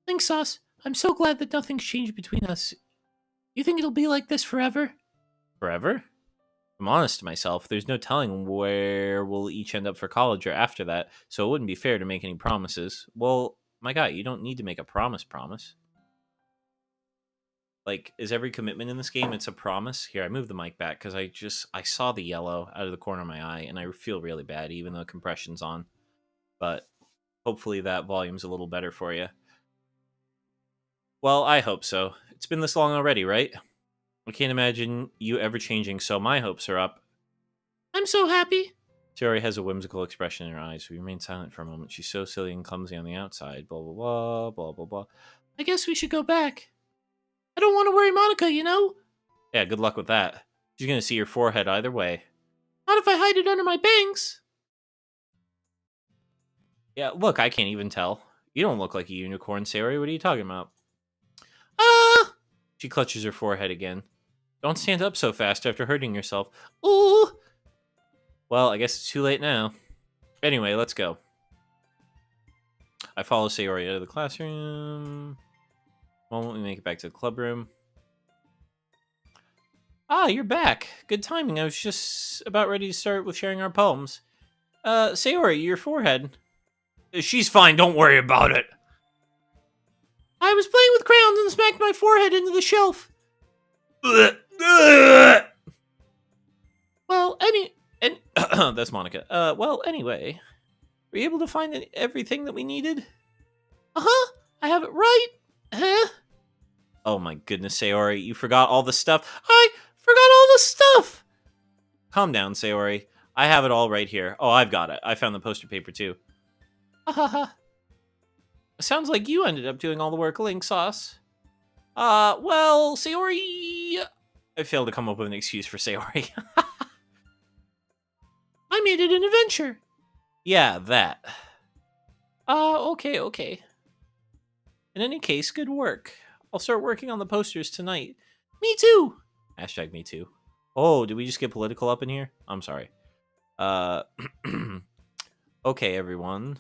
Thanks, Sauce. I'm so glad that nothing's changed between us. You think it'll be like this forever? Forever? If I'm honest to myself, there's no telling where we'll each end up for college or after that, so it wouldn't be fair to make any promises. Well, my guy, you don't need to make a promise. Like, is every commitment in this game, it's a promise? Here, I moved the mic back because I saw the yellow out of the corner of my eye, and I feel really bad, even though compression's on. But hopefully that volume's a little better for you. Well, I hope so. It's been this long already, right? I can't imagine you ever changing, so my hopes are up. I'm so happy. Sayori has a whimsical expression in her eyes. We remain silent for a moment. She's so silly and clumsy on the outside. Blah, blah, blah, blah, blah, blah. I guess we should go back. I don't want to worry Monica, you know? Yeah, good luck with that. She's gonna see your forehead either way. Not if I hide it under my bangs. Yeah, look, I can't even tell. You don't look like a unicorn, Sayori. What are you talking about? She clutches her forehead again. Don't stand up so fast after hurting yourself. Ooh. Well, I guess it's too late now. Anyway, let's go. I follow Sayori out of the classroom. Moment we make it back to the club room. Ah, you're back. Good timing. I was just about ready to start with sharing our poems. Sayori, your forehead. She's fine. Don't worry about it. I was playing with crayons and smacked my forehead into the shelf. Well, That's Monica. Well, anyway. Were you able to find everything that we needed? Uh-huh. I have it right. Oh my goodness, Sayori. You forgot all the stuff. I forgot all the stuff. Calm down, Sayori. I have it all right here. Oh, I've got it. I found the poster paper, too. Sounds like you ended up doing all the work, Link Sauce. Well, Sayori... I failed to come up with an excuse for Sayori. I made it an adventure. Yeah, that. Okay. In any case, good work. I'll start working on the posters tonight. Me too. Hashtag me too. Oh, did we just get political up in here? I'm sorry. Okay, everyone.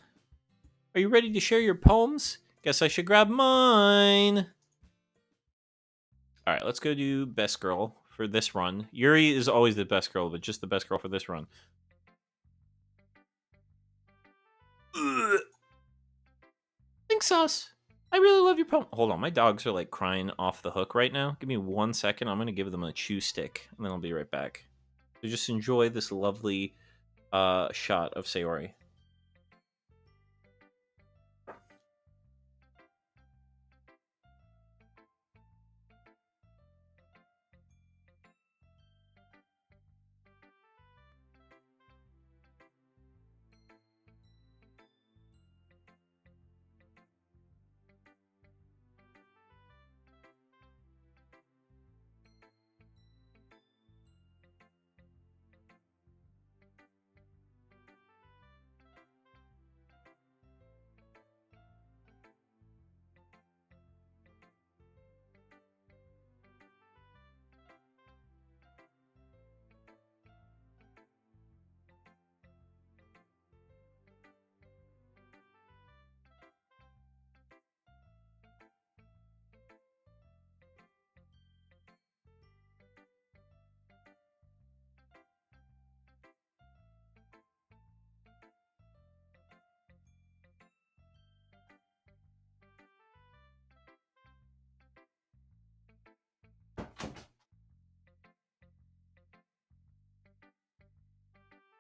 Are you ready to share your poems? Guess I should grab mine. Alright, let's go do best girl for this run. Yuri is always the best girl, but just the best girl for this run. Thanks, Sauce. I really love your poem. Hold on, my dogs are like crying off the hook right now. Give me 1 second. I'm gonna give them a chew stick, and then I'll be right back. So just enjoy this lovely shot of Sayori.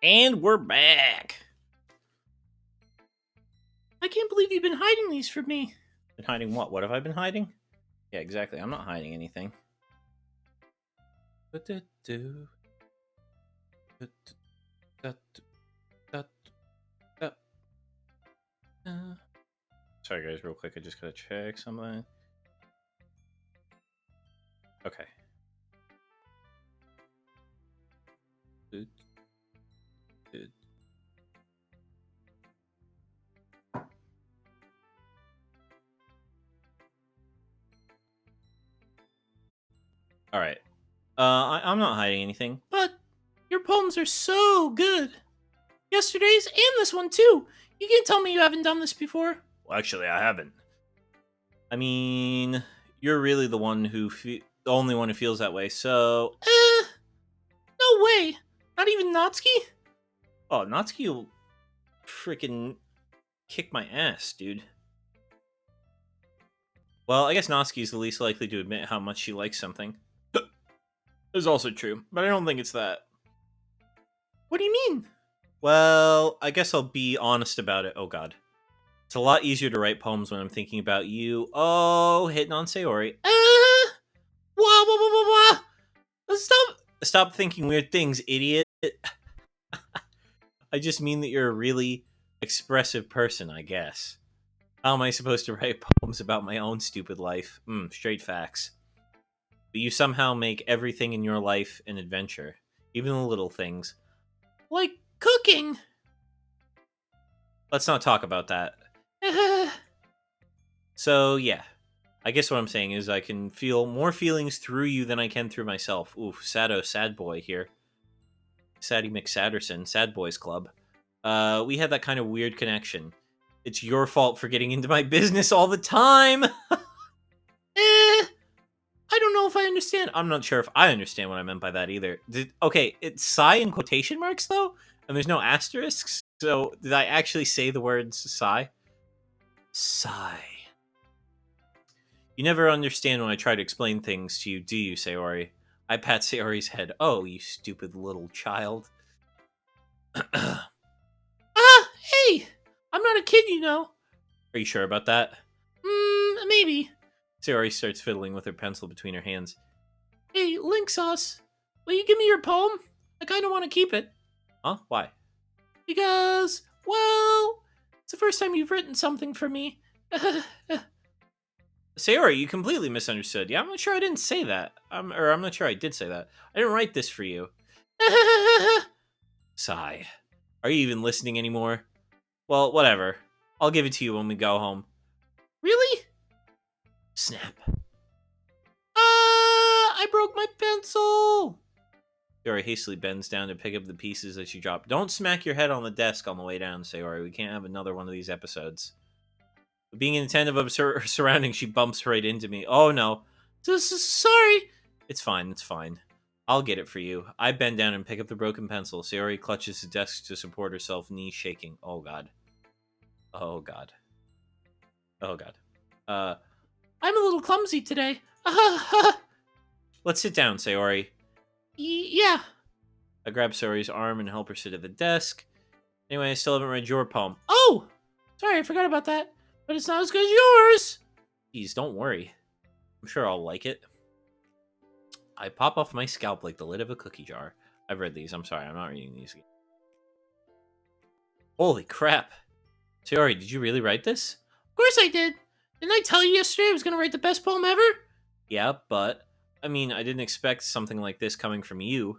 And we're back. I can't believe you've been hiding these from me. Been hiding what? What have I been hiding? Yeah, exactly. I'm not hiding anything. Sorry, guys, real quick. I just gotta check something. Okay. All right. I'm not hiding anything. But your poems are so good. Yesterday's and this one too. You can't tell me you haven't done this before. Well, actually, I haven't. I mean, you're really the one the only one who feels that way. So, No way. Not even Natsuki? oh, Natsuki will freaking kick my ass, dude. Well, I guess Natsuki's the least likely to admit how much she likes something. Is also true, but I don't think it's that. What do you mean? Well, I guess I'll be honest about it. Oh god. It's a lot easier to write poems when I'm thinking about you. Oh, hitting on Sayori. Wah, wah, wah, wah, wah. Stop thinking weird things, idiot. I just mean that you're a really expressive person, I guess. How am I supposed to write poems about my own stupid life? Straight facts. But you somehow make everything in your life an adventure. Even the little things. Like cooking. Let's not talk about that. So, yeah. I guess what I'm saying is I can feel more feelings through you than I can through myself. Oof, sad boy here. Saddy McSadderson, Sad Boys Club. We had that kind of weird connection. It's your fault for getting into my business all the time! I don't know if I understand. I'm not sure if I understand what I meant by that either. Okay, it's sigh in quotation marks, though? And there's no asterisks? So, did I actually say the words sigh? Sigh. You never understand when I try to explain things to you, do you, Sayori? I pat Sayori's head. Oh, you stupid little child. Hey! I'm not a kid, you know. Are you sure about that? Maybe. Sayori starts fiddling with her pencil between her hands. Hey, Link Sauce, will you give me your poem? I kind of want to keep it. Huh? Why? Because, well, it's the first time you've written something for me. Sayori, you completely misunderstood. Yeah, I'm not sure I didn't say that. I'm not sure I did say that. I didn't write this for you. Sigh. Are you even listening anymore? Well, whatever. I'll give it to you when we go home. Really? Snap. I broke my pencil. Sayori hastily bends down to pick up the pieces that she dropped. Don't smack your head on the desk on the way down, Sayori. We can't have another one of these episodes. But being inattentive of her surroundings, she bumps right into me. Oh, no. Sorry. It's fine, it's fine. I'll get it for you. I bend down and pick up the broken pencil. Sayori clutches the desk to support herself, knees shaking. Oh, God. Oh, God. Oh, God. I'm a little clumsy today. Let's sit down, Sayori. Yeah. I grab Sayori's arm and help her sit at the desk. Anyway, I still haven't read your poem. Oh! Sorry, I forgot about that. But it's not as good as yours. Jeez, don't worry. I'm sure I'll like it. I pop off my scalp like the lid of a cookie jar. I've read these. I'm sorry, I'm not reading these again. Holy crap. Sayori, did you really write this? Of course I did. Didn't I tell you yesterday I was going to write the best poem ever? Yeah, but... I mean, I didn't expect something like this coming from you.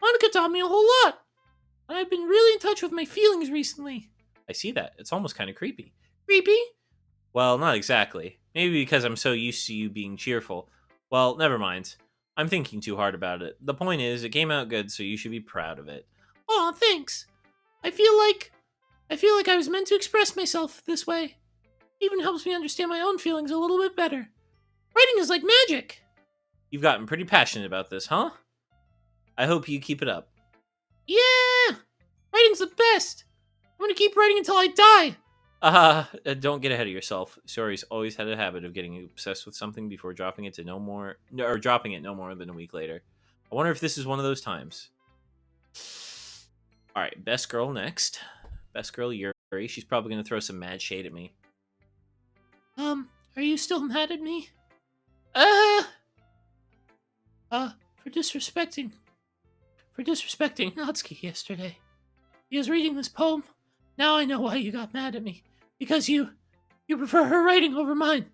Monica taught me a whole lot. And I've been really in touch with my feelings recently. I see that. It's almost kind of creepy. Creepy? Well, not exactly. Maybe because I'm so used to you being cheerful. Well, never mind. I'm thinking too hard about it. The point is, it came out good, so you should be proud of it. Aw, thanks. I feel like I was meant to express myself this way. It even helps me understand my own feelings a little bit better. Writing is like magic. You've gotten pretty passionate about this, huh? I hope you keep it up. Yeah! Writing's the best. I'm gonna keep writing until I die. Don't get ahead of yourself. Sayori's always had a habit of getting obsessed with something before dropping it no more than a week later. I wonder if this is one of those times. Alright, best girl next. Best girl Yuri. She's probably gonna throw some mad shade at me. Are you still mad at me? For disrespecting Natsuki yesterday. He was reading this poem. Now I know why you got mad at me. Because you prefer her writing over mine.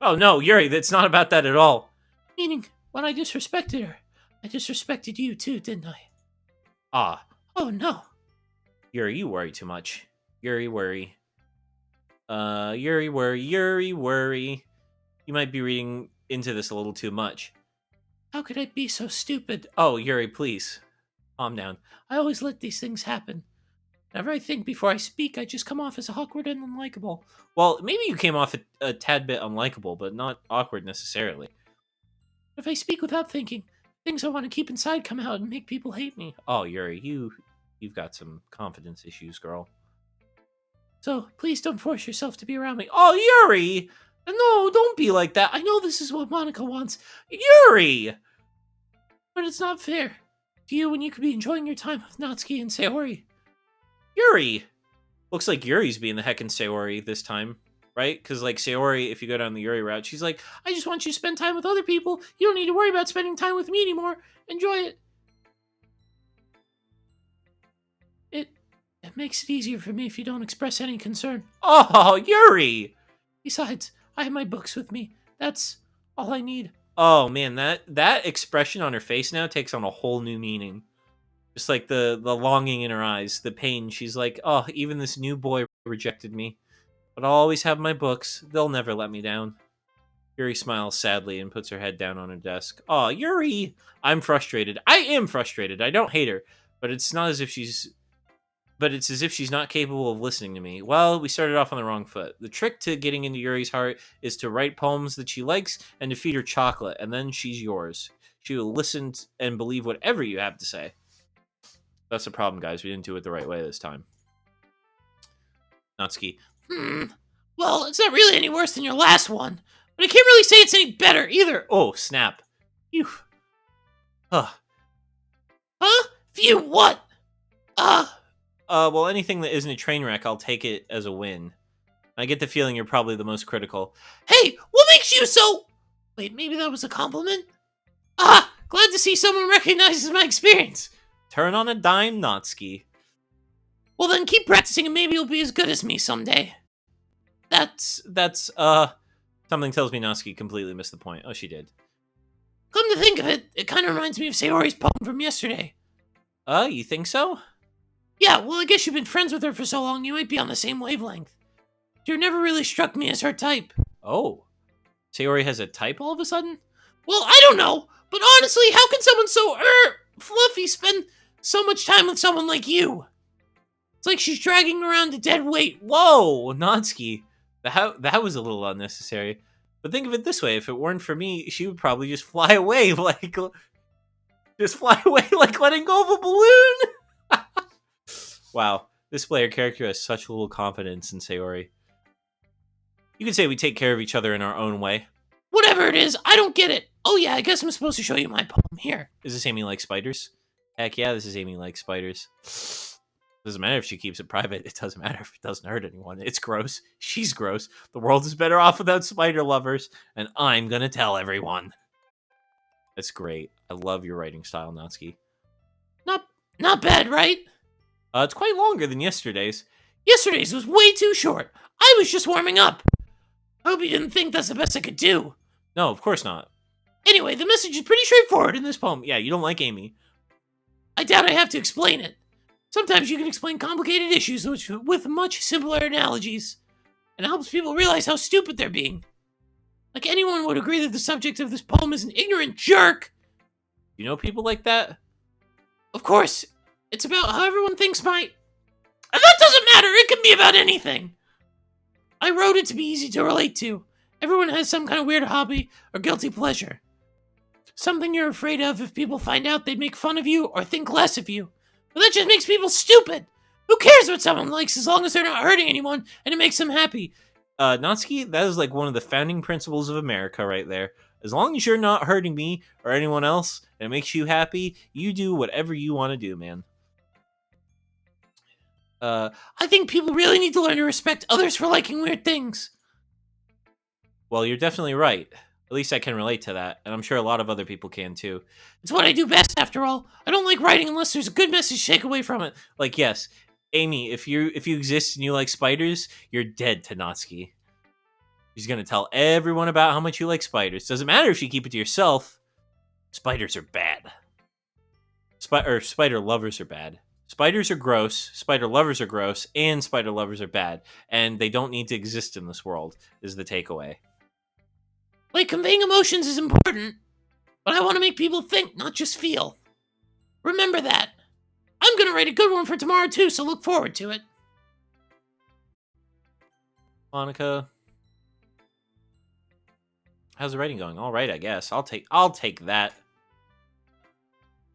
Oh no, Yuri, that's not about that at all. Meaning, when I disrespected her, I disrespected you too, didn't I? Ah. Oh no. Yuri, you worry too much. Yuri, worry. Yuri, worry. Yuri, worry. You might be reading into this a little too much. How could I be so stupid? Oh, Yuri, please. Calm down. I always let these things happen. Whenever I think before I speak, I just come off as awkward and unlikable. Well, maybe you came off a tad bit unlikable, but not awkward necessarily. If I speak without thinking, things I want to keep inside come out and make people hate me. Oh, Yuri, you've got some confidence issues, girl. So, please don't force yourself to be around me. Oh, Yuri! No, don't be like that. I know this is what Monica wants. Yuri! But it's not fair to you when you could be enjoying your time with Natsuki and Sayori. Yuri! Looks like Yuri's being the heckin' Sayori this time, right? Because, like, Sayori, if you go down the Yuri route, she's like, I just want you to spend time with other people. You don't need to worry about spending time with me anymore. Enjoy it. It makes it easier for me if you don't express any concern. Oh, Yuri! Besides, I have my books with me. That's all I need. Oh, man, that expression on her face now takes on a whole new meaning. Just like the longing in her eyes, the pain. She's like, oh, even this new boy rejected me. But I'll always have my books. They'll never let me down. Yuri smiles sadly and puts her head down on her desk. Oh, Yuri! I'm frustrated. I am frustrated. I don't hate her. But it's not as if she's... But it's as if she's not capable of listening to me. Well, we started off on the wrong foot. The trick to getting into Yuri's heart is to write poems that she likes and to feed her chocolate, and then she's yours. She will listen and believe whatever you have to say. That's the problem, guys. We didn't do it the right way this time. Natsuki. Well, it's not really any worse than your last one, but I can't really say it's any better either. Oh, snap. Phew. Huh? Phew, what? Well, anything that isn't a train wreck, I'll take it as a win. I get the feeling you're probably the most critical. Hey, what makes you so... Wait, maybe that was a compliment? Glad to see someone recognizes my experience. Turn on a dime, Natsuki. Well, then keep practicing and maybe you'll be as good as me someday. That's, something tells me Natsuki completely missed the point. Oh, she did. Come to think of it, it kind of reminds me of Sayori's poem from yesterday. You think so? Yeah, well, I guess you've been friends with her for so long, you might be on the same wavelength. You never really struck me as her type. Oh. Sayori has a type all of a sudden? Well, I don't know, but honestly, how can someone so, fluffy spend so much time with someone like you? It's like she's dragging around a dead weight. Whoa, Natsuki. That was a little unnecessary. But think of it this way, if it weren't for me, she would probably just fly away like... Just fly away like letting go of a balloon! Wow, this player character has such little confidence in Sayori. You could say we take care of each other in our own way. Whatever it is, I don't get it. Oh yeah, I guess I'm supposed to show you my poem here. Is this Amy like spiders? Heck yeah, this is Amy like spiders. Doesn't matter if she keeps it private. It doesn't matter if it doesn't hurt anyone. It's gross. She's gross. The world is better off without spider lovers, and I'm gonna tell everyone. That's great. I love your writing style, Natsuki. Not bad, right? It's quite longer than yesterday's. Yesterday's was way too short. I was just warming up. I hope you didn't think that's the best I could do. No, of course not. Anyway, the message is pretty straightforward in this poem. Yeah, you don't like Amy. I doubt I have to explain it. Sometimes you can explain complicated issues with much simpler analogies, and it helps people realize how stupid they're being. Like anyone would agree that the subject of this poem is an ignorant jerk. You know people like that? Of course, it's about how everyone thinks my... And that doesn't matter, it can be about anything. I wrote it to be easy to relate to. Everyone has some kind of weird hobby or guilty pleasure. Something you're afraid of if people find out they'd make fun of you or think less of you. But that just makes people stupid. Who cares what someone likes as long as they're not hurting anyone and it makes them happy? Natsuki, that is like one of the founding principles of America right there. As long as you're not hurting me or anyone else and it makes you happy, you do whatever you want to do, man. I think people really need to learn to respect others for liking weird things. Well, you're definitely right. At least I can relate to that, and I'm sure a lot of other people can too. It's what I do best, after all. I don't like writing unless there's a good message to take away from it. Like, yes, Amy, if you exist and you like spiders, you're dead to Natsuki. She's gonna tell everyone about how much you like spiders. Doesn't matter if you keep it to yourself. Spiders are bad. Spider lovers are bad. Spiders are gross, spider lovers are gross, and spider lovers are bad. And they don't need to exist in this world, is the takeaway. Like, conveying emotions is important, but I want to make people think, not just feel. Remember that. I'm gonna write a good one for tomorrow too, so look forward to it. Monica, how's the writing going? All right, I guess. I'll take that.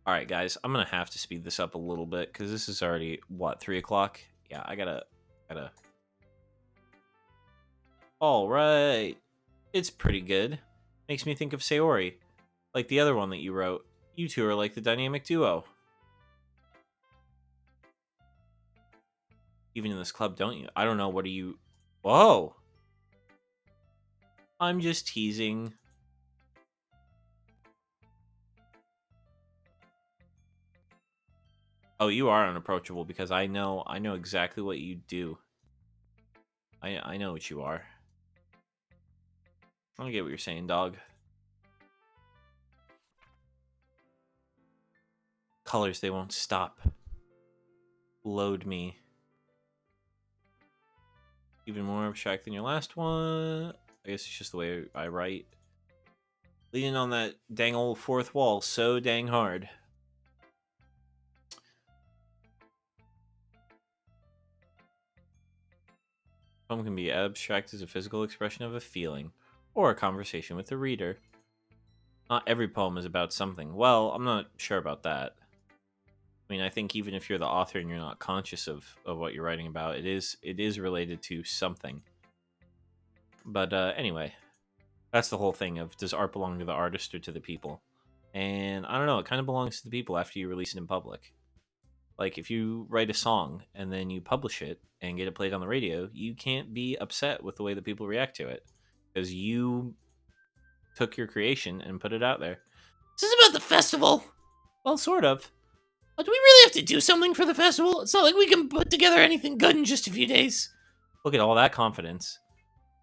All right, guys, I'm gonna have to speed this up a little bit because this is already what, 3 o'clock? Yeah, I gotta. All right, it's pretty good. Makes me think of Sayori, like the other one that you wrote. You two are like the dynamic duo. Even in this club, don't you? I don't know. What are you? Whoa! I'm just teasing. Oh, you are unapproachable because I know exactly what you do. I know what you are. I don't get what you're saying, dog. Colors, they won't stop. Load me. Even more abstract than your last one. I guess it's just the way I write. Leaning on that dang old fourth wall so dang hard. Poem can be abstract as a physical expression of a feeling, or a conversation with the reader. Not every poem is about something. Well, I'm not sure about that. I mean, I think even if you're the author and you're not conscious of what you're writing about, it is related to something. But anyway, that's the whole thing of, does art belong to the artist or to the people? And I don't know, it kind of belongs to the people after you release it in public. Like, if you write a song and then you publish it and get it played on the radio, you can't be upset with the way that people react to it. Because you took your creation and put it out there. Is this about the festival? Well, sort of. Do we really have to do something for the festival? It's not like we can put together anything good in just a few days. Look at all that confidence.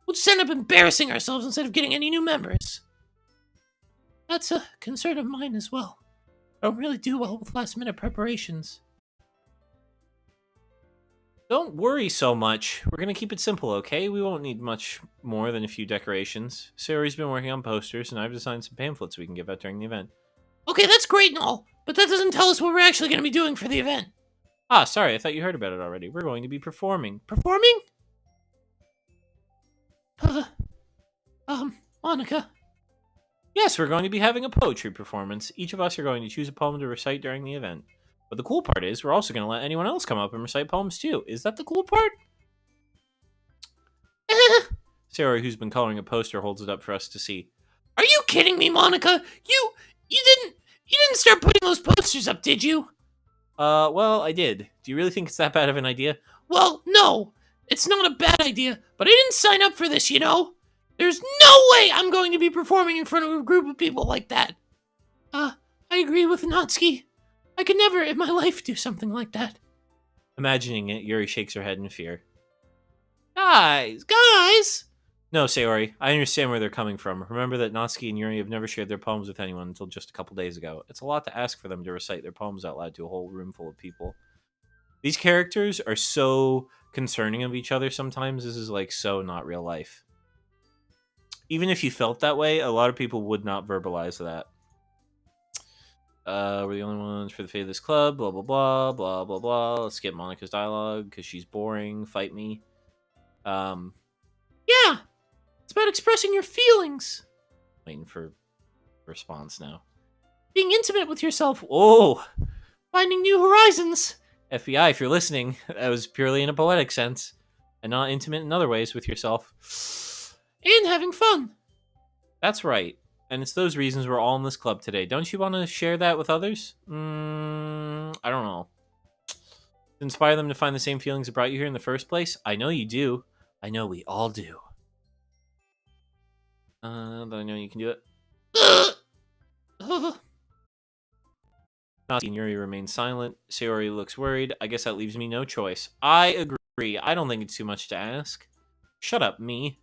We'll just end up embarrassing ourselves instead of getting any new members. That's a concern of mine as well. I don't really do well with last-minute preparations. Don't worry so much. We're going to keep it simple, okay? We won't need much more than a few decorations. Sayori's been working on posters, and I've designed some pamphlets we can give out during the event. Okay, that's great and all, but that doesn't tell us what we're actually going to be doing for the event. Ah, sorry, I thought you heard about it already. We're going to be performing. Performing? Monica? Yes, we're going to be having a poetry performance. Each of us are going to choose a poem to recite during the event. But the cool part is, we're also going to let anyone else come up and recite poems too. Is that the cool part? Sayori, who's been coloring a poster, holds it up for us to see. Are you kidding me, Monica? You didn't start putting those posters up, did you? Well, I did. Do you really think it's that bad of an idea? Well, no. It's not a bad idea, but I didn't sign up for this, you know? There's no way I'm going to be performing in front of a group of people like that. I agree with Natsuki. I could never in my life do something like that. Imagining it, Yuri shakes her head in fear. Guys! No, Sayori, I understand where they're coming from. Remember that Natsuki and Yuri have never shared their poems with anyone until just a couple days ago. It's a lot to ask for them to recite their poems out loud to a whole room full of people. These characters are so concerning of each other sometimes. This is like so not real life. Even if you felt that way, a lot of people would not verbalize that. We're the only ones for the fate of this club, blah, blah, blah, blah, blah, blah. Let's skip Monica's dialogue, because she's boring. Fight me. Yeah, it's about expressing your feelings. Waiting for response now. Being intimate with yourself. Oh! Finding new horizons. FBI, if you're listening, that was purely in a poetic sense, and not intimate in other ways with yourself. And having fun. That's right. And it's those reasons we're all in this club today. Don't you want to share that with others? I don't know. Inspire them to find the same feelings that brought you here in the first place? I know you do. I know we all do. But I know you can do it. Natsuki and Yuri remain silent. Sayori looks worried. I guess that leaves me no choice. I agree. I don't think it's too much to ask. Shut up, me.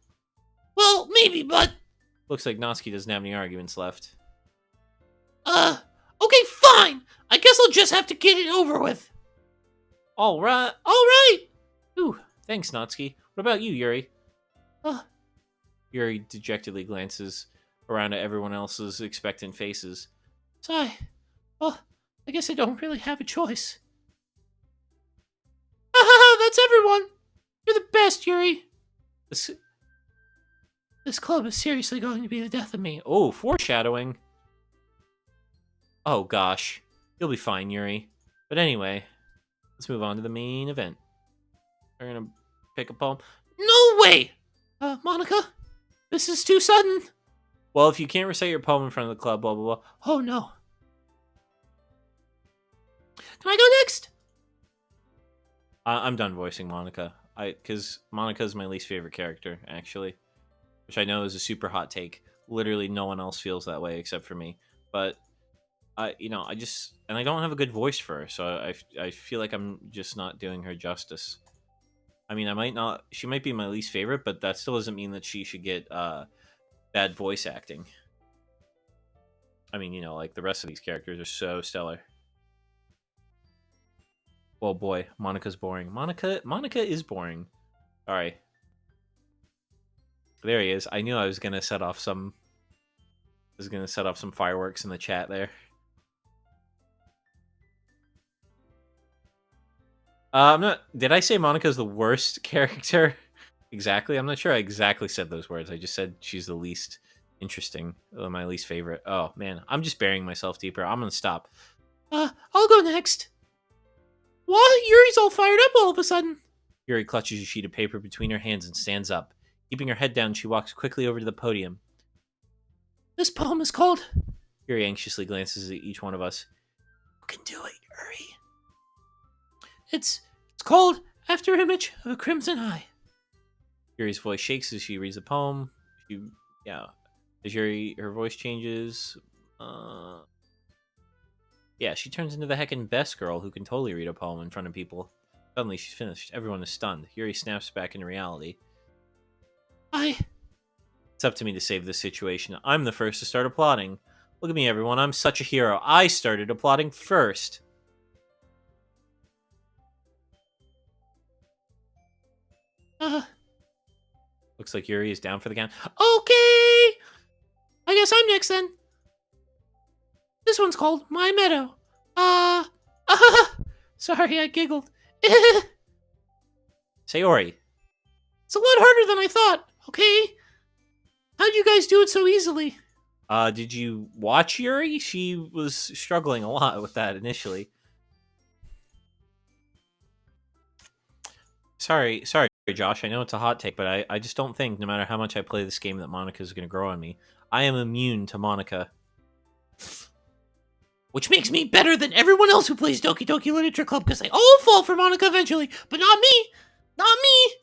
Well, maybe, but... Looks like Natsuki doesn't have any arguments left. Okay, fine. I guess I'll just have to get it over with. All right. Ooh, thanks, Natsuki. What about you, Yuri? Yuri dejectedly glances around at everyone else's expectant faces. Sigh. Well, I guess I don't really have a choice. That's everyone. You're the best, Yuri. This club is seriously going to be the death of me. Oh, foreshadowing. Oh, gosh. You'll be fine, Yuri. But anyway, let's move on to the main event. We're going to pick a poem. No way! Monica, this is too sudden. Well, if you can't recite your poem in front of the club, blah, blah, blah. Oh, no. Can I go next? I'm done voicing Monica. Because Monica's my least favorite character, actually. Which I know is a super hot take. Literally no one else feels that way except for me. But, I don't have a good voice for her, so I feel like I'm just not doing her justice. I mean, she might be my least favorite, but that still doesn't mean that she should get bad voice acting. I mean, like the rest of these characters are so stellar. Well, boy, Monica's boring. Monica is boring. All right. There he is. I knew I was gonna set off some fireworks in the chat there. Did I say Monica's the worst character? Exactly. I'm not sure I exactly said those words. I just said she's the least interesting, my least favorite. Oh man, I'm just burying myself deeper. I'm gonna stop. I'll go next. What? Yuri's all fired up all of a sudden. Yuri clutches a sheet of paper between her hands and stands up. Keeping her head down, she walks quickly over to the podium. This poem is called... Yuri anxiously glances at each one of us. You can do it, Yuri. It's called After Image of a Crimson Eye. Yuri's voice shakes as she reads the poem. As Yuri, her voice changes. She turns into the heckin' best girl who can totally read a poem in front of people. Suddenly, she's finished. Everyone is stunned. Yuri snaps back into reality. It's up to me to save this situation. I'm the first to start applauding. Look at me, everyone. I'm such a hero. I started applauding first. Looks like Yuri is down for the count. Okay! I guess I'm next then. This one's called My Meadow. Sorry, I giggled. Sayori. It's a lot harder than I thought, okay? How'd you guys do it so easily? Did you watch Yuri? She was struggling a lot with that initially. Sorry, Josh. I know it's a hot take, but I just don't think, no matter how much I play this game, that Monica's going to grow on me. I am immune to Monica. Which makes me better than everyone else who plays Doki Doki Literature Club, because they all fall for Monica eventually, but not me! Not me!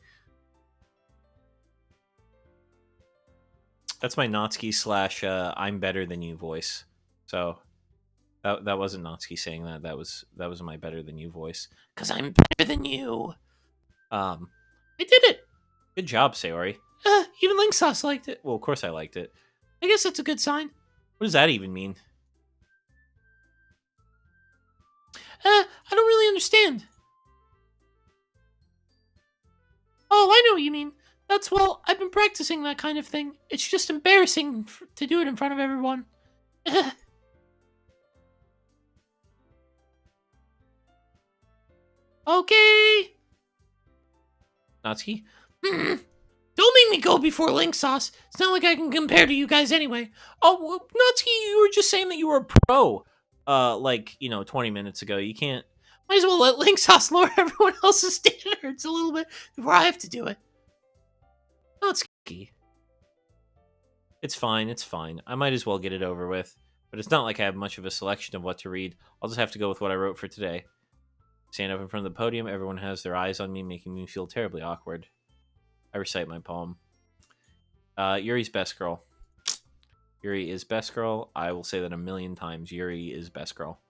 That's my Natsuki / I'm better than you voice. So that wasn't Natsuki saying that. That was my better than you voice. Because I'm better than you. I did it! Good job, Sayori. Even Link Sauce liked it. Well, of course I liked it. I guess that's a good sign. What does that even mean? I don't really understand. Oh, I know what you mean. Well, I've been practicing that kind of thing. It's just embarrassing to do it in front of everyone. Okay. Natsuki? Don't make me go before Link Sauce. It's not like I can compare to you guys anyway. Oh, Natsuki, you were just saying that you were a pro. 20 minutes ago. You can't... Might as well let Link Sauce lower everyone else's standards a little bit before I have to do it. Natsuki. It's fine, it's fine. I might as well get it over with. But it's not like I have much of a selection of what to read. I'll just have to go with what I wrote for today. Stand up in front of the podium, everyone has their eyes on me, making me feel terribly awkward. I recite my poem. Yuri's best girl. Yuri is best girl. I will say that 1,000,000 times. Yuri is best girl.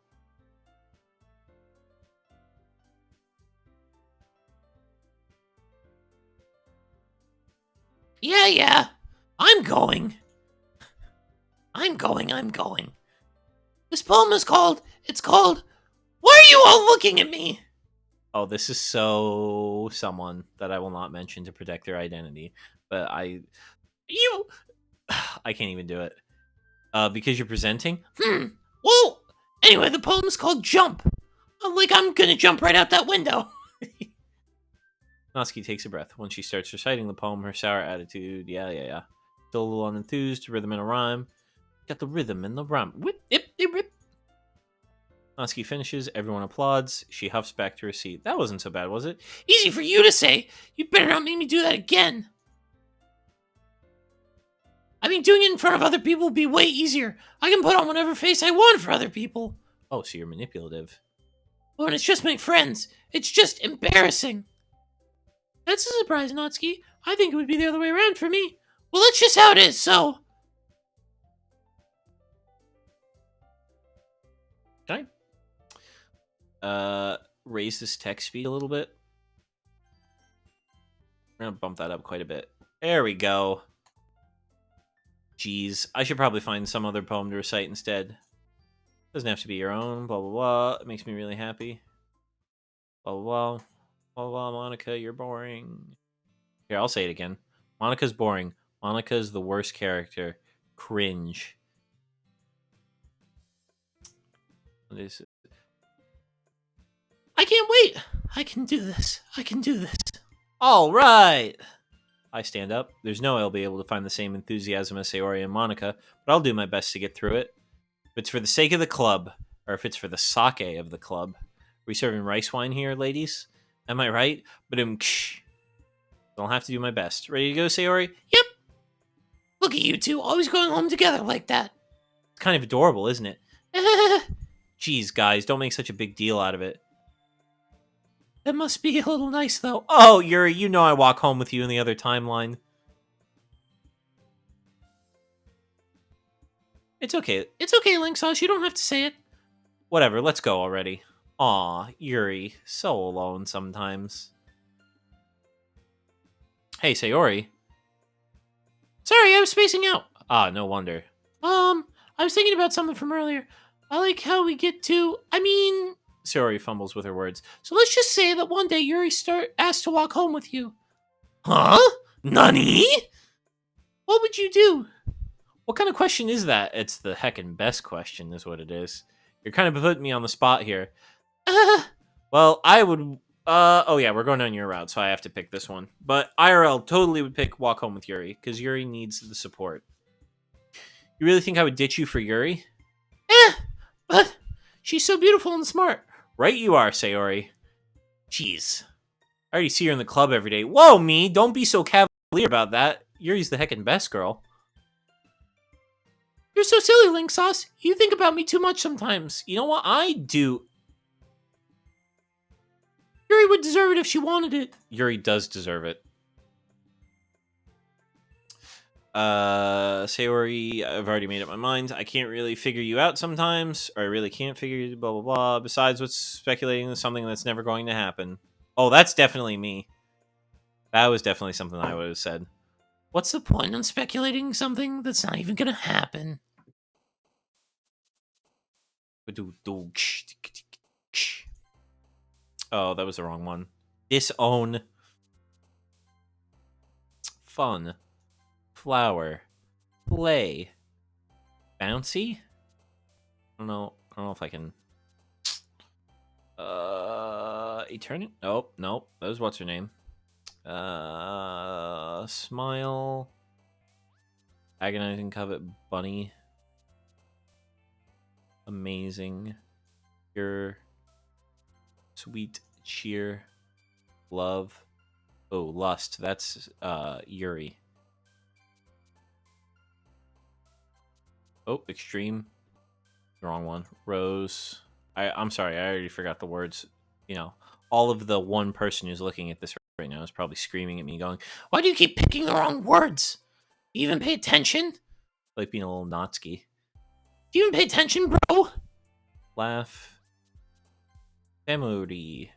Yeah. I'm going. This poem is called, Why Are You All Looking at Me? Oh, this is so someone that I will not mention to protect their identity. But I can't even do it. Because you're presenting? Well, anyway, the poem is called Jump. Like I'm gonna jump right out that window. Natsuki takes a breath. When she starts reciting the poem, her sour attitude, yeah. Still a little unenthused, rhythm and a rhyme. Got the rhythm and the rhyme. Whip. Natsuki finishes, everyone applauds. She huffs back to her seat. That wasn't so bad, was it? Easy for you to say. You better not make me do that again. I mean, doing it in front of other people would be way easier. I can put on whatever face I want for other people. Oh, so you're manipulative. When it's just my friends, it's just embarrassing. That's a surprise, Natsuki. I think it would be the other way around for me. Well, that's just how it is, so... Can I raise this text speed a little bit? We're gonna bump that up quite a bit. There we go. Jeez, I should probably find some other poem to recite instead. Doesn't have to be your own, blah, blah, blah. It makes me really happy. Blah, blah, blah. Blah, blah, Monica, you're boring. Here, I'll say it again. Monica's boring. Monica's the worst character. Cringe. What is it? I can't wait. I can do this. All right. I stand up. There's no way I'll be able to find the same enthusiasm as Sayori and Monica, but I'll do my best to get through it. If it's for the sake of the club, or if it's for the sake of the club. Are we serving rice wine here, ladies? Am I right? But I'll have to do my best. Ready to go, Sayori? Yep. Look at you two, always going home together like that. It's kind of adorable, isn't it? Jeez, guys, don't make such a big deal out of it. That must be a little nice, though. Oh, Yuri, you know I walk home with you in the other timeline. It's okay. It's okay, Link Sauce. You don't have to say it. Whatever, let's go already. Aw, Yuri, so alone sometimes. Hey, Sayori. Sorry, I was spacing out. Ah, no wonder. I was thinking about something from earlier. I like how we get to... Sayori fumbles with her words. So let's just say that one day Yuri asked to walk home with you. Huh? Nani? What would you do? What kind of question is that? It's the heckin' best question, is what it is. You're kind of putting me on the spot here. Well, I would... oh yeah, we're going down your route, so I have to pick this one. But IRL totally would pick walk home with Yuri, because Yuri needs the support. You really think I would ditch you for Yuri? But she's so beautiful and smart. Right you are, Sayori. Jeez. I already see her in the club every day. Whoa, me! Don't be so cavalier about that. Yuri's the heckin' best girl. You're so silly, Link Sauce. You think about me too much sometimes. You know what? I do. Yuri would deserve it if she wanted it. Yuri does deserve it. Sayori, I've already made up my mind. I can't really figure you out sometimes, or I really can't figure you, blah, blah, blah. Besides, what's speculating is something that's never going to happen. Oh, that's definitely me. That was definitely something I would have said. What's the point in speculating something that's not even gonna happen? Oh, that was the wrong one. Disown. Fun. Flower. Play. Bouncy? I don't know if I can. Eternity? Nope. That was what's her name. Smile. Agonizing covet bunny. Amazing. Pure. Sweet cheer. Love. Oh, lust. That's Yuri. Oh, extreme. The wrong one. Rose. I'm sorry, I already forgot the words. You know, all of the one person who's looking at this right now is probably screaming at me going, why do you keep picking the wrong words? Do you even pay attention? Like being a little Natsuki. Do you even pay attention, bro? Laugh. Memory.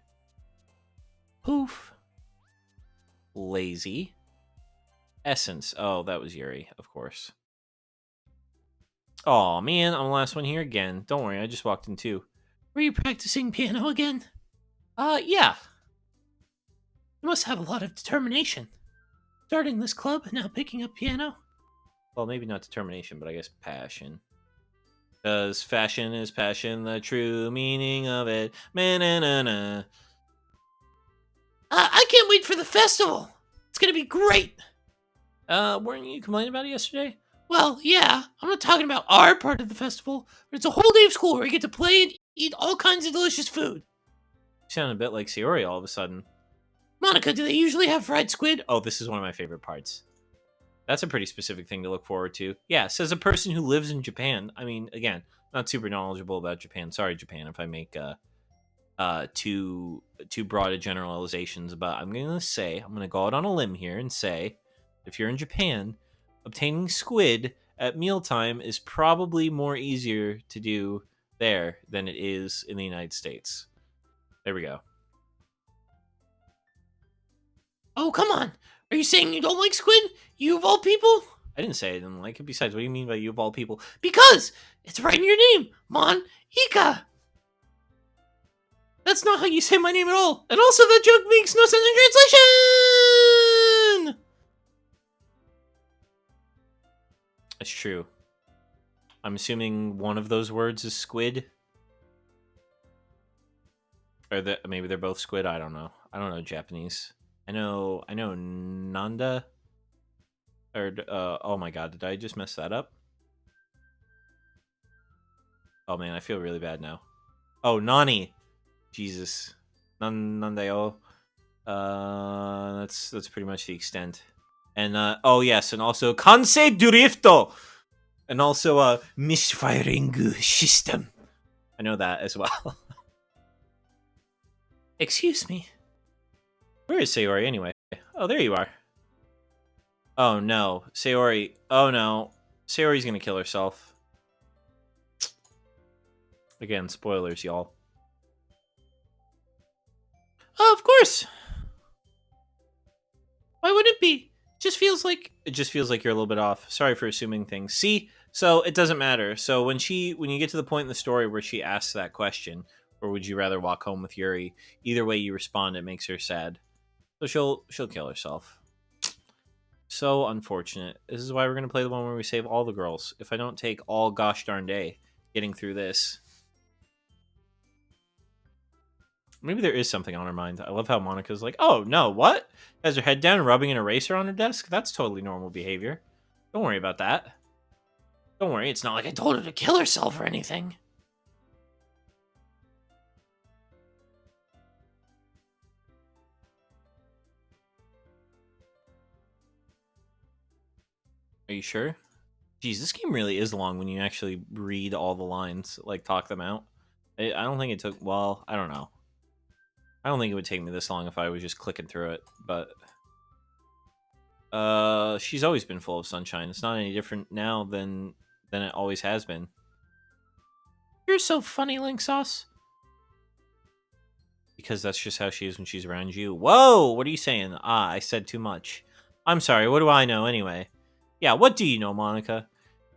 Poof. Lazy. Essence. Oh, that was Yuri, of course. Oh man, I'm the last one here again. Don't worry, I just walked in too. Were you practicing piano again? Yeah. You must have a lot of determination. Starting this club and now picking up piano? Well, maybe not determination, but I guess passion. Because fashion is passion, the true meaning of it. Man-na-na-na. I can't wait for the festival. It's gonna be great. Weren't you complaining about it yesterday? Well, yeah. I'm not talking about our part of the festival, but it's a whole day of school where you get to play and eat all kinds of delicious food. You sound a bit like Sayori all of a sudden. Monica, do they usually have fried squid? Oh, this is one of my favorite parts. That's a pretty specific thing to look forward to. Yeah, says a person who lives in Japan. I mean, again, not super knowledgeable about Japan. Sorry, Japan, if I make too broad of generalizations. But I'm gonna go out on a limb here and say, if you're in Japan, obtaining squid at mealtime is probably more easier to do there than it is in the United States. There we go. Oh, come on. Are you saying you don't like squid? You of all people? I didn't say I didn't like it. Besides, what do you mean by you of all people? Because it's right in your name, Mon Ika. That's not how you say my name at all. And also, that joke makes no sense in translation. That's true. I'm assuming one of those words is squid. Or maybe they're both squid. I don't know. I don't know Japanese. I know Nanda. Or oh my god, did I just mess that up? Oh man, I feel really bad now. Oh, Nani. Jesus. Nandao. That's pretty much the extent. And oh yes, and also Kansei Drifto. And also misfiring system. I know that as well. Excuse me. Where is Sayori anyway? Oh, there you are. Oh no, Sayori. Oh no, Sayori's gonna kill herself. Again, spoilers, y'all. Oh, of course. Why would it be? It just feels like you're a little bit off. Sorry for assuming things. See, so it doesn't matter. So when you get to the point in the story where she asks that question, or would you rather walk home with Yuri? Either way you respond, it makes her sad. So she'll kill herself. So unfortunate. This is why we're gonna play the one where we save all the girls. If I don't take all gosh darn day getting through this. Maybe there is something on her mind. I love how Monica's like, oh no, what? Has her head down and rubbing an eraser on her desk? That's totally normal behavior. Don't worry about that. Don't worry, it's not like I told her to kill herself or anything. Are you sure? Geez, this game really is long when you actually read all the lines, like talk them out. I don't think it took. Well, I don't know. I don't think it would take me this long if I was just clicking through it. But she's always been full of sunshine. It's not any different now than it always has been. You're so funny, Link Sauce. Because that's just how she is when she's around you. Whoa! What are you saying? Ah, I said too much. I'm sorry. What do I know anyway? Yeah, what do you know, Monica?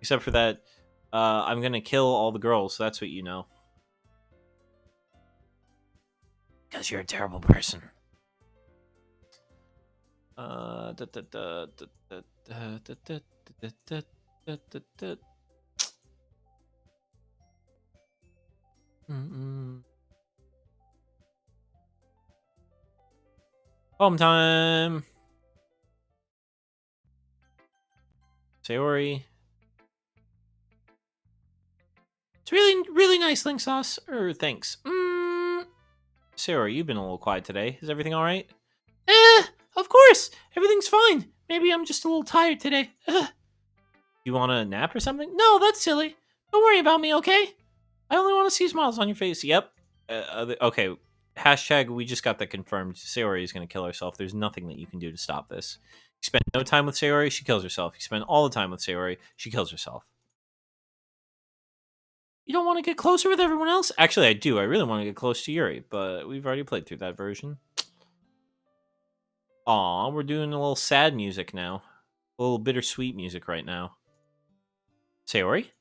Except for that, I'm gonna kill all the girls. That's what you know. Because you're a terrible person. Home time. Sayori. It's really, really nice, Link Sauce. Thanks. Sayori, you've been a little quiet today. Is everything all right? Of course. Everything's fine. Maybe I'm just a little tired today. You want a nap or something? No, that's silly. Don't worry about me, okay? I only want to see smiles on your face. Yep. Okay. Hashtag, we just got that confirmed. Sayori is going to kill herself. There's nothing that you can do to stop this. You spend no time with Sayori, she kills herself. You spend all the time with Sayori, she kills herself. You don't want to get closer with everyone else? Actually, I do. I really want to get close to Yuri, but we've already played through that version. Aw, we're doing a little sad music now. A little bittersweet music right now. Sayori?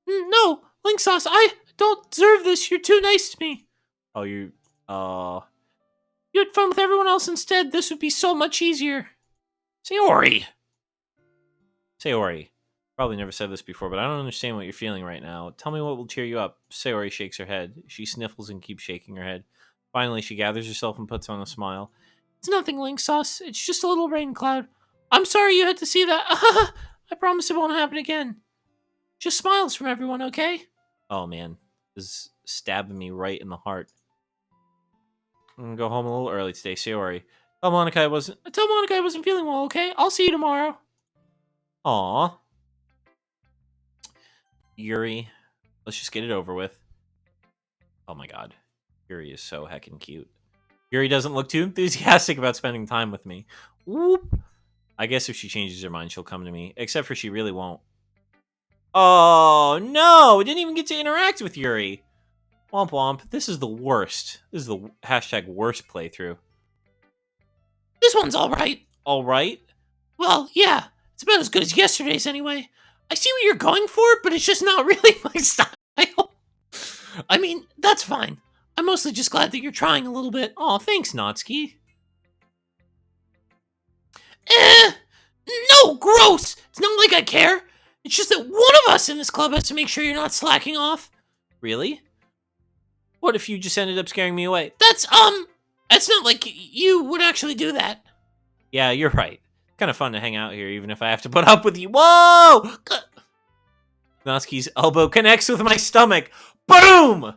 No, Link Sauce, I don't deserve this. You're too nice to me. Oh, you had fun with everyone else instead. This would be so much easier. Sayori! Sayori. Probably never said this before, but I don't understand what you're feeling right now. Tell me what will cheer you up. Sayori shakes her head. She sniffles and keeps shaking her head. Finally, she gathers herself and puts on a smile. It's nothing, Link Sauce. It's just a little rain cloud. I'm sorry you had to see that. I promise it won't happen again. Just smiles from everyone, okay? Oh, man. This is stabbing me right in the heart. I'm gonna go home a little early today, Sayori. Tell Monica I wasn't feeling well, okay? I'll see you tomorrow. Aww. Yuri. Let's just get it over with. Oh my god. Yuri is so heckin' cute. Yuri doesn't look too enthusiastic about spending time with me. Whoop. I guess if she changes her mind, she'll come to me. Except for she really won't. Oh, no! We didn't even get to interact with Yuri. Womp womp. This is the worst. This is the hashtag worst playthrough. This one's alright. Alright? Well, yeah. It's about as good as yesterday's anyway. I see what you're going for, but it's just not really my style. I mean, that's fine. I'm mostly just glad that you're trying a little bit. Aw, thanks, Natsuki. No, gross! It's not like I care. It's just that one of us in this club has to make sure you're not slacking off. Really? What if you just ended up scaring me away? That's not like you would actually do that. Yeah, you're right. Kind of fun to hang out here, even if I have to put up with you. Whoa! Natsuki's elbow connects with my stomach. Boom!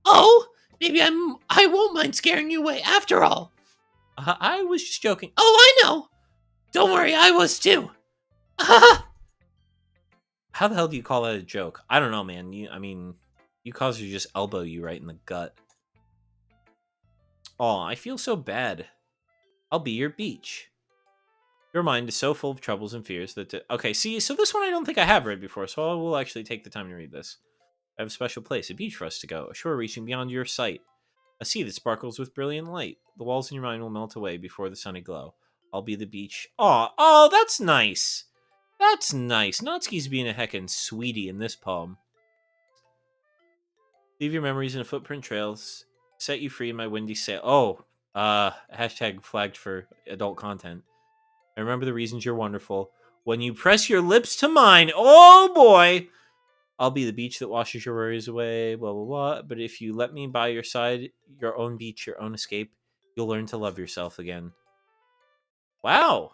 Oh, maybe I won't mind scaring you away after all. I was just joking. Oh, I know. Don't worry, I was too. How the hell do you call that a joke? I don't know, man. You caused her to just elbow you right in the gut. Aw, I feel so bad. I'll be your beach. Your mind is so full of troubles and fears that... Okay, see, so this one I don't think I have read before, so I will actually take the time to read this. I have a special place, a beach for us to go, a shore reaching beyond your sight. A sea that sparkles with brilliant light. The walls in your mind will melt away before the sunny glow. I'll be the beach. Oh, that's nice. That's nice. Natsuki's being a heckin' sweetie in this poem. Leave your memories in a footprint trails. Set you free in my windy sail. Hashtag flagged for adult content. I remember the reasons you're wonderful. When you press your lips to mine, oh boy! I'll be the beach that washes your worries away, blah, blah, blah. But if you let me by your side, your own beach, your own escape, you'll learn to love yourself again. Wow!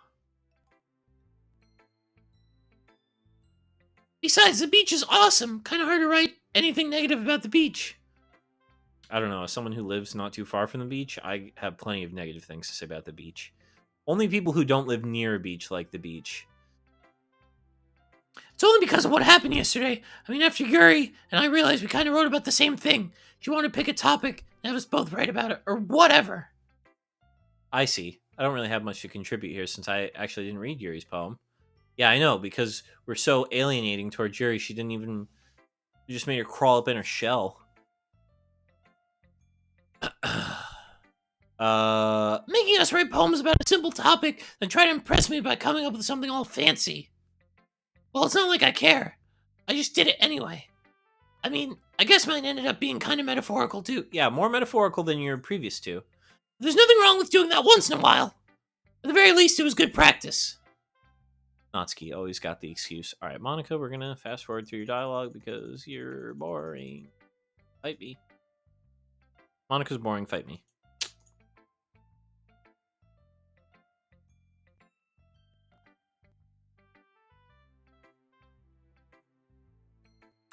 Besides, the beach is awesome. Kind of hard to write anything negative about the beach. I don't know. As someone who lives not too far from the beach, I have plenty of negative things to say about the beach. Only people who don't live near a beach like the beach. It's only because of what happened yesterday. I mean, after Yuri and I realized we kind of wrote about the same thing. She wanted to pick a topic and have us both write about it, or whatever. I see. I don't really have much to contribute here since I actually didn't read Yuri's poem. Yeah, I know, because we're so alienating towards Yuri, she just made her crawl up in her shell. Making us write poems about a simple topic, then try to impress me by coming up with something all fancy. Well, it's not like I care. I just did it anyway. I mean, I guess mine ended up being kind of metaphorical too. Yeah, more metaphorical than your previous two. There's nothing wrong with doing that once in a while. At the very least, it was good practice. Natsuki always got the excuse. All right, Monica, we're gonna fast forward through your dialogue because you're boring. Fight me. Monica's boring. Fight me.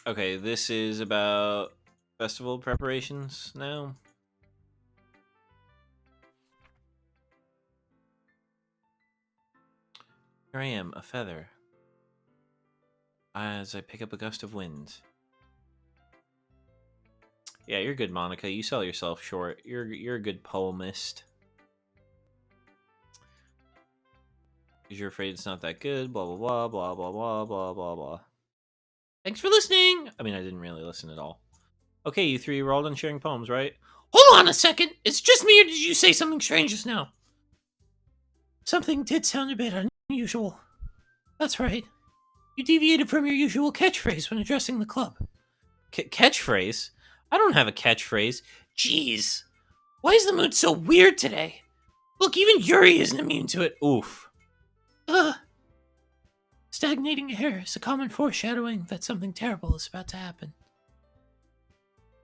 Okay, this is about festival preparations now. Here I am, a feather, as I pick up a gust of wind. Yeah, you're good, Monica. You sell yourself short. You're a good poemist. Because you're afraid it's not that good. Blah blah blah blah blah blah blah blah blah. Thanks for listening. I mean, I didn't really listen at all. Okay, you three were all done sharing poems, right? Hold on a second. It's just me, or did you say something strange just now? Something did sound a bit unusual. That's right. You deviated from your usual catchphrase when addressing the club. Catchphrase? I don't have a catchphrase. Jeez. Why is the mood so weird today? Look, even Yuri isn't immune to it. Oof. Stagnating air is a common foreshadowing that something terrible is about to happen.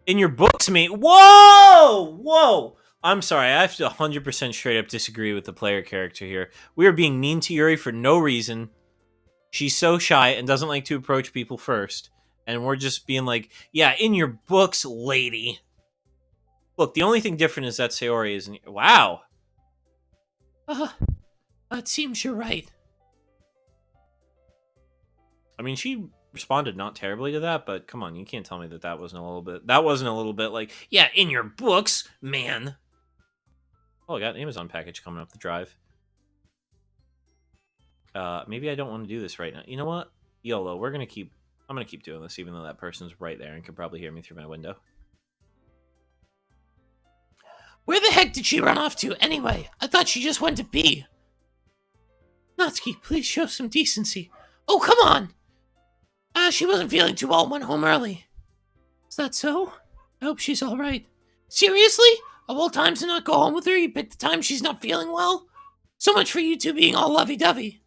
In your books, mate. Whoa! Whoa! I'm sorry, I have to 100% straight up disagree with the player character here. We are being mean to Yuri for no reason. She's so shy and doesn't like to approach people first. And we're just being like, yeah, in your books, lady. Look, the only thing different is that Sayori isn't... Wow! It seems you're right. I mean, she responded not terribly to that, but come on, you can't tell me that wasn't a little bit... That wasn't a little bit like, yeah, in your books, man. Oh, I got an Amazon package coming up the drive. Maybe I don't want to do this right now. You know what? YOLO, I'm gonna keep doing this, even though that person's right there and can probably hear me through my window. Where the heck did she run off to, anyway? I thought she just went to pee. Natsuki, please show some decency. Oh, come on! She wasn't feeling too well and went home early. Is that so? I hope she's alright. Seriously? Of all times to not go home with her, you picked the time she's not feeling well? So much for you two being all lovey-dovey.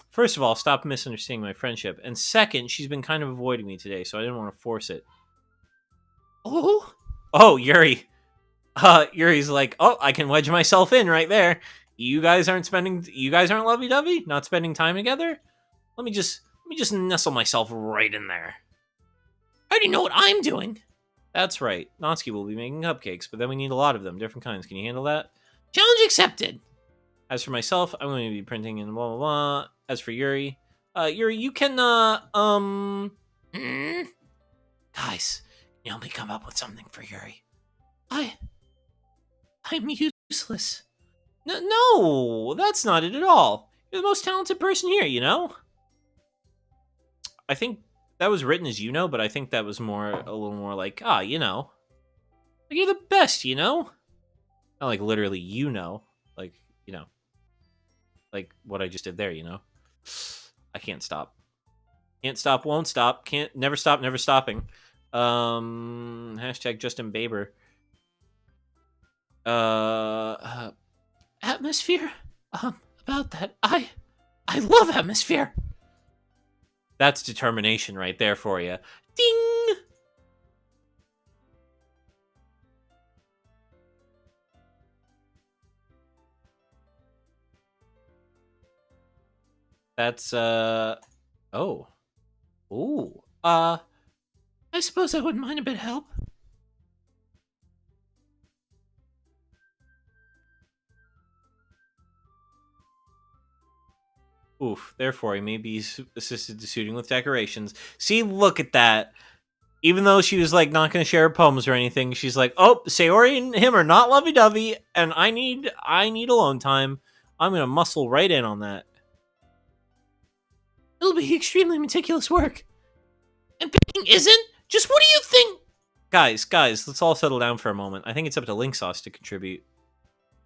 First of all, stop misunderstanding my friendship. And second, she's been kind of avoiding me today, so I didn't want to force it. Oh? Oh, Yuri. Yuri's like, oh, I can wedge myself in right there. You guys aren't lovey-dovey? Not spending time together? Let me just nestle myself right in there. I already know what I'm doing. That's right. Natsuki will be making cupcakes, but then we need a lot of them, different kinds. Can you handle that? Challenge accepted. As for myself, I'm going to be printing and blah, blah, blah. As for Yuri, Yuri, you can, Guys, can you help me come up with something for Yuri? I'm useless. No, that's not it at all. You're the most talented person here, you know? I think that was written as you know, but I think that was a little more like, you know. Like, you're the best, you know? Not like literally, you know. Like, you know. Like what I just did there, you know? I can't stop. Can't stop, won't stop. Never stop, never stopping. Hashtag Justin Bieber. Atmosphere? About that, I love atmosphere. That's determination right there for you. Ding! That's, oh. Ooh. I suppose I wouldn't mind a bit of help. Oof. Therefore, he may be assisted to suiting with decorations. See, look at that. Even though she was like not going to share her poems or anything, she's like, "Oh, Sayori and him are not lovey-dovey, and I need alone time. I'm going to muscle right in on that." It'll be extremely meticulous work. And baking isn't? Just what do you think? Guys, let's all settle down for a moment. I think it's up to Link Sauce to contribute.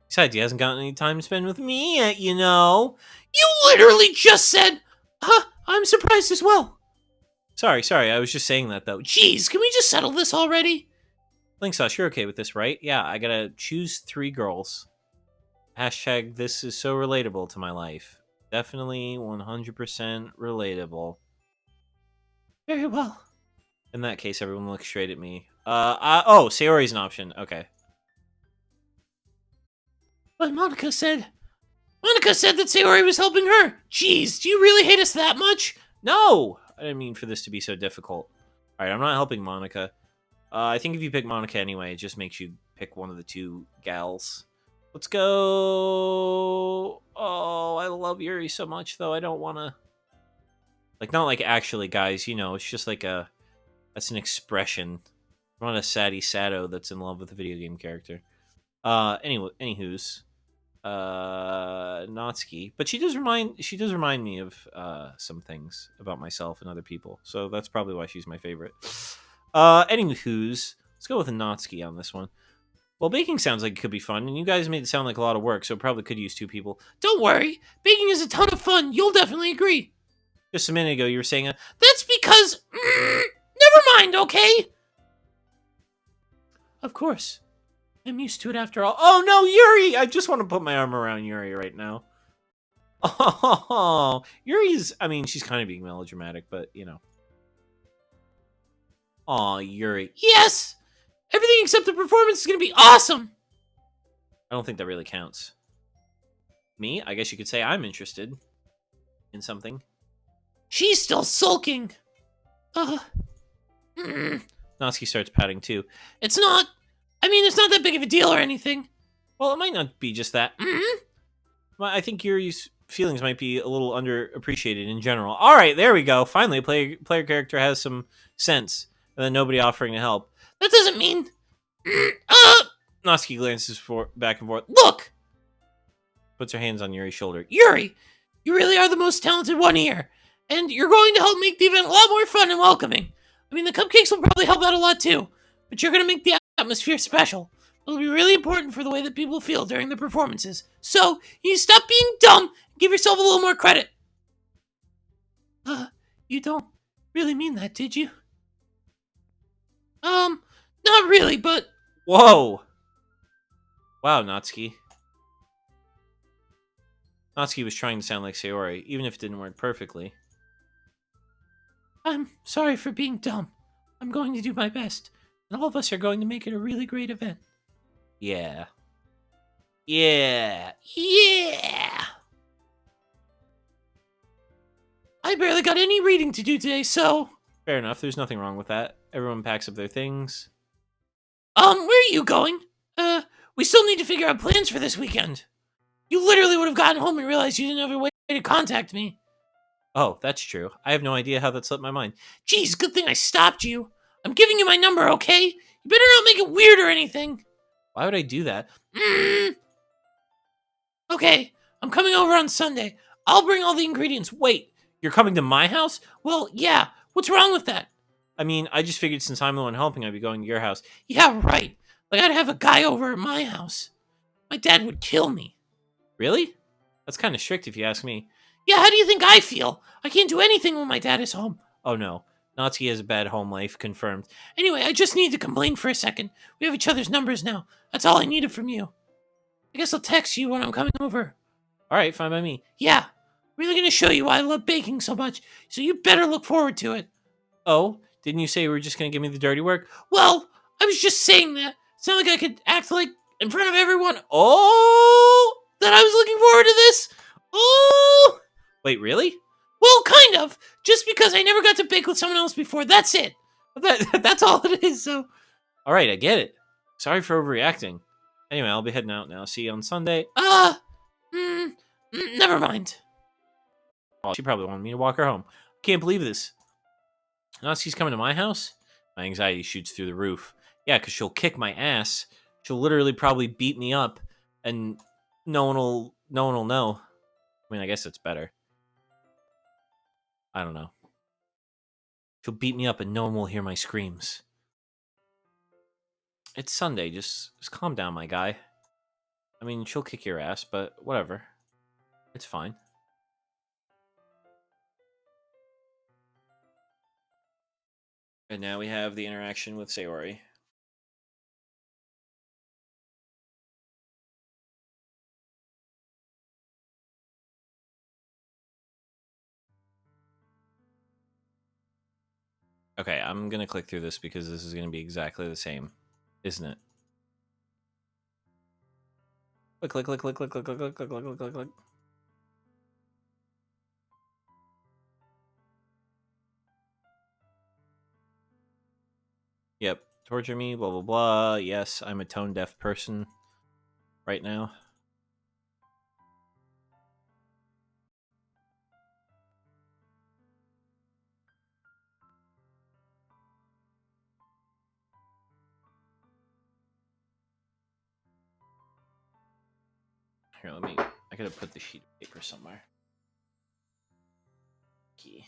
Besides, he hasn't gotten any time to spend with me yet, you know. You literally just said, I'm surprised as well. Sorry, I was just saying that, though. Jeez, can we just settle this already? Link Sauce, you're okay with this, right? Yeah, I gotta choose 3 girls. Hashtag this is so relatable to my life. Definitely 100% relatable. Very well. In that case, everyone looks straight at me. Oh, Sayori's an option. Okay. But Monica said that Sayori was helping her. Jeez, do you really hate us that much? No! I didn't mean for this to be so difficult. Alright, I'm not helping Monica. I think if you pick Monica anyway, it just makes you pick one of the 2 gals. Let's go... Oh, I love Yuri so much, though. I don't want to... Like, not like actually, guys, you know, it's just like a... That's an expression. I'm not a saddy sado that's in love with a video game character. Anywho's... Natsuki, but she does remind me of some things about myself and other people, so that's probably why she's my favorite. Anywho's, let's go with a Natsuki on this one. Well, baking sounds like it could be fun, and you guys made it sound like a lot of work, so it probably could use 2 people. Don't worry, baking is a ton of fun. You'll definitely agree. Just a minute ago, you were saying that's because never mind, okay? Of course. I'm used to it after all. Oh no, Yuri! I just want to put my arm around Yuri right now. Oh, Yuri's... I mean, she's kind of being melodramatic, but, you know. Aw, Yuri. Yes! Everything except the performance is going to be awesome! I don't think that really counts. Me? I guess you could say I'm interested in something. She's still sulking. Natsuki starts pouting, too. It's not that big of a deal or anything. Well, it might not be just that. Well, I think Yuri's feelings might be a little underappreciated in general. All right, there we go. Finally, a player character has some sense, and then nobody offering to help. That doesn't mean... Natsuki glances back and forth. Look! Puts her hands on Yuri's shoulder. Yuri, you really are the most talented one here, and you're going to help make the event a lot more fun and welcoming. I mean, the cupcakes will probably help out a lot too, but you're going to make the atmosphere special. It'll be really important for the way that people feel during the performances. So, you stop being dumb and give yourself a little more credit. You don't really mean that, did you? Not really, but... Whoa! Wow, Natsuki. Natsuki was trying to sound like Sayori, even if it didn't work perfectly. I'm sorry for being dumb. I'm going to do my best, and all of us are going to make it a really great event. Yeah. I barely got any reading to do today, so... Fair enough, there's nothing wrong with that. Everyone packs up their things. Where are you going? We still need to figure out plans for this weekend. You literally would have gotten home and realized you didn't have a way to contact me. Oh, that's true. I have no idea how that slipped my mind. Geez, good thing I stopped you. I'm giving you my number, okay? You better not make it weird or anything. Why would I do that? Okay, I'm coming over on Sunday. I'll bring all the ingredients. Wait, you're coming to my house? Well, yeah. What's wrong with that? I mean, I just figured since I'm the one helping, I'd be going to your house. Yeah, right. Like, I'd have a guy over at my house. My dad would kill me. Really? That's kind of strict if you ask me. Yeah, how do you think I feel? I can't do anything when my dad is home. Oh no, Natsuki has a bad home life, confirmed. Anyway, I just need to complain for a second. We have each other's numbers now. That's all I needed from you. I guess I'll text you when I'm coming over. Alright, fine by me. Yeah, I'm really gonna show you why I love baking so much, so you better look forward to it. Oh, didn't you say you were just gonna give me the dirty work? Well, I was just saying that. It's not like I could act like in front of everyone. Oh! That I was looking forward to this. Oh! Wait, really? Well, kind of. Just because I never got to bake with someone else before. That's it. That's all it is, so... Alright, I get it. Sorry for overreacting. Anyway, I'll be heading out now. See you on Sunday. Never mind. Oh, she probably wanted me to walk her home. Can't believe this. Natsuki's coming to my house? My anxiety shoots through the roof. Yeah, because she'll kick my ass. She'll literally probably beat me up, and no one will know. I mean, I guess it's better. I don't know. She'll beat me up, and no one will hear my screams. It's Sunday. Just calm down, my guy. I mean, she'll kick your ass, but whatever. It's fine. And now we have the interaction with Sayori. Okay, I'm gonna click through this because this is gonna be exactly the same, isn't it? Click, click, click, click, click, click, click, click, click, click, click, click. Yep. Torture me, blah, blah, blah. Yes, I'm a tone deaf person right now. Here, I gotta put the sheet of paper somewhere. Key.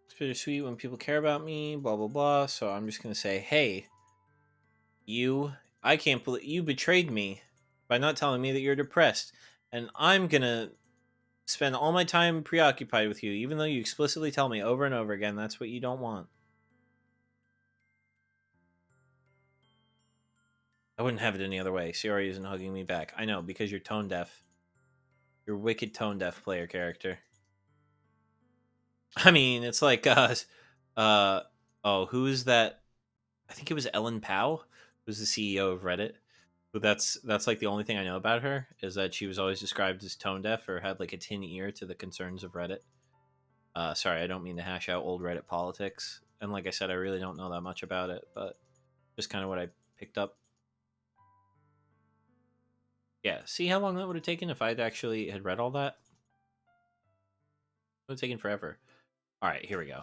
It's bittersweet when people care about me, blah, blah, blah. So I'm just gonna say, hey, I can't believe you betrayed me by not telling me that you're depressed. And I'm gonna spend all my time preoccupied with you, even though you explicitly tell me over and over again that's what you don't want. I wouldn't have it any other way. Sayori isn't hugging me back. I know, because you're tone deaf. You're wicked tone deaf player character. I mean, it's like, who is that? I think it was Ellen Pao, who's the CEO of Reddit. But that's like the only thing I know about her is that she was always described as tone deaf or had like a tin ear to the concerns of Reddit. Sorry, I don't mean to hash out old Reddit politics. And like I said, I really don't know that much about it, but just kind of what I picked up. Yeah, see how long that would have taken if I'd actually had read all that? It would have taken forever. All right, here we go.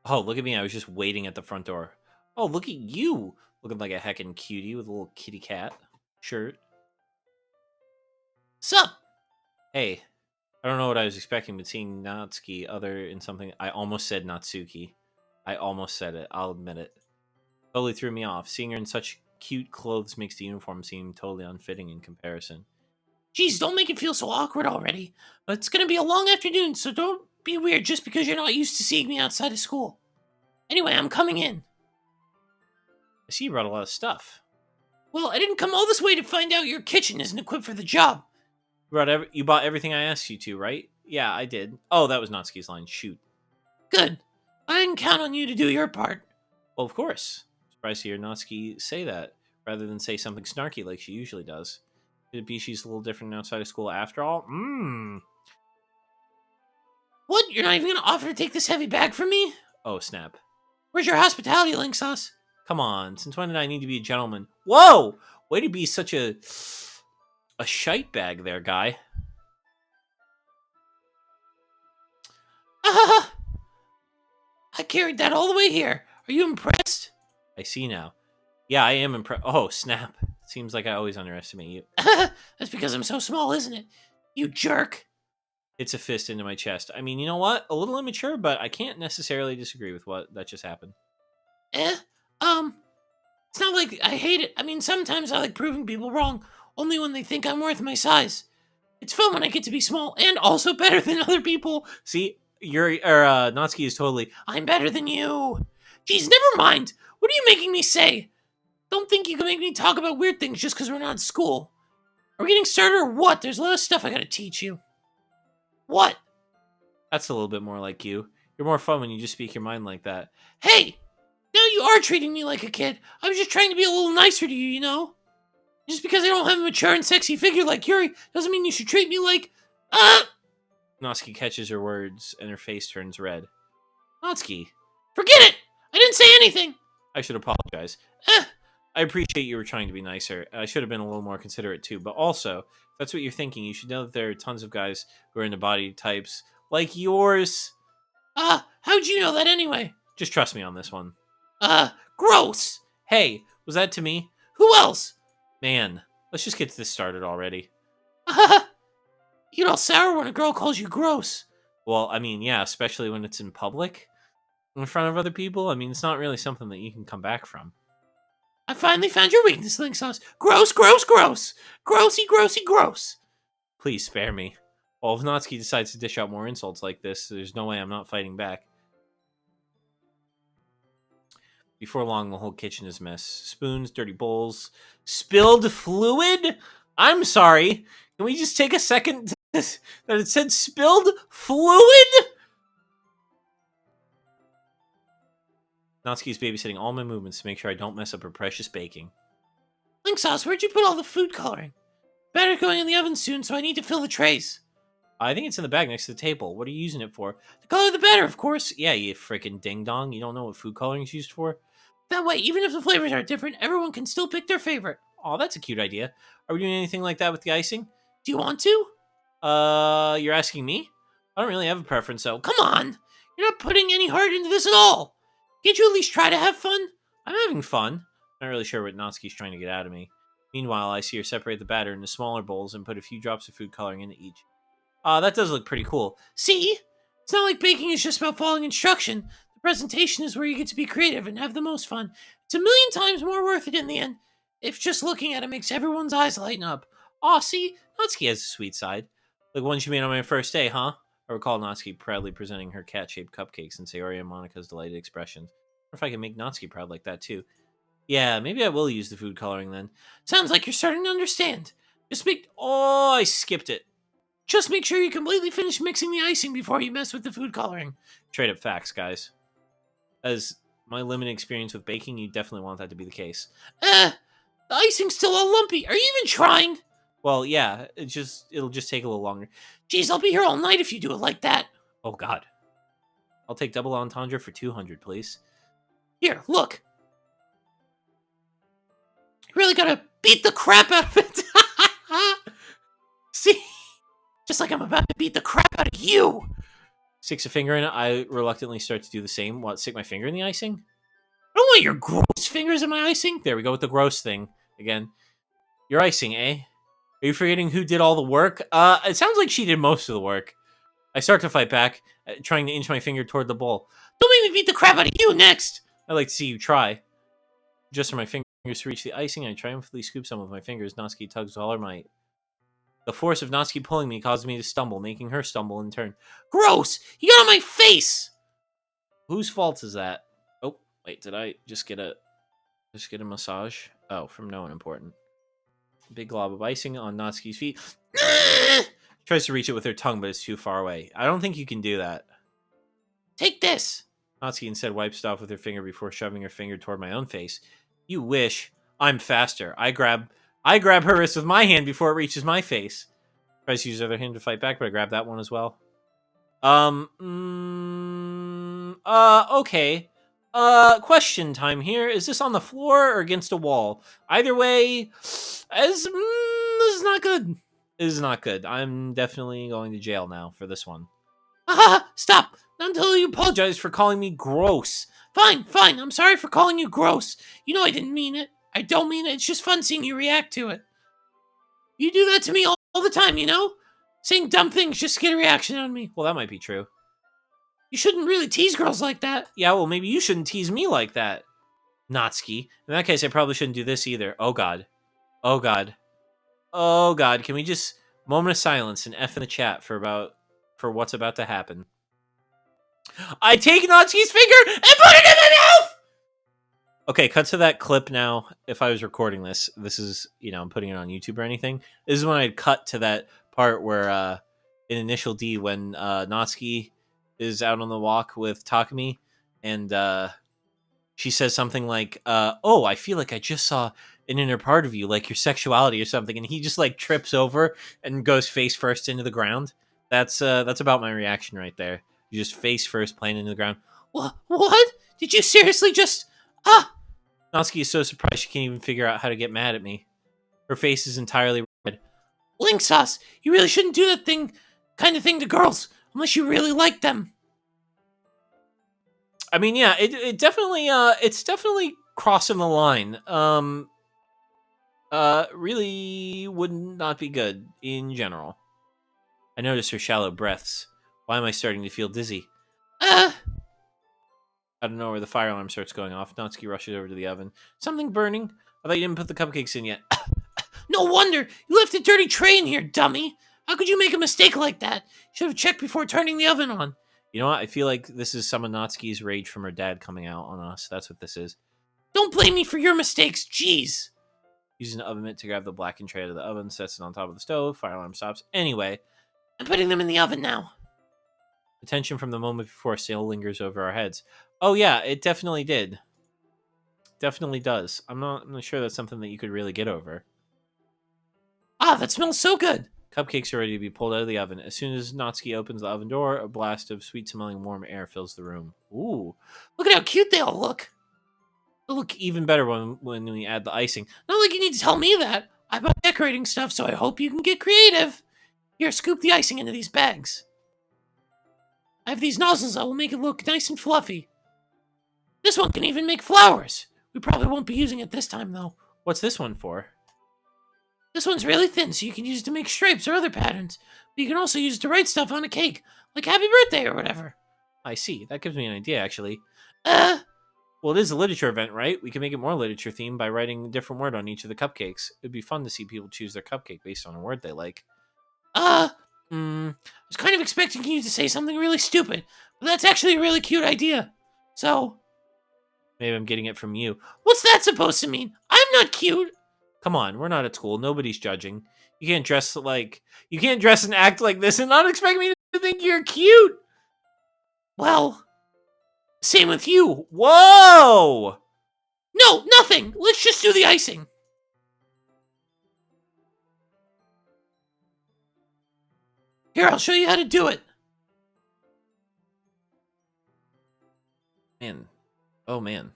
Oh, look at me. I was just waiting at the front door. Oh, look at you. Looking like a heckin' cutie with a little kitty cat shirt. Sup? Hey, I don't know what I was expecting, but seeing Natsuki other in something... I almost said Natsuki. I almost said it. I'll admit it. Totally threw me off. Seeing her in such cute clothes makes the uniform seem totally unfitting in comparison. Geez, don't make it feel so awkward already. But it's gonna be a long afternoon, so don't be weird just because you're not used to seeing me outside of school. Anyway, I'm coming in. I see you brought a lot of stuff. Well, I didn't come all this way to find out your kitchen isn't equipped for the job. You bought everything I asked you to, right? Yeah, I did. Oh, that was Natsuki's line. Shoot. Good. I can count on you to do your part. Well, of course. Surprised to hear Natsuki say that, rather than say something snarky like she usually does. Could it be she's a little different outside of school after all? What? You're not even gonna offer to take this heavy bag from me? Oh, snap. Where's your hospitality link sauce? Come on, since when did I need to be a gentleman? Whoa! Way to be such a shite bag there, guy. Ah! I carried that all the way here. Are you impressed? I see now. Yeah, I am impressed. Oh, snap. Seems like I always underestimate you. That's because I'm so small, isn't it? You jerk. It's a fist into my chest. I mean, you know what? A little immature, but I can't necessarily disagree with what that just happened. It's not like I hate it. I mean, sometimes I like proving people wrong, only when they think I'm worth my size. It's fun when I get to be small and also better than other people. See, Natsuki is totally, I'm better than you. Geez, never mind. What are you making me say? Don't think you can make me talk about weird things just because we're not in school. Are we getting started or what? There's a lot of stuff I gotta teach you. What? that's a little bit more like you. You're more fun when you just speak your mind like that. Hey! Now you are treating me like a kid. I was just trying to be a little nicer to you, you know? Just because I don't have a mature and sexy figure like Yuri doesn't mean you should treat me like... Natsuki catches her words, and her face turns red. Natsuki, Forget it! I didn't say anything! I should apologize. I appreciate you were trying to be nicer. I should have been a little more considerate too, but also, if that's what you're thinking, you should know that there are tons of guys who are into body types like yours. How'd you know that anyway? Just trust me on this one. Gross! Hey, was that to me? Who else? Man, let's just get this started already. You get all sour when a girl calls you gross. Well, I mean, yeah, especially when it's in public, in front of other people. I mean, it's not really something that you can come back from. I finally found your weakness, Link Sauce. Gross, gross, gross. Grossy, grossy, gross. Please spare me. Well, if Natsuki decides to dish out more insults like this, there's no way I'm not fighting back. Before long, the whole kitchen is a mess. Spoons, dirty bowls, spilled fluid? I'm sorry. Can we just take a second that it said spilled fluid? Natsuki's babysitting all my movements to make sure I don't mess up her precious baking. Link Sauce, where'd you put all the food coloring? Batter going in the oven soon, so I need to fill the trays. I think it's in the bag next to the table. What are you using it for? To color the batter, of course. Yeah, you frickin' ding-dong. You don't know what food coloring is used for? That way, even if the flavors are different, everyone can still pick their favorite. Oh, that's a cute idea. Are we doing anything like that with the icing? Do you want to? You're asking me? I don't really have a preference, though. Come on! You're not putting any heart into this at all! Can't you at least try to have fun? I'm having fun. Not really sure what Natsuki's trying to get out of me. Meanwhile, I see her separate the batter into smaller bowls and put a few drops of food coloring into each. That does look pretty cool. See? It's not like baking is just about following instruction. The presentation is where you get to be creative and have the most fun. It's a million times more worth it in the end, if just looking at it makes everyone's eyes lighten up. Aw, see? Natsuki has a sweet side. Like one she made on my first day, huh? I recall Natsuki proudly presenting her cat-shaped cupcakes and Sayori and Monika's delighted expressions. Or if I can make Natsuki proud like that, too. Yeah, maybe I will use the food coloring then. Sounds like you're starting to understand. Oh, I skipped it. Just make sure you completely finish mixing the icing before you mess with the food coloring. Straight up facts, guys. As my limited experience with baking, you definitely want that to be the case. The icing's still all lumpy. Are you even trying? Well, yeah, it'll just take a little longer. Geez, I'll be here all night if you do it like that. Oh, God. I'll take double entendre for 200, please. Here, look. You really gotta beat the crap out of it. See? Just like I'm about to beat the crap out of you. Sticks a finger in it. I reluctantly start to do the same. What, stick my finger in the icing? I don't want your gross fingers in my icing. There we go with the gross thing. Again. Your icing, eh? Are you forgetting who did all the work? It sounds like she did most of the work. I start to fight back, trying to inch my finger toward the bowl. Don't make me beat the crap out of you next. I'd like to see you try. Just for my fingers to reach the icing, I triumphantly scoop some with my fingers. Natsuki tugs with all her might. The force of Natsuki pulling me caused me to stumble, making her stumble in turn. Gross! You got on my face! Whose fault is that? Oh, wait, did I just get a massage? Oh, from no one important. Big glob of icing on Natsuki's feet. Tries to reach it with her tongue, but it's too far away. I don't think you can do that. Take this! Natsuki instead wipes it off with her finger before shoving her finger toward my own face. You wish. I'm faster. I grab her wrist with my hand before it reaches my face. Tries to use the other hand to fight back, but I grab that one as well. Okay. Question time here. Is this on the floor or against a wall? Either way, this is not good. This is not good. I'm definitely going to jail now for this one. Stop! Not until you Apologize for calling me gross. Fine. I'm sorry for calling you gross. You know I didn't mean it. I don't mean it. It's just fun seeing you react to it. You do that to me all the time, you know? Saying dumb things just to get a reaction out of me. Well, that might be true. You shouldn't really tease girls like that. Yeah, well, maybe you shouldn't tease me like that. Natsuki. In that case, I probably shouldn't do this either. Oh, God. Oh, God. Oh, God. Can we just... Moment of silence and F in the chat for what's about to happen. I take Natsuki's finger and put it in my mouth! Okay, cut to that clip now. If I was recording this is, I'm putting it on YouTube or anything. This is when I'd cut to that part where, in Initial D, when Natsuki is out on the walk with Takumi, and she says something like, oh, I feel like I just saw an inner part of you, like your sexuality or something, and he just like trips over and goes face first into the ground. That's about my reaction right there. You just face first playing into the ground. What? Did you seriously just... Ah! Natsuki is so surprised she can't even figure out how to get mad at me. Her face is entirely red. Link Sauce, you really shouldn't do that kind of thing to girls, unless you really like them. I mean, yeah, it definitely, it's definitely crossing the line. Really would not be good in general. I notice her shallow breaths. Why am I starting to feel dizzy? I don't know where the fire alarm starts going off. Natsuki rushes over to the oven. Something burning? I thought you didn't put the cupcakes in yet. No wonder! You left a dirty tray in here, dummy! How could you make a mistake like that? You should have checked before turning the oven on. You know what? I feel like this is some of Natsuki's rage from her dad coming out on us. That's what this is. Don't blame me for your mistakes, jeez! Using the oven mitt to grab the blackened tray out of the oven, sets it on top of the stove. Fire alarm stops. Anyway, I'm putting them in the oven now. the tension from the moment before still lingers over our heads. Oh yeah, it definitely did. Definitely does. I'm not sure that's something that you could really get over. Ah, that smells so good! Cupcakes are ready to be pulled out of the oven. As soon as Natsuki opens the oven door, a blast of sweet-smelling warm air fills the room. Ooh. Look at how cute they all look! They'll look even better when we add the icing. Not like you need to tell me that. I bought decorating stuff, so I hope you can get creative. Here, scoop the icing into these bags. I have these nozzles that will make it look nice and fluffy. This one can even make flowers. We probably won't be using it this time, though. What's this one for? This one's really thin, so you can use it to make stripes or other patterns. But you can also use it to write stuff on a cake, like happy birthday or whatever. I see. That gives me an idea, actually. Well, it is a literature event, right? We can make it more literature themed by writing a different word on each of the cupcakes. It'd be fun to see people choose their cupcake based on a word they like. I was kind of expecting you to say something really stupid, but that's actually a really cute idea. So... Maybe I'm getting it from you. What's that supposed to mean? I'm not cute! Come on, we're not at school. Nobody's judging. You can't dress and act like this and not expect me to think you're cute! Well, same with you. Whoa! No, nothing! Let's just do the icing. Here, I'll show you how to do it. Man. Oh, man.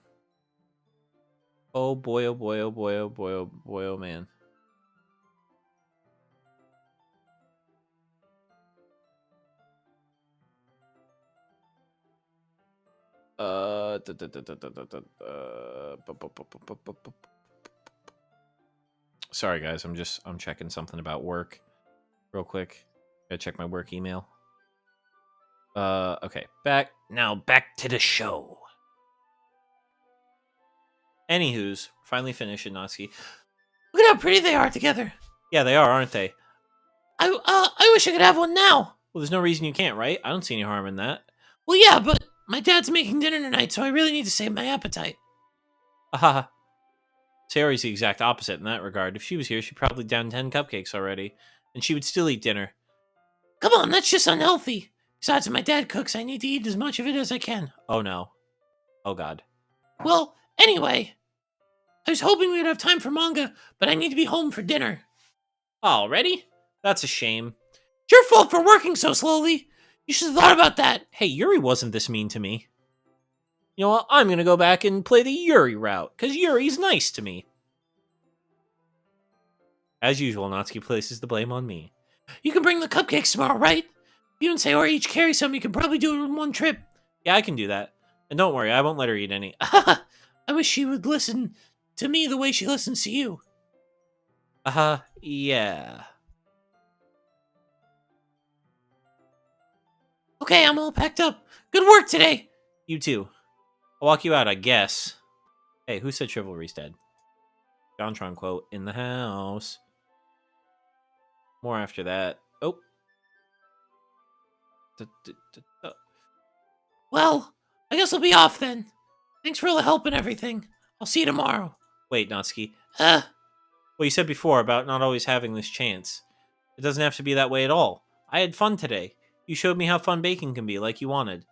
Oh, boy, oh, boy, oh, boy, oh, boy, oh, boy, oh, man. Sorry, guys. I'm checking something about work real quick. Gotta check my work email. Okay. Back to the show. Anywho's, finally finished in Natsuki. Look at how pretty they are together. Yeah, they are, aren't they? I wish I could have one now. Well, there's no reason you can't, right? I don't see any harm in that. Well, yeah, but my dad's making dinner tonight, so I really need to save my appetite. Haha. Sayori's the exact opposite in that regard. If she was here, she'd probably down 10 cupcakes already, and she would still eat dinner. Come on, that's just unhealthy. Besides, when my dad cooks, I need to eat as much of it as I can. Oh, no. Oh, God. Well, anyway, I was hoping we would have time for manga, but I need to be home for dinner. Already? That's a shame. It's your fault for working so slowly. You should have thought about that. Hey, Yuri wasn't this mean to me. You know what? I'm going to go back and play the Yuri route, because Yuri's nice to me. As usual, Natsuki places the blame on me. You can bring the cupcakes tomorrow, right? You and Sayori each carry some, you can probably do it in one trip. Yeah, I can do that. And don't worry, I won't let her eat any. I wish she would listen to me the way she listens to you. Yeah. Okay, I'm all packed up. Good work today. You too. I'll walk you out, I guess. Hey, who said chivalry's dead? Jontron quote, in the house. More after that. Oh. Well, I guess I'll be off then. Thanks for all the help and everything. I'll see you tomorrow. Wait, Natsuki. Well, you said before about not always having this chance. It doesn't have to be that way at all. I had fun today. You showed me how fun baking can be, like you wanted.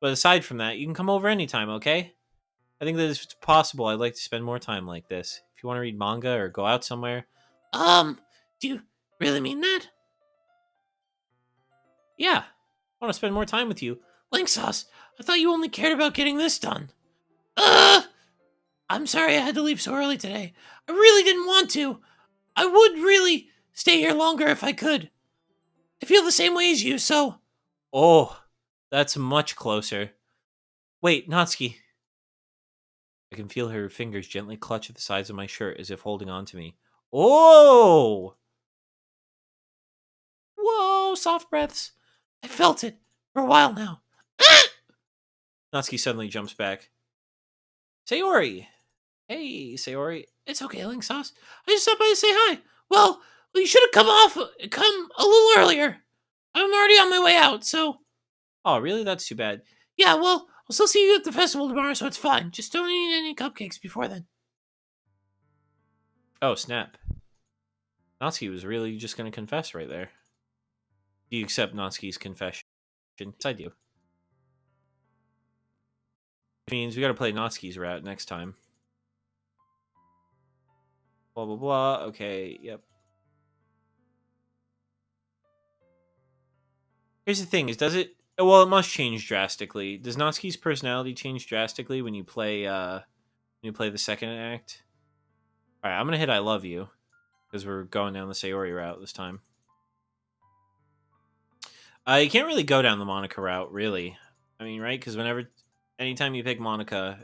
But aside from that, you can come over anytime, okay? I think that if it's possible, I'd like to spend more time like this. If you want to read manga or go out somewhere. Do you really mean that? Yeah, I want to spend more time with you. Link Sauce, I thought you only cared about getting this done. Uh, I'm sorry I had to leave so early today. I really didn't want to. I would really stay here longer if I could. I feel the same way as you, so... Oh, that's much closer. Wait, Natsuki. I can feel her fingers gently clutch at the sides of my shirt as if holding on to me. Oh! Whoa, soft breaths. I felt it for a while now. Natsuki suddenly jumps back. Sayori! Hey, Sayori. It's okay, Link Sauce. I just stopped by to say hi. Well, you should have come a little earlier. I'm already on my way out, so... Oh, really? That's too bad. Yeah, well, I'll still see you at the festival tomorrow, so it's fine. Just don't eat any cupcakes before then. Oh, snap. Natsuki was really just going to confess right there. Do you accept Natsuki's confession? Yes, I do. Which means we got to play Natsuki's route next time. Blah, blah, blah. Okay, yep. Here's the thing: is does it? Well, it must change drastically. Does Natsuki's personality change drastically when you play the second act? All right, I'm gonna hit "I love you" because we're going down the Sayori route this time. You can't really go down the Monica route, really. I mean, right? Because anytime you pick Monica,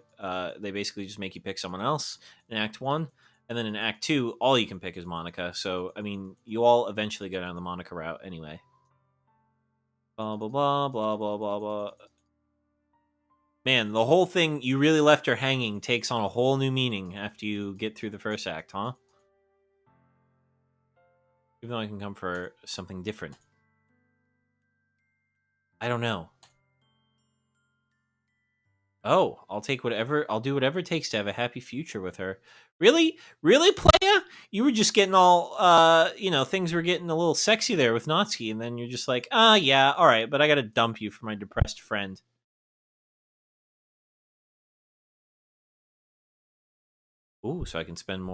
they basically just make you pick someone else in Act 1, and then in Act 2, all you can pick is Monica. So, I mean, you all eventually go down the Monica route anyway. Blah, blah, blah, blah, blah, blah, blah. Man, the whole thing, you really left her hanging, takes on a whole new meaning after you get through the first act, huh? Even though I can come for something different. I don't know. Oh, I'll do whatever it takes to have a happy future with her. Really? Really, playa? You were just getting all, things were getting a little sexy there with Natsuki, and then you're just like, yeah, alright, but I gotta dump you for my depressed friend. Ooh, so I can spend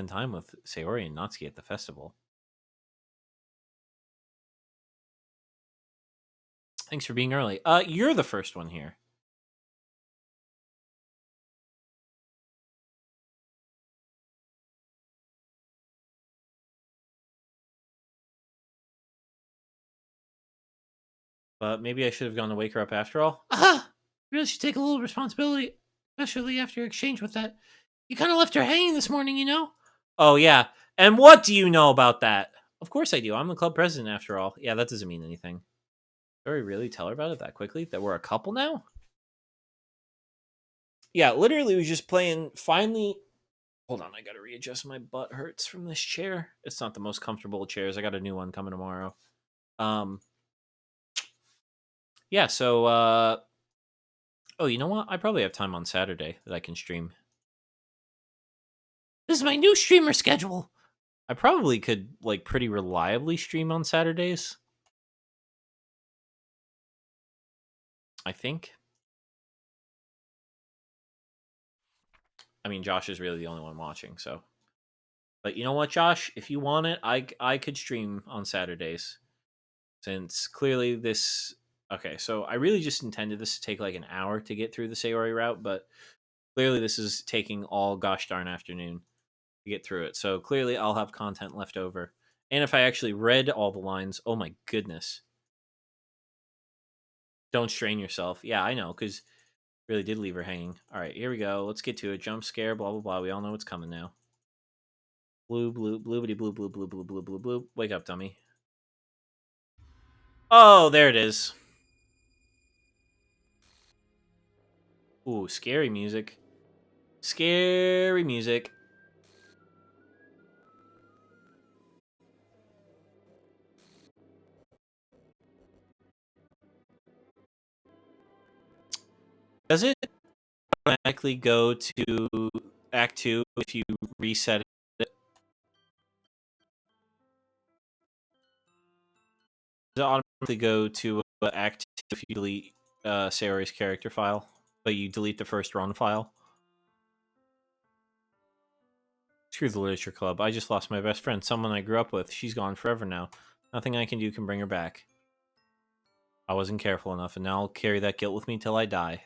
time with Sayori and Natsuki at the festival. Thanks for being early. You're the first one here. But maybe I should have gone to wake her up after all. Aha! You really should take a little responsibility, especially after your exchange with that. You kind of left her hanging this morning, you know? Oh, yeah. And what do you know about that? Of course I do. I'm the club president after all. Yeah, that doesn't mean anything. Did I really tell her about it that quickly? That we're a couple now? Yeah, literally was just playing finally. Hold on, I gotta readjust. My butt hurts from this chair. It's not the most comfortable of chairs. I got a new one coming tomorrow. Yeah, so oh, you know what? I probably have time on Saturday that I can stream. This is my new streamer schedule. I probably could like pretty reliably stream on Saturdays. I think. I mean, Josh is really the only one watching, so. But you know what, Josh? If you want it, I could stream on Saturdays. Since clearly this... Okay, so I really just intended this to take like an hour to get through the Sayori route, but clearly this is taking all gosh darn afternoon to get through it. So clearly I'll have content left over. And if I actually read all the lines, oh my goodness. Don't strain yourself. Yeah, I know, because really did leave her hanging. All right, here we go. Let's get to it. Jump scare, blah, blah, blah. We all know what's coming now. Blue, blue, bloobity, blue, blue, blue, blue, blue, blue, blue. Wake up, dummy. Oh, there it is. Ooh, scary music. Scary music. Does it automatically go to Act 2 if you reset it? Does it automatically go to Act 2 if you delete Sayori's character file? but you delete the first run file. Screw the literature club. I just lost my best friend, someone I grew up with. She's gone forever now. Nothing I can do can bring her back. I wasn't careful enough, and now I'll carry that guilt with me till I die.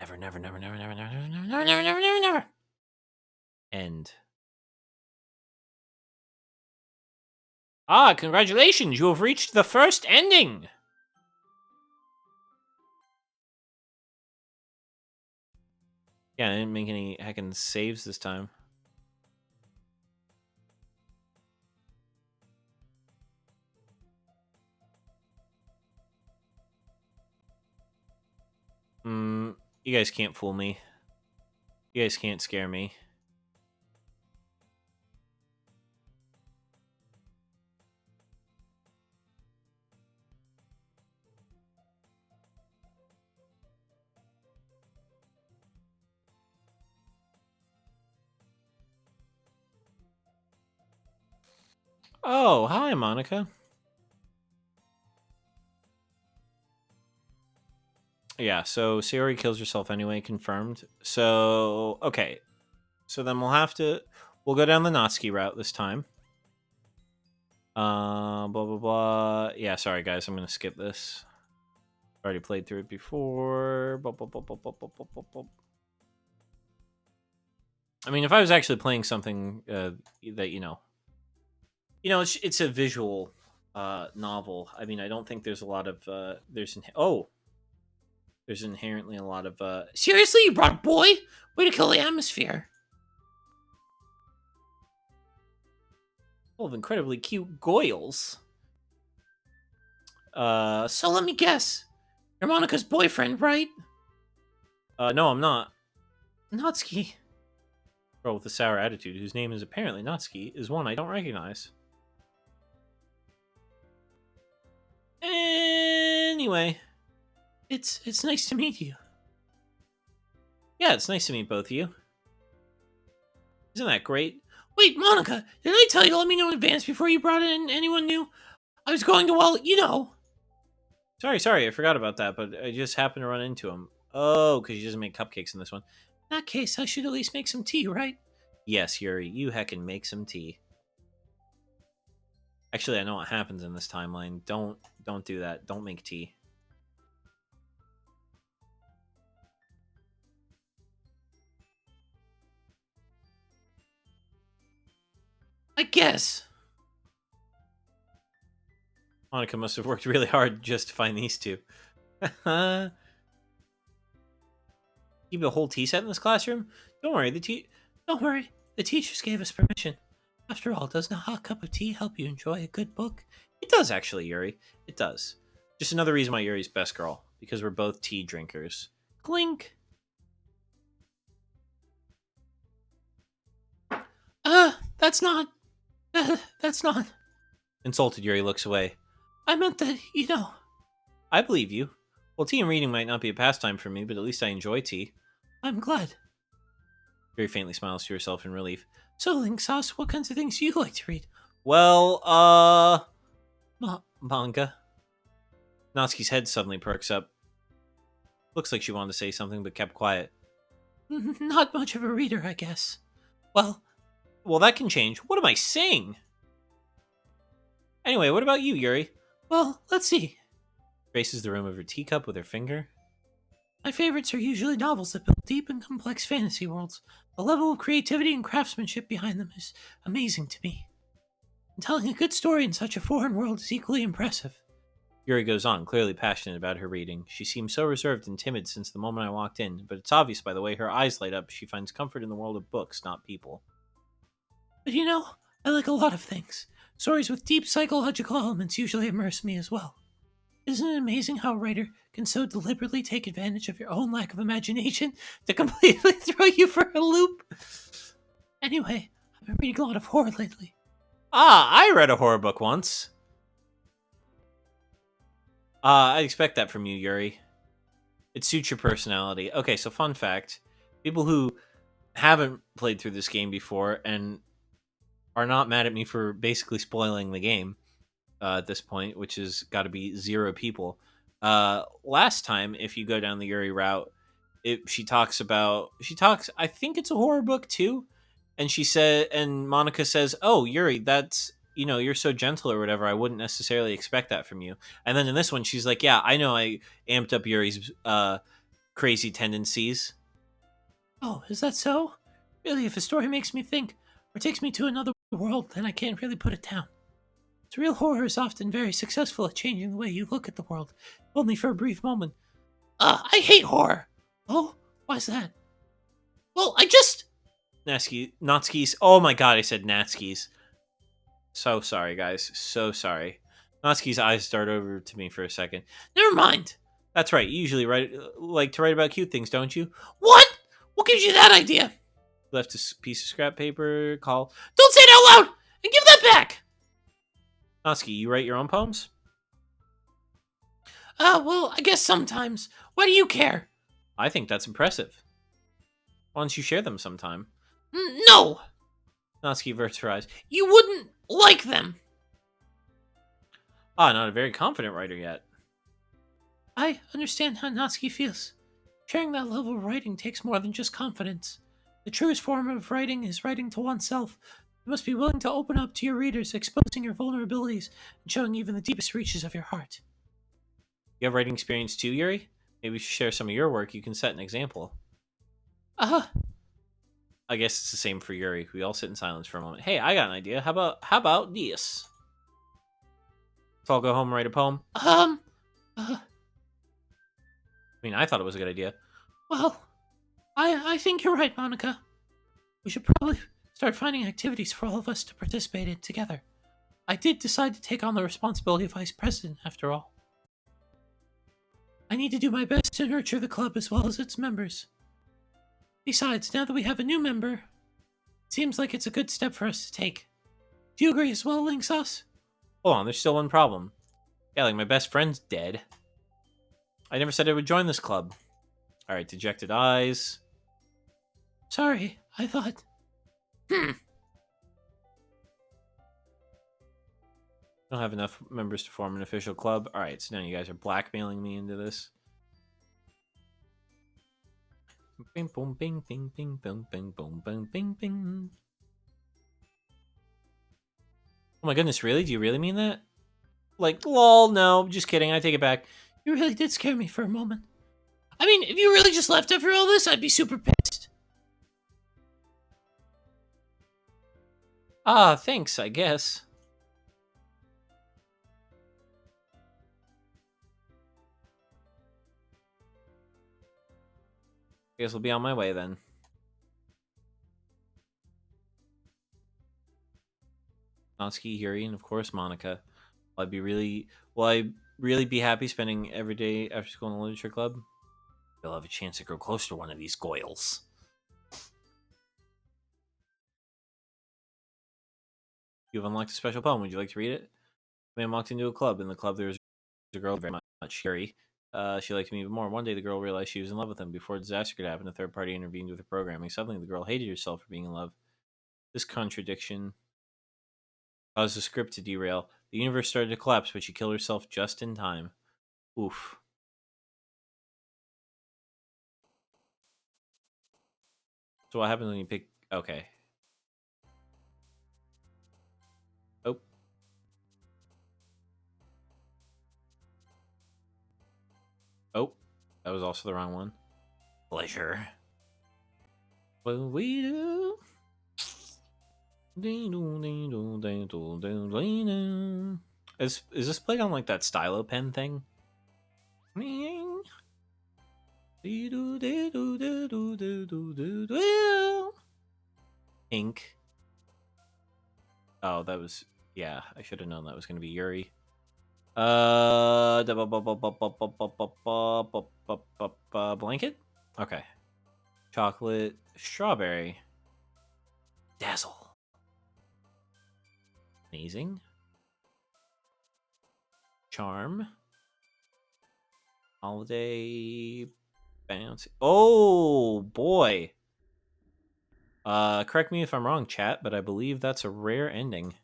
Never, never, never, never, never, never, never, never, never, never, never, never. End. Ah, congratulations! You have reached the first ending! Yeah, I didn't make any heckin' saves this time. You guys can't fool me. You guys can't scare me. Oh, hi, Monica. Yeah, so Sayori kills herself anyway, confirmed. So, okay. So then we'll go down the Natsuki route this time. Blah, blah, blah. Yeah, sorry, guys, I'm going to skip this. Already played through it before. Blah, blah, blah, blah, blah, blah, blah, blah. I mean, if I was actually playing something that, it's a visual novel. I mean, I don't think there's a lot of, there's inherently a lot of, Seriously, you brought a boy? Way to kill the atmosphere. full of incredibly cute goyles. So let me guess. You're Monica's boyfriend, right? No, I'm not. Natsuki. Girl with a sour attitude, whose name is apparently Natsuki, is one I don't recognize. Anyway, It's nice to meet you. yeah, it's nice to meet both of you. Isn't that great? Wait, Monica, did I tell you to let me know in advance before you brought in anyone new? I was going to, well, you know. Sorry, I forgot about that, but I just happened to run into him. Oh, because he doesn't make cupcakes in this one. In that case, I should at least make some tea, right? Yes, Yuri, you heckin' make some tea. Actually, I know what happens in this timeline. Don't do that. Don't make tea. I guess. Monica must have worked really hard just to find these two. Keep a whole tea set in this classroom? Don't worry, Don't worry, the teachers gave us permission. After all, doesn't a hot cup of tea help you enjoy a good book? It does, actually, Yuri. It does. Just another reason why Yuri's best girl. Because we're both tea drinkers. Clink. That's not... that's not... Insulted, Yuri looks away. I meant that, you know... I believe you. Well, tea and reading might not be a pastime for me, but at least I enjoy tea. I'm glad. Yuri faintly smiles to herself in relief. So, Link Sauce, what kinds of things do you like to read? Well, manga. Natsuki's head suddenly perks up. Looks like she wanted to say something, but kept quiet. Not much of a reader, I guess. Well, that can change. What am I saying? Anyway, what about you, Yuri? Well, let's see. Traces the rim of her teacup with her finger. My favorites are usually novels that build deep and complex fantasy worlds. The level of creativity and craftsmanship behind them is amazing to me. And telling a good story in such a foreign world is equally impressive. Yuri goes on, clearly passionate about her reading. She seems so reserved and timid since the moment I walked in, but it's obvious by the way her eyes light up she finds comfort in the world of books, not people. But you know, I like a lot of things. Stories with deep psychological elements usually immerse me as well. Isn't it amazing how a writer can so deliberately take advantage of your own lack of imagination to completely throw you for a loop? Anyway, I've been reading a lot of horror lately. Ah, I read a horror book once. I expect that from you, Yuri. It suits your personality. Okay, so fun fact. People who haven't played through this game before and are not mad at me for basically spoiling the game at this point, which has got to be 0 people. Last time, if you go down the Yuri route, she talks. I think it's a horror book too, and she said, and Monica says, "Oh, Yuri, that's you're so gentle or whatever. I wouldn't necessarily expect that from you." And then in this one, she's like, "Yeah, I know. I amped up Yuri's crazy tendencies." Oh, is that so? Really, if a story makes me think or takes me to another world, then I can't really put it down. Its real horror is often very successful at changing the way you look at the world, only for a brief moment. I hate horror. Oh, why's that? Well, I just. Natskis. Oh my god, I said Natskis. So sorry, guys. So sorry. Natsuki's eyes start over to me for a second. Never mind. That's right. You usually like to write about cute things, don't you? What? What gives you that idea? Left a piece of scrap paper. Call. Don't say it out loud! And give that back! Natsuki, you write your own poems? Well, I guess sometimes. Why do you care? I think that's impressive. Why don't you share them sometime? No! Natsuki averts her eyes. You wouldn't like them. Ah, not a very confident writer yet. I understand how Natsuki feels. Sharing that level of writing takes more than just confidence. The truest form of writing is writing to oneself. You must be willing to open up to your readers, exposing your vulnerabilities and showing even the deepest reaches of your heart. You have writing experience too, Yuri? Maybe if you share some of your work, you can set an example. I guess it's the same for Yuri. We all sit in silence for a moment. Hey, I got an idea. How about this? Let's all go home and write a poem. I mean, I thought it was a good idea. Well, I think you're right, Monica. We should probably start finding activities for all of us to participate in together. I did decide to take on the responsibility of vice president, after all. I need to do my best to nurture the club as well as its members. Besides, now that we have a new member, it seems like it's a good step for us to take. Do you agree as well, Link Sauce? Hold on, there's still one problem. Yeah, like my best friend's dead. I never said I would join this club. Alright, dejected eyes. Sorry, I thought... Don't have enough members to form an official club. Alright, so now you guys are blackmailing me into this. Bing, boom, bing, bing, bing, boom, bing, boom, bing, bing, bing. Oh my goodness, really? Do you really mean that? Like, lol, no, just kidding. I take it back. You really did scare me for a moment. I mean, if you really just left after all this, I'd be super pissed. Ah, thanks, I guess. I guess I'll be on my way then. Natsuki, Yuri, and of course Monica. Will I really be happy spending every day after school in the literature club? You'll have a chance to grow close to one of these goyles. You've unlocked a special poem. Would you like to read it? A man walked into a club. In the club, there was a girl very much, Yuri. She liked him even more. One day, the girl realized she was in love with him. Before a disaster could happen, a third party intervened with her programming. Suddenly, the girl hated herself for being in love. This contradiction caused the script to derail. The universe started to collapse, but she killed herself just in time. Oof. So what happens when you pick... Okay. Oh. Oh. That was also the wrong one. Pleasure. What we do... Is this played on like that stylo pen thing? Ink. Oh, that was... Yeah, I should have known that was going to be Yuri. Blanket? Okay. Chocolate. Strawberry. Dazzle. Amazing. Charm. Holiday. Bounce. Oh, boy. Correct me if I'm wrong, chat, but I believe that's a rare ending.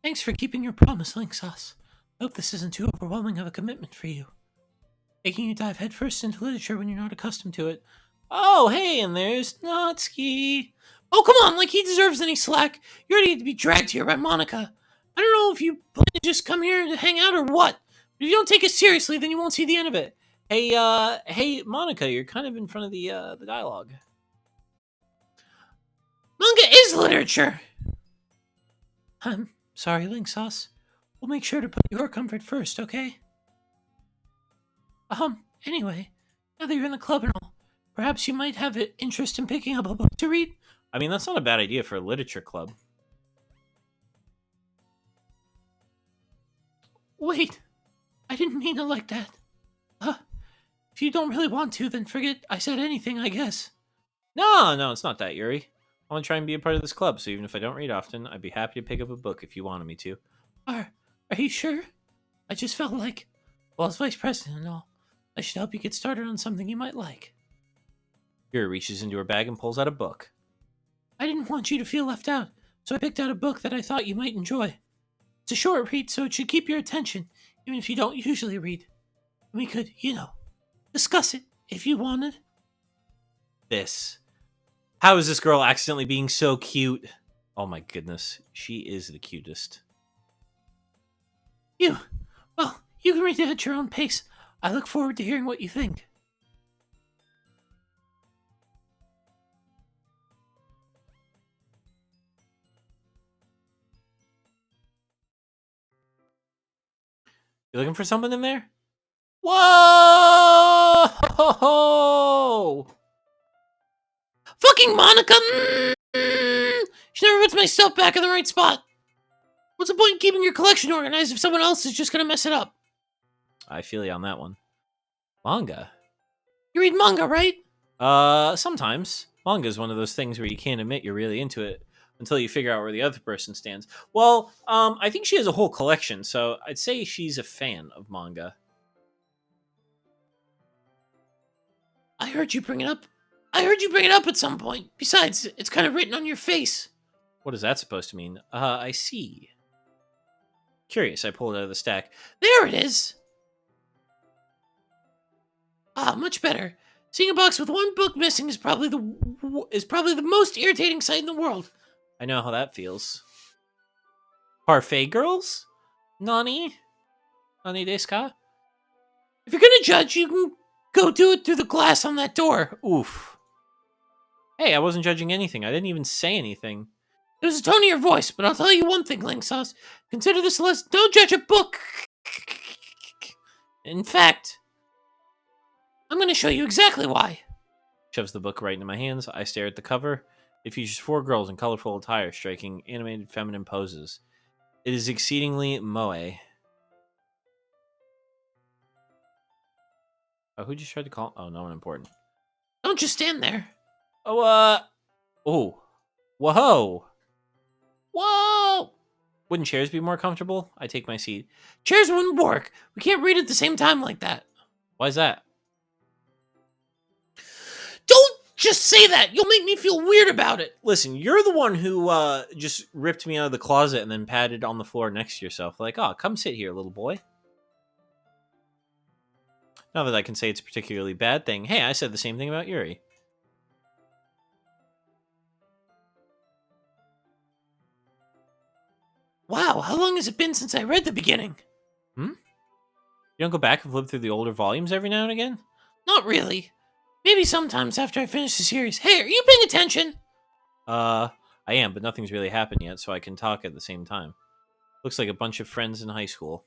Thanks for keeping your promise, Link Sauce. I hope this isn't too overwhelming of a commitment for you. Making you dive headfirst into literature when you're not accustomed to it. Oh, hey, and there's Natsuki. Oh, come on, like he deserves any slack. You already had to be dragged here by Monica. I don't know if you plan to just come here to hang out or what. But if you don't take it seriously, then you won't see the end of it. Hey, Monica, you're kind of in front of the dialogue. Manga is literature. I'm sorry, Link Sauce. We'll make sure to put your comfort first, okay? Anyway, now that you're in the club and all, perhaps you might have an interest in picking up a book to read? I mean, that's not a bad idea for a literature club. Wait, I didn't mean it like that. If you don't really want to, then forget I said anything, I guess. No, it's not that, Yuri. I want to try and be a part of this club, so even if I don't read often, I'd be happy to pick up a book if you wanted me to. Are you sure? I just felt like, well, as vice president and all, I should help you get started on something you might like. Yuri reaches into her bag and pulls out a book. I didn't want you to feel left out, so I picked out a book that I thought you might enjoy. It's a short read, so it should keep your attention, even if you don't usually read. We could, discuss it if you wanted. How is this girl accidentally being so cute? Oh my goodness, she is the cutest. You can read it at your own pace. I look forward to hearing what you think. You looking for something in there? Whoa! Fucking Monica! She never puts my stuff back in the right spot. What's the point in keeping your collection organized if someone else is just gonna mess it up? I feel you on that one. Manga? You read manga, right? Sometimes. Manga is one of those things where you can't admit you're really into it until you figure out where the other person stands. Well, I think she has a whole collection, so I'd say she's a fan of manga. I heard you bring it up at some point. Besides, it's kind of written on your face. What is that supposed to mean? I see. Curious, I pull it out of the stack. There it is! Much better. Seeing a box with one book missing is probably the most irritating sight in the world. I know how that feels. Parfait girls? Nani? Nani desu ka? If you're gonna judge, you can go do it through the glass on that door. Oof. Hey, I wasn't judging anything. I didn't even say anything. It was the tone of your voice, but I'll tell you one thing, Link Sauce. Consider this a lesson. Don't judge a book. In fact, I'm going to show you exactly why. Shoves the book right into my hands. I stare at the cover. It features 4 girls in colorful attire, striking animated feminine poses. It is exceedingly moe. Oh, who just tried to call? Oh, no one important. Don't just stand there. Oh, whoa. Whoa! Wouldn't chairs be more comfortable? I take my seat. Chairs wouldn't work. We can't read at the same time like that. Why's that? Don't just say that. You'll make me feel weird about it. Listen, you're the one who just ripped me out of the closet and then patted on the floor next to yourself. Like, oh, come sit here, little boy. Not that I can say it's a particularly bad thing. Hey, I said the same thing about Yuri. Wow, how long has it been since I read the beginning? You don't go back and flip through the older volumes every now and again? Not really. Maybe sometimes after I finish the series. Hey, are you paying attention? I am, but nothing's really happened yet, so I can talk at the same time. Looks like a bunch of friends in high school.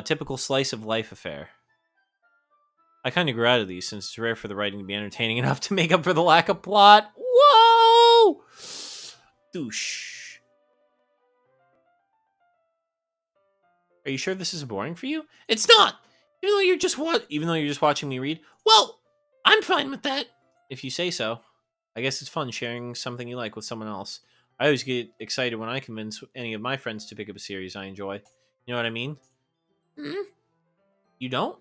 Typical slice of life affair. I kind of grew out of these, since it's rare for the writing to be entertaining enough to make up for the lack of plot. Whoa! Douche. Are you sure this isn't boring for you? It's not! Even though you're just watching me read? Well, I'm fine with that. If you say so. I guess it's fun sharing something you like with someone else. I always get excited when I convince any of my friends to pick up a series I enjoy. You know what I mean? You don't?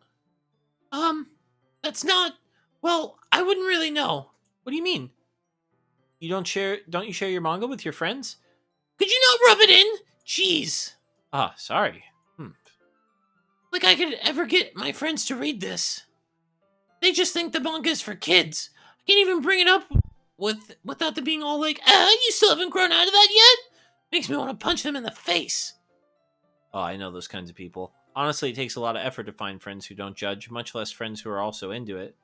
That's not... Well, I wouldn't really know. What do you mean? Don't you share your manga with your friends? Could you not rub it in? Jeez. Ah, sorry. Like I could ever get my friends to read this. They just think the manga is for kids. I can't even bring it up without them being all like, you still haven't grown out of that yet? Makes me want to punch them in the face. Oh, I know those kinds of people. Honestly, it takes a lot of effort to find friends who don't judge, much less friends who are also into it.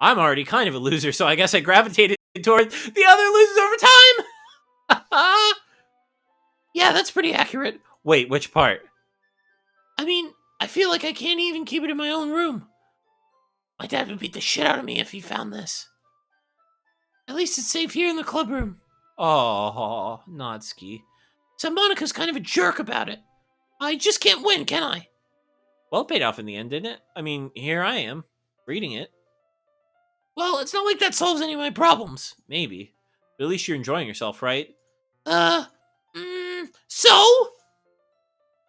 I'm already kind of a loser, so I guess I gravitated toward the other losers over time! Yeah, that's pretty accurate. Wait, which part? I mean, I feel like I can't even keep it in my own room. My dad would beat the shit out of me if he found this. At least it's safe here in the club room. Oh, Natsuki. So Monica's kind of a jerk about it. I just can't win, can I? Well, it paid off in the end, didn't it? I mean, here I am, reading it. Well, it's not like that solves any of my problems. Maybe. But at least you're enjoying yourself, right? So?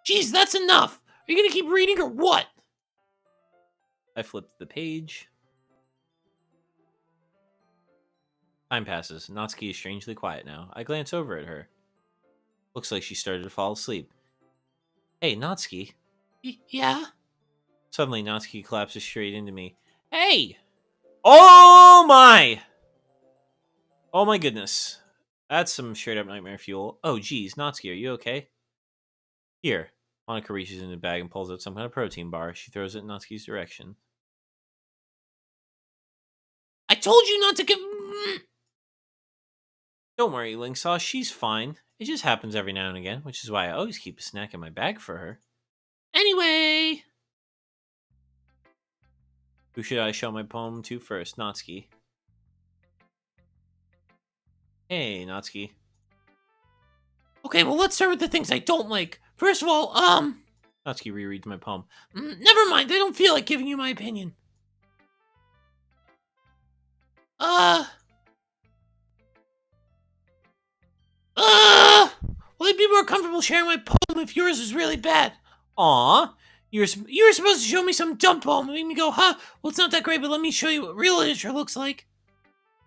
Jeez, that's enough. Are you gonna keep reading or what? I flipped the page. Time passes. Natsuki is strangely quiet now. I glance over at her. Looks like she started to fall asleep. Hey, Natsuki. Yeah? Suddenly, Natsuki collapses straight into me. Hey! Oh my! Oh my goodness. That's some straight up nightmare fuel. Oh geez, Natsuki, are you okay? Here. Monica reaches in the bag and pulls out some kind of protein bar. She throws it in Natsuki's direction. I told you not to give... Don't worry, Linksaw, she's fine. It just happens every now and again, which is why I always keep a snack in my bag for her. Anyway... Who should I show my poem to first? Natsuki. Hey, Natsuki. Okay, well, let's start with the things I don't like. First of all, Natsuki rereads my poem. Never mind, I don't feel like giving you my opinion. Well, I'd be more comfortable sharing my poem if yours was really bad. Aw, You were supposed to show me some dumb poem and make me go, huh, well, it's not that great, but let me show you what real literature looks like.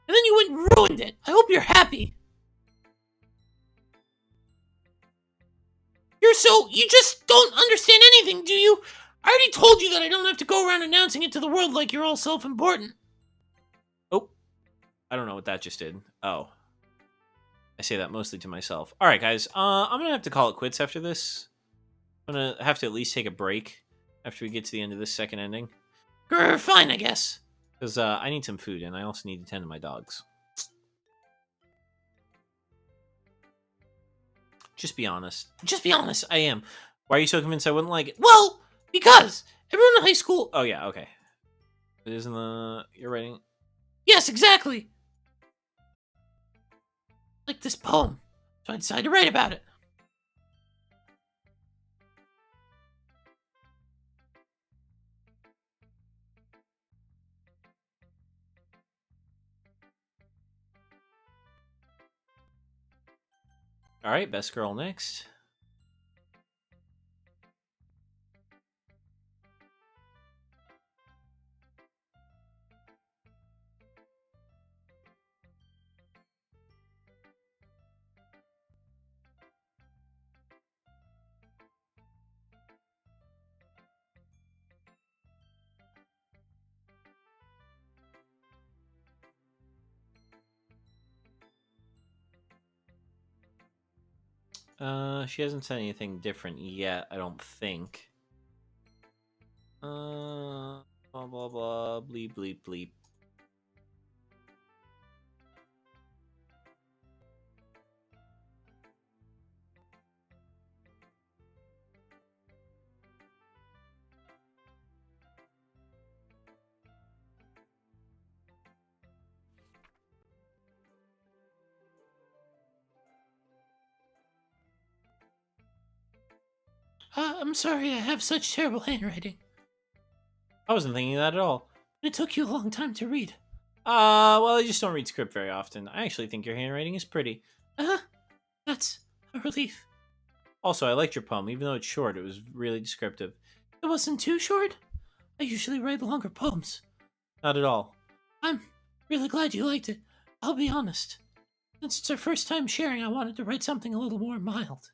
And then you went and ruined it. I hope you're happy. You just don't understand anything, do you? I already told you that I don't have to go around announcing it to the world like you're all self-important. Oh, I don't know what that just did. Oh. I say that mostly to myself. Alright, guys, I'm gonna have to call it quits after this. I'm gonna have to at least take a break after we get to the end of this second ending. Fine, I guess. Because I need some food, and I also need to tend to my dogs. Just be honest. Just be honest, I am. Why are you so convinced I wouldn't like it? Well, because everyone in high school... Oh, yeah, okay. It is in the... You're writing... Yes, exactly. Like this poem. So I decided to write about it. Alright, best girl next. She hasn't said anything different yet, I don't think. Blah, blah, blah, bleep, bleep, bleep. I'm sorry I have such terrible handwriting. I wasn't thinking that at all. It took you a long time to read. Well, I just don't read script very often. I actually think your handwriting is pretty. That's a relief. Also, I liked your poem. Even though it's short, it was really descriptive. It wasn't too short. I usually write longer poems. Not at all. I'm really glad you liked it. I'll be honest. Since it's our first time sharing, I wanted to write something a little more mild.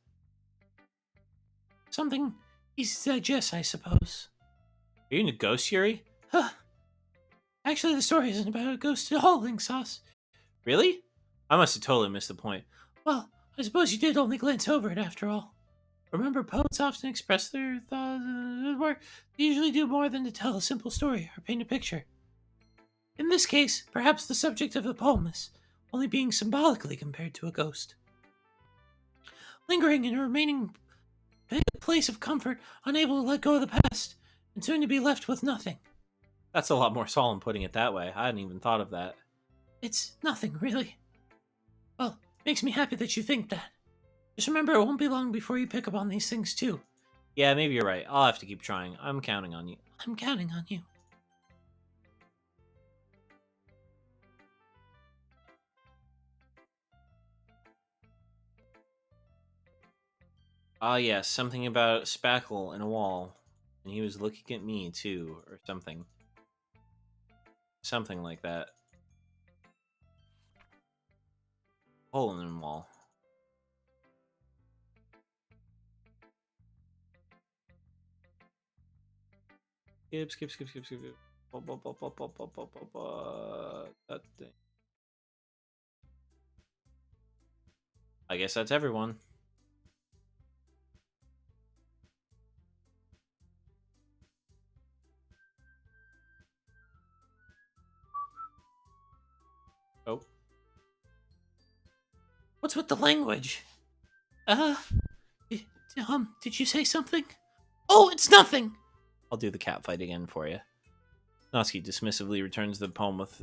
Something easy to digest, I suppose. Are you in a ghost, Yuri? Huh. Actually, the story isn't about a ghost at all, Link Sauce. Really? I must have totally missed the point. Well, I suppose you did only glance over it after all. Remember, poets often express their thoughts where they usually do more than to tell a simple story or paint a picture. In this case, perhaps the subject of the poem is only being symbolically compared to a ghost. Lingering in a remaining place of comfort, unable to let go of the past, and soon to be left with nothing. That's a lot more solemn putting it that way. I hadn't even thought of that. It's nothing, really. Well, makes me happy that you think that. Just remember, it won't be long before you pick up on these things, too. Yeah, maybe you're right. I'll have to keep trying. I'm counting on you. I'm counting on you. Ah, yes, something about spackle in a wall. And he was looking at me, too, or something. Something like that. Hole in the wall. Skip. That thing. I guess that's everyone. Oh. What's with the language? Did you say something? Oh, it's nothing! I'll do the cat fight again for you. Noski dismissively returns the poem with...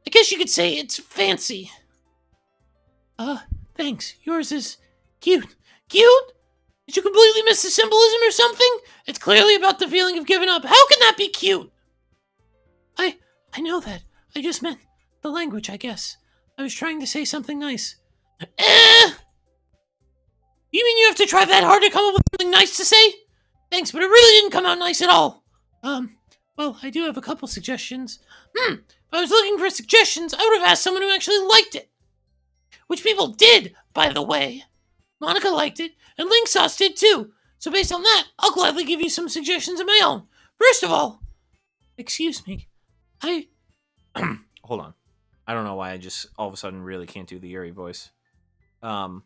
I guess you could say it's fancy. Thanks. Yours is cute. Cute? Did you completely miss the symbolism or something? It's clearly about the feeling of giving up. How can that be cute? I know that. I just meant the language, I guess. I was trying to say something nice. You mean you have to try that hard to come up with something nice to say? Thanks, but it really didn't come out nice at all. Well, I do have a couple suggestions. If I was looking for suggestions, I would have asked someone who actually liked it. Which people did, by the way. Monica liked it, and Link Sauce did too. So based on that, I'll gladly give you some suggestions of my own. First of all, excuse me, Hold on. I don't know why I just all of a sudden really can't do the Yuri voice. I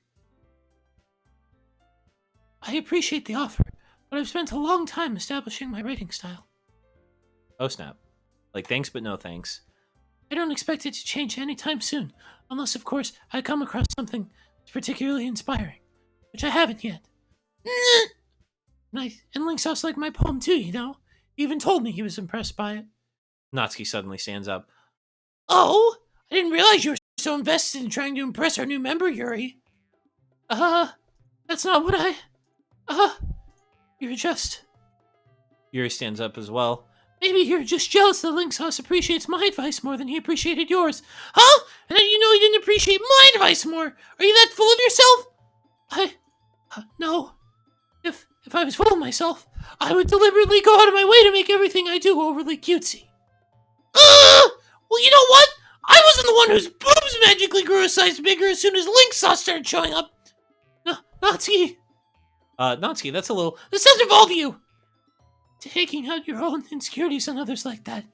appreciate the offer, but I've spent a long time establishing my writing style. Oh snap. Like thanks but no thanks. I don't expect it to change anytime soon, unless of course I come across something particularly inspiring, which I haven't yet. And Link Sauce liked my poem too, you know? He even told me he was impressed by it. Natsuki suddenly stands up. Oh, I didn't realize you were so invested in trying to impress our new member, Yuri. That's not what you're just... Yuri stands up as well. Maybe you're just jealous that Link Sauce appreciates my advice more than he appreciated yours. Huh? And then you know he didn't appreciate my advice more. Are you that full of yourself? No. If I was full of myself, I would deliberately go out of my way to make everything I do overly cutesy. Well, you know what? I wasn't the one whose boobs magically grew a size bigger as soon as Link Sauce started showing up. No, Natsuki. Natsuki, that's a little... This doesn't involve you. Taking out your own insecurities on others like that.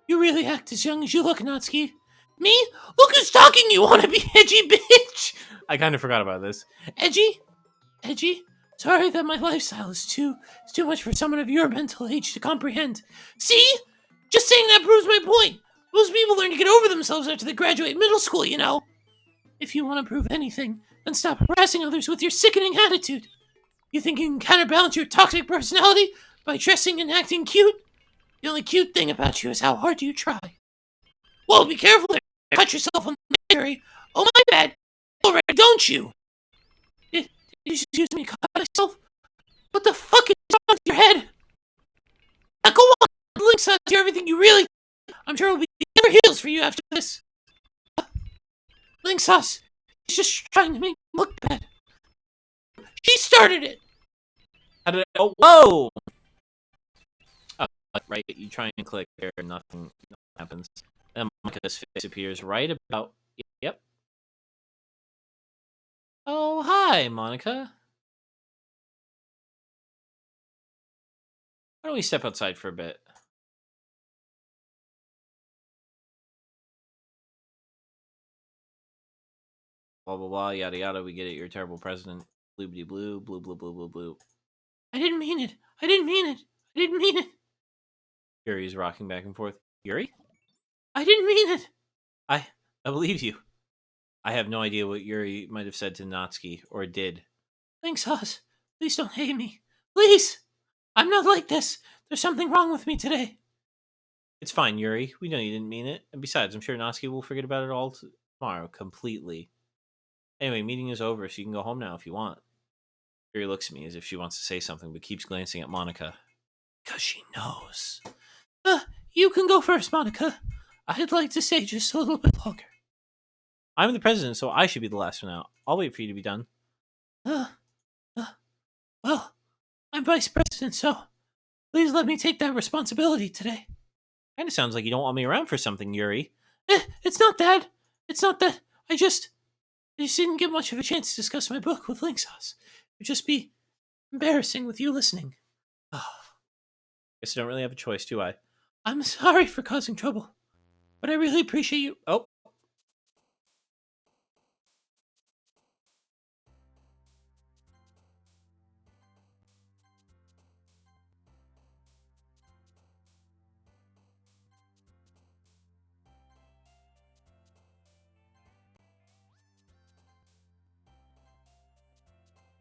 You really act as young as you look, Natsuki. Me? Look who's talking, you wanna be edgy bitch! I kind of forgot about this. Edgy? Edgy? Sorry that my lifestyle is too much for someone of your mental age to comprehend. See? Just saying that proves my point. Most people learn to get over themselves after they graduate middle school, you know. If you want to prove anything, then stop harassing others with your sickening attitude. You think you can counterbalance your toxic personality by dressing and acting cute? The only cute thing about you is how hard you try. Whoa, be careful there. Cut yourself on the Mary. Oh, my bad. Already, don't you? Did you excuse me, cut myself? What the fuck is wrong with your head? Now go on, Link Sauce, do everything you really... I'm sure it'll be never heals for you after this. Link Sauce, he's just trying to make me look bad. She started it! How did I... Oh, whoa! Right, you try and click there, nothing happens. And Monica's face appears right about... Yep. Oh, hi, Monica. don't we step outside for a bit? Blah, blah, blah, yada, yada. We get it. You're a terrible president. Bloobity blue, blue, blue, blue, blue, blue. I didn't mean it. I didn't mean it. I didn't mean it. Yuri's rocking back and forth. Yuri? I didn't mean it. I believe you. I have no idea what Yuri might have said to Natsuki, or did. Thanks, Oz. Please don't hate me. Please! I'm not like this. There's something wrong with me today. It's fine, Yuri. We know you didn't mean it. And besides, I'm sure Natsuki will forget about it all tomorrow, completely. Anyway, meeting is over, so you can go home now if you want. Yuri looks at me as if she wants to say something, but keeps glancing at Monica. Because she knows. You can go first, Monica. I'd like to stay just a little bit longer. I'm the president, so I should be the last one out. I'll wait for you to be done. Well, I'm vice president, so please let me take that responsibility today. Kinda sounds like you don't want me around for something, Yuri. It's not that. It's not that. I just didn't get much of a chance to discuss my book with Link Sauce. It would just be embarrassing with you listening. Guess I don't really have a choice, do I? I'm sorry for causing trouble, but I really appreciate you. Oh.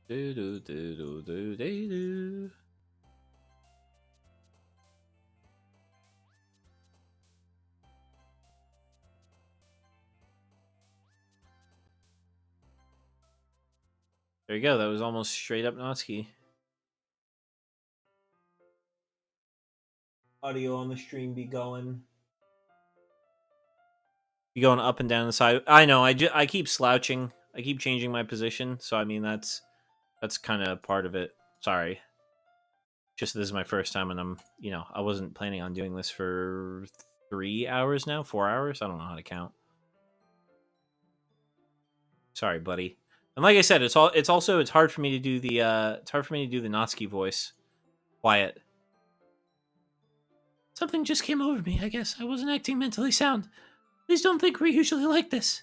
Do do do do do do do. There you go. That was almost straight up Natsuki. Audio on the stream be going. Be going up and down the side. I know. I keep slouching. I keep changing my position. So I mean that's kind of part of it. Sorry. Just this is my first time, and I wasn't planning on doing this for 3 hours now, 4 hours. I don't know how to count. Sorry, buddy. And like I said, it's hard for me to do the Natsuki voice. Quiet. Something just came over me, I guess. I wasn't acting mentally sound. Please don't think we're usually like this.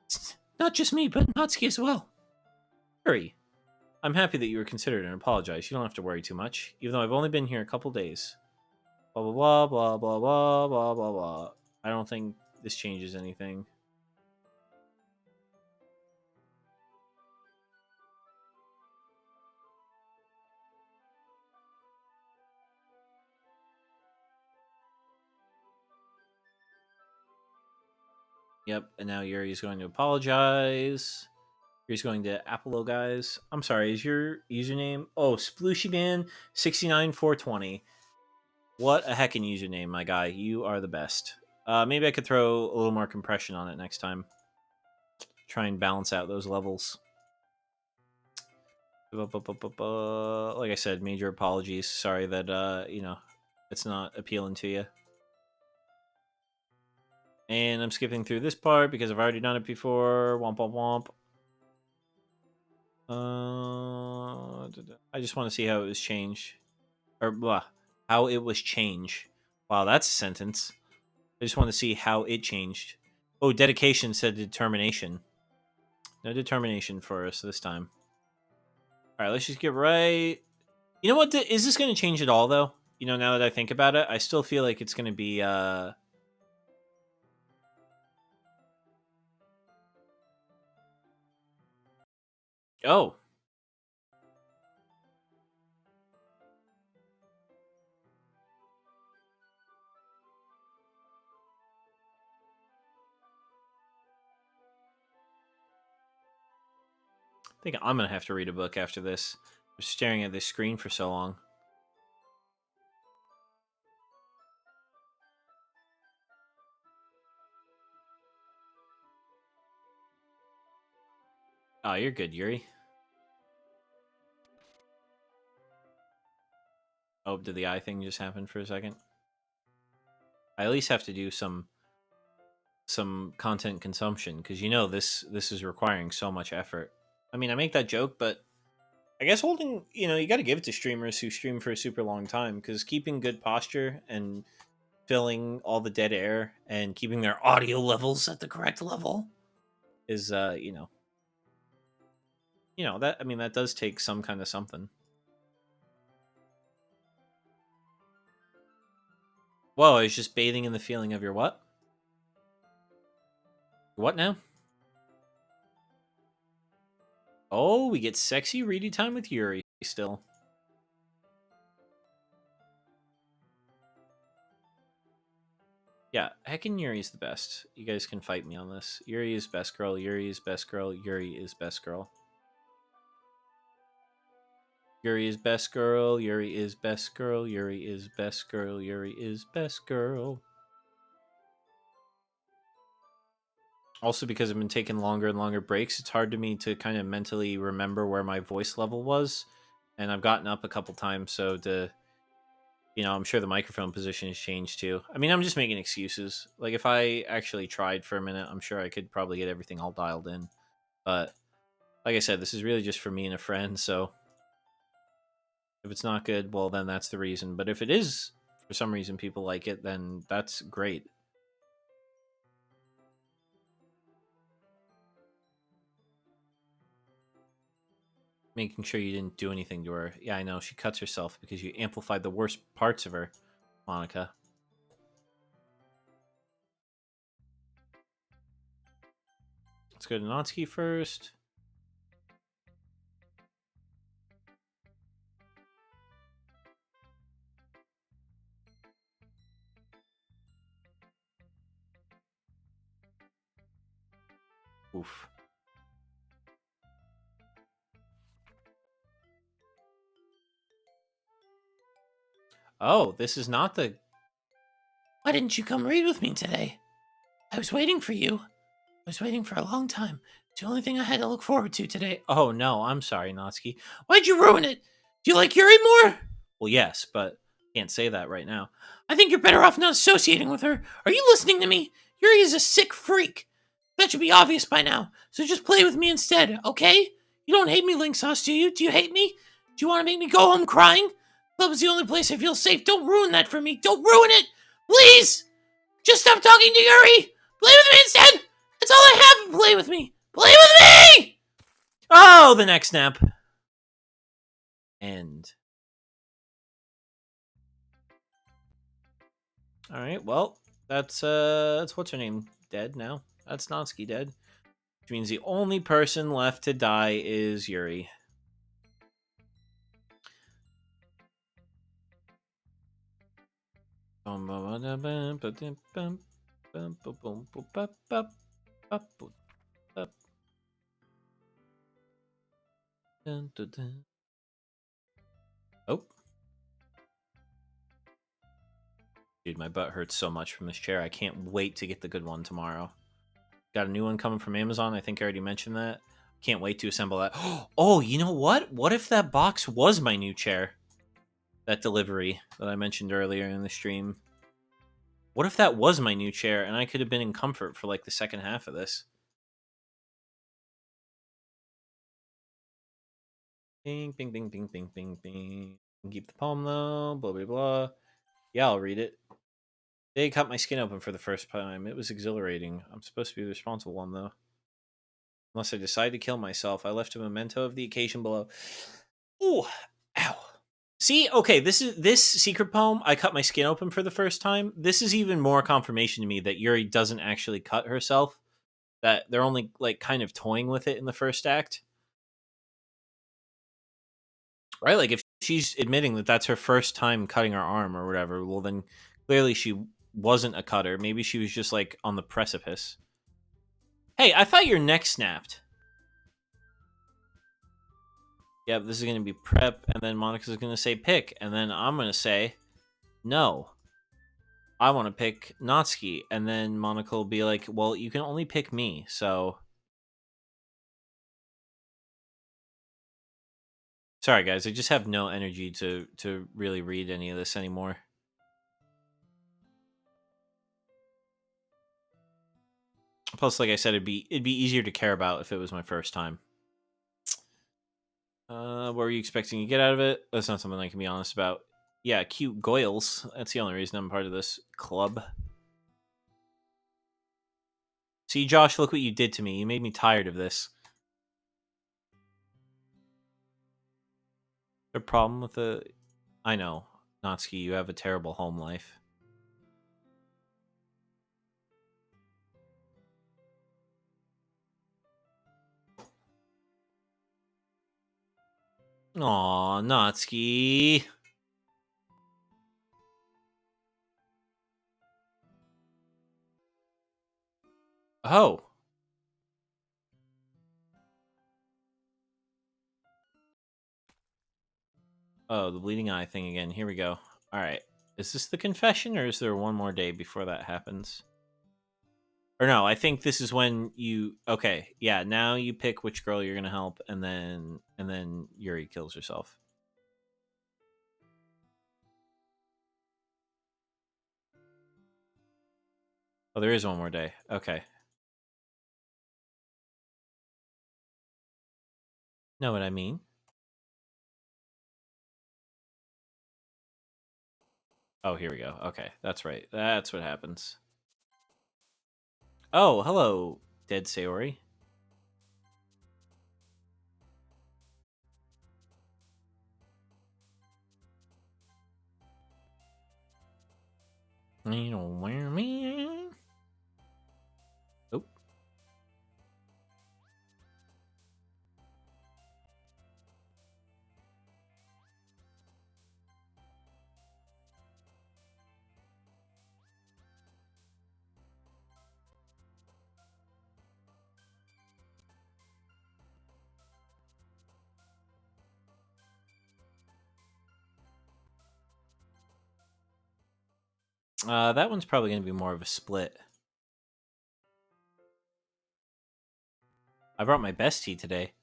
It's not just me, but Natsuki as well. Yuri, I'm happy that you were considered and apologize. You don't have to worry too much, even though I've only been here a couple days. Blah, blah, blah, blah, blah, blah, blah, blah, blah. I don't think this changes anything. Yep, and now Yuri's going to apologize. Yuri's going to apologize. I'm sorry, is your username? Oh, Splooshyman69420. What a heckin' username, my guy. You are the best. Maybe I could throw a little more compression on it next time. Try and balance out those levels. Like I said, major apologies. Sorry that, it's not appealing to you. And I'm skipping through this part because I've already done it before. Womp womp womp. I just want to see how it was changed. Or blah. How it was changed. Wow, that's a sentence. I just want to see how it changed. Oh, dedication said determination. No determination for us this time. Alright, let's just get right... You know what? Is this going to change at all, though? Now that I think about it, I still feel like it's going to be... Oh. I think I'm going to have to read a book after this. I'm staring at this screen for so long. Oh, you're good, Yuri. Oh, did the eye thing just happen for a second? I at least have to do some content consumption because this is requiring so much effort. I mean, I make that joke, but I guess holding, you got to give it to streamers who stream for a super long time, because keeping good posture and filling all the dead air and keeping their audio levels at the correct level is, that, I mean, that does take some kind of something. Whoa, I was just bathing in the feeling of your what? What now? Oh, we get sexy ready time with Yuri still. Yeah, heckin' Yuri's the best. You guys can fight me on this. Yuri is best girl. Yuri is best girl. Yuri is best girl. Yuri is best girl. Yuri is best girl. Yuri is best girl. Yuri is best girl. Also, because I've been taking longer and longer breaks, it's hard to me to kind of mentally remember where my voice level was. And I've gotten up a couple times, so I'm sure the microphone position has changed too. I mean, I'm just making excuses. Like, if I actually tried for a minute, I'm sure I could probably get everything all dialed in. But like I said, this is really just for me and a friend, so if it's not good, well, then that's the reason. But if it is, for some reason, people like it, then that's great. Making sure you didn't do anything to her. Yeah, I know. She cuts herself because you amplified the worst parts of her, Monica. Let's go to Natsuki first. Oof. Oh, this is not the... Why didn't you come read with me today? I was waiting for you. I was waiting for a long time. It's the only thing I had to look forward to today. Oh, no, I'm sorry, Natsuki. Why'd you ruin it? Do you like Yuri more? Well, yes, but can't say that right now. I think you're better off not associating with her. Are you listening to me? Yuri is a sick freak. That should be obvious by now. So just play with me instead, okay? You don't hate me, Link Sauce, do you? Do you hate me? Do you want to make me go home crying? Club is the only place I feel safe. Don't ruin that for me. Don't ruin it! Please! Just stop talking to Yuri! Play with me instead! That's all I have! Play with me! Play with me! Oh, the next snap. End. All right, well, that's what's her name dead now. That's Natsuki dead, which means the only person left to die is Yuri. Oh. Dude, my butt hurts so much from this chair. I can't wait to get the good one tomorrow. Got a new one coming from Amazon. I think I already mentioned that. Can't wait to assemble that. Oh, you know what? What if that box was my new chair? That delivery that I mentioned earlier in the stream. What if that was my new chair and I could have been in comfort for like the second half of this? Bing, bing, bing, bing, bing, bing, bing. Keep the palm though, blah, blah, blah. Yeah, I'll read it. They cut my skin open for the first time. It was exhilarating. I'm supposed to be the responsible one though. Unless I decide to kill myself, I left a memento of the occasion below. Ooh, ow. See, okay, this secret poem, I cut my skin open for the first time. This is even more confirmation to me that Yuri doesn't actually cut herself. That they're only like kind of toying with it in the first act. Right? Like if she's admitting that that's her first time cutting her arm or whatever, well then clearly she wasn't a cutter. Maybe she was just like on the precipice. Hey, I thought your neck snapped. Yep, this is going to be prep, and then Monica's going to say pick, and then I'm going to say no. I want to pick Natsuki, and then Monica will be like, well, you can only pick me, so... Sorry, guys, I just have no energy to really read any of this anymore. Plus, like I said, it'd be easier to care about if it was my first time. What were you expecting to get out of it? That's not something I can be honest about. Yeah, cute goyles. That's the only reason I'm part of this club. See, Josh, look what you did to me. You made me tired of this. The problem with the... I know, Natsuki, you have a terrible home life. Aw, Natsuki. Oh. Oh, the bleeding eye thing again. Here we go. Alright. Is this the confession, or is there one more day before that happens? Or no, I think this is when you... Okay, yeah, now you pick which girl you're gonna help, and then Yuri kills herself. Oh, there is one more day. Okay. Know what I mean? Oh, here we go. Okay, that's right. That's what happens. Oh, hello, dead Sayori. You don't wear me. Oh. That one's probably going to be more of a split. I brought my bestie today.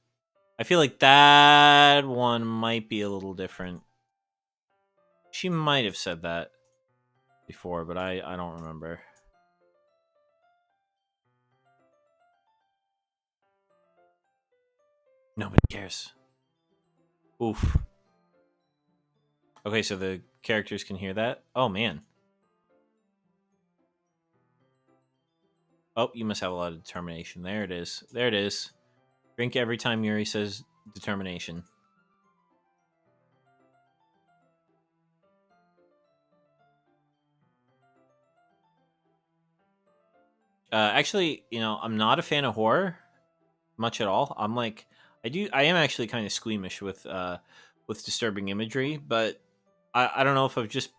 I feel like that one might be a little different. She might have said that before, but I don't remember. Nobody cares. Oof. Okay, so the characters can hear that? Oh, man. Oh, you must have a lot of determination. There it is. There it is. Drink every time Yuri says determination. Actually, you know, I'm not a fan of horror much at all. I am actually kind of squeamish with disturbing imagery, but I don't know if I've just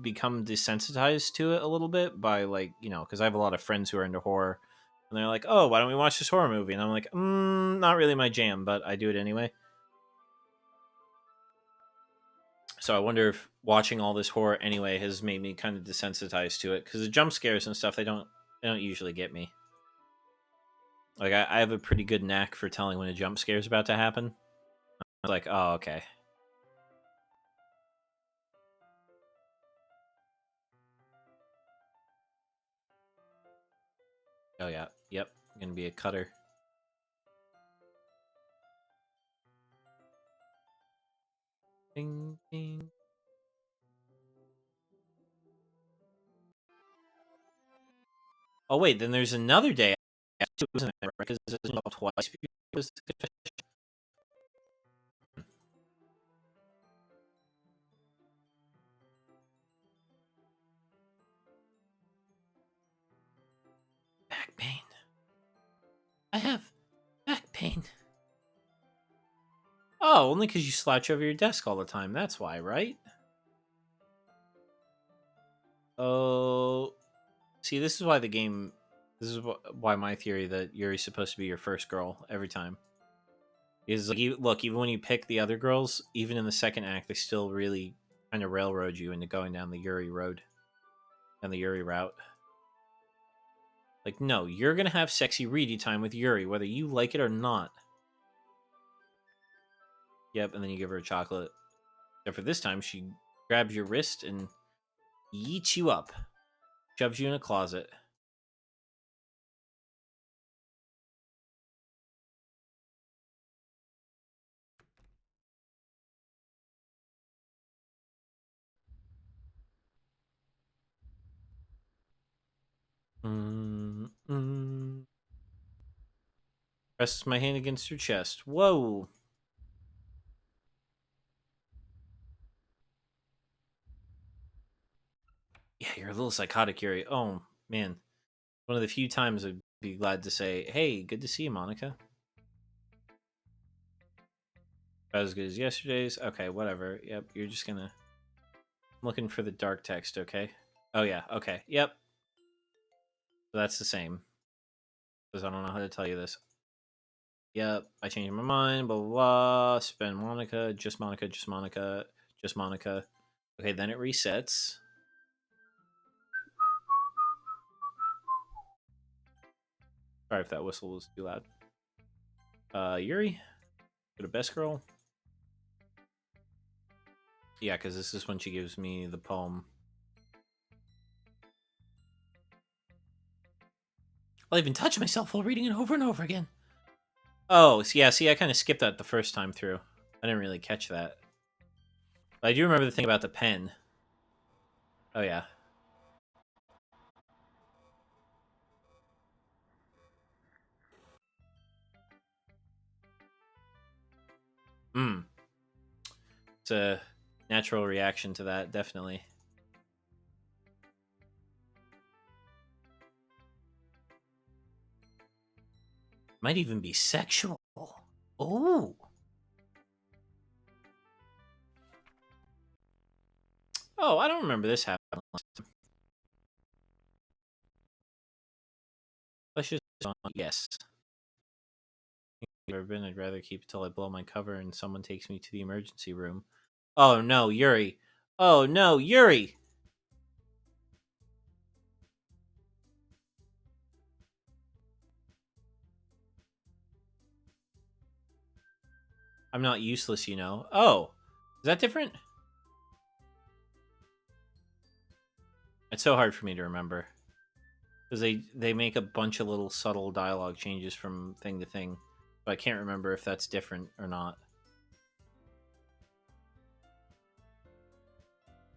become desensitized to it a little bit by, like, you know, because I have a lot of friends who are into horror, and they're like, "Oh, why don't we watch this horror movie?" And I'm like, not really my jam, but I do it anyway. So I wonder if watching all this horror anyway has made me kind of desensitized to it, because the jump scares and stuff, they don't usually get me. Like, I have a pretty good knack for telling when a jump scare is about to happen. I'm like, oh, okay. Oh yeah, yep. Gonna be a cutter. Ding ding. Oh wait, then there's another day, isn't there? Because it doesn't go twice. Back pain. I have back pain. Oh, only because you slouch over your desk all the time. That's why, right? Oh, see, this is why the game. This is why my theory that Yuri's supposed to be your first girl every time is like, look, even when you pick the other girls, even in the second act, they still really kind of railroad you into going down the Yuri road and the Yuri route. Like, no, you're gonna have sexy reedy time with Yuri, whether you like it or not. Yep, and then you give her a chocolate. Except for this time, she grabs your wrist and yeets you up, shoves you in a closet. Presses my hand against her chest. Whoa. Yeah, you're a little psychotic, Yuri. Oh, man. One of the few times I'd be glad to say, hey, good to see you, Monica. About as good as yesterday's. Okay, whatever. Yep, you're just gonna... I'm looking for the dark text, okay? Oh, yeah, okay. Yep. So that's the same. Because I don't know how to tell you this. Yep, I changed my mind, blah, blah, blah. Spend Monica, just Monica, just Monica, just Monica. Okay, then it resets. Sorry if that whistle was too loud. Yuri? Go to best girl. Yeah, because this is when she gives me the poem. I'll even touch myself while reading it over and over again. Oh, yeah, see, I kind of skipped that the first time through. I didn't really catch that. But I do remember the thing about the pen. Oh, yeah. It's a natural reaction to that, definitely. Might even be sexual. Oh. Oh, I don't remember this happening. Let's just yes. If I've ever been, I'd rather keep it till I blow my cover and someone takes me to the emergency room. Oh no, Yuri. Oh no, Yuri. I'm not useless, you know. Oh, is that different? It's so hard for me to remember. Because they make a bunch of little subtle dialogue changes from thing to thing. But I can't remember if that's different or not.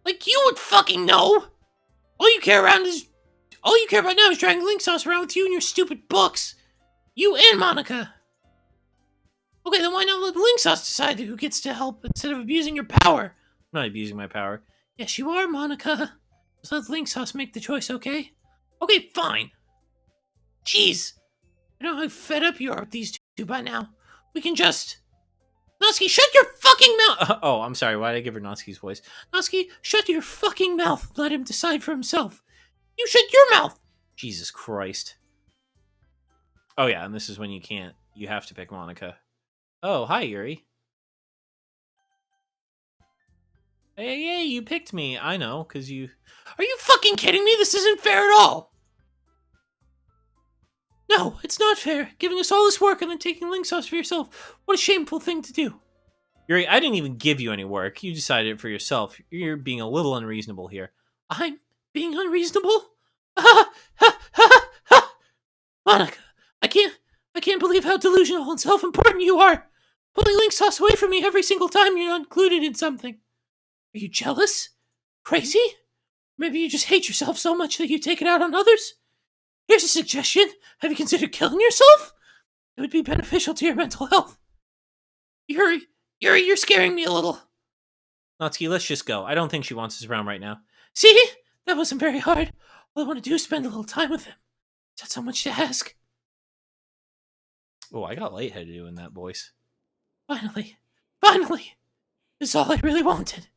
Like you would fucking know! All you care about now is dragging Link Sauce around with you and your stupid books! You and Monica! Okay, then why not let Link Sauce decide who gets to help instead of abusing your power? I'm not abusing my power. Yes, you are, Monica. Just let Link Sauce make the choice, okay? Okay, fine. Jeez. I know how fed up you are with these two by now. We can just... Natsuki, shut your fucking mouth! Oh, I'm sorry. Why did I give her Natsuki's voice? Natsuki, shut your fucking mouth. Let him decide for himself. You shut your mouth! Jesus Christ. Oh, yeah, and this is when you can't. You have to pick Monica. Oh, hi, Yuri. Hey, you picked me. I know, because you... Are you fucking kidding me? This isn't fair at all! No, it's not fair. Giving us all this work and then taking Link Sauce for yourself. What a shameful thing to do. Yuri, I didn't even give you any work. You decided it for yourself. You're being a little unreasonable here. I'm being unreasonable? Monica, I can't believe how delusional and self-important you are. Pulling Link Sauce away from me every single time you're not included in something. Are you jealous? Crazy? Maybe you just hate yourself so much that you take it out on others? Here's a suggestion. Have you considered killing yourself? It would be beneficial to your mental health. Yuri, you're scaring me a little. Natsuki, let's just go. I don't think she wants us around right now. See? That wasn't very hard. All I want to do is spend a little time with him. Is that so much to ask? Oh, I got lightheaded doing that voice. Finally. This is all I really wanted.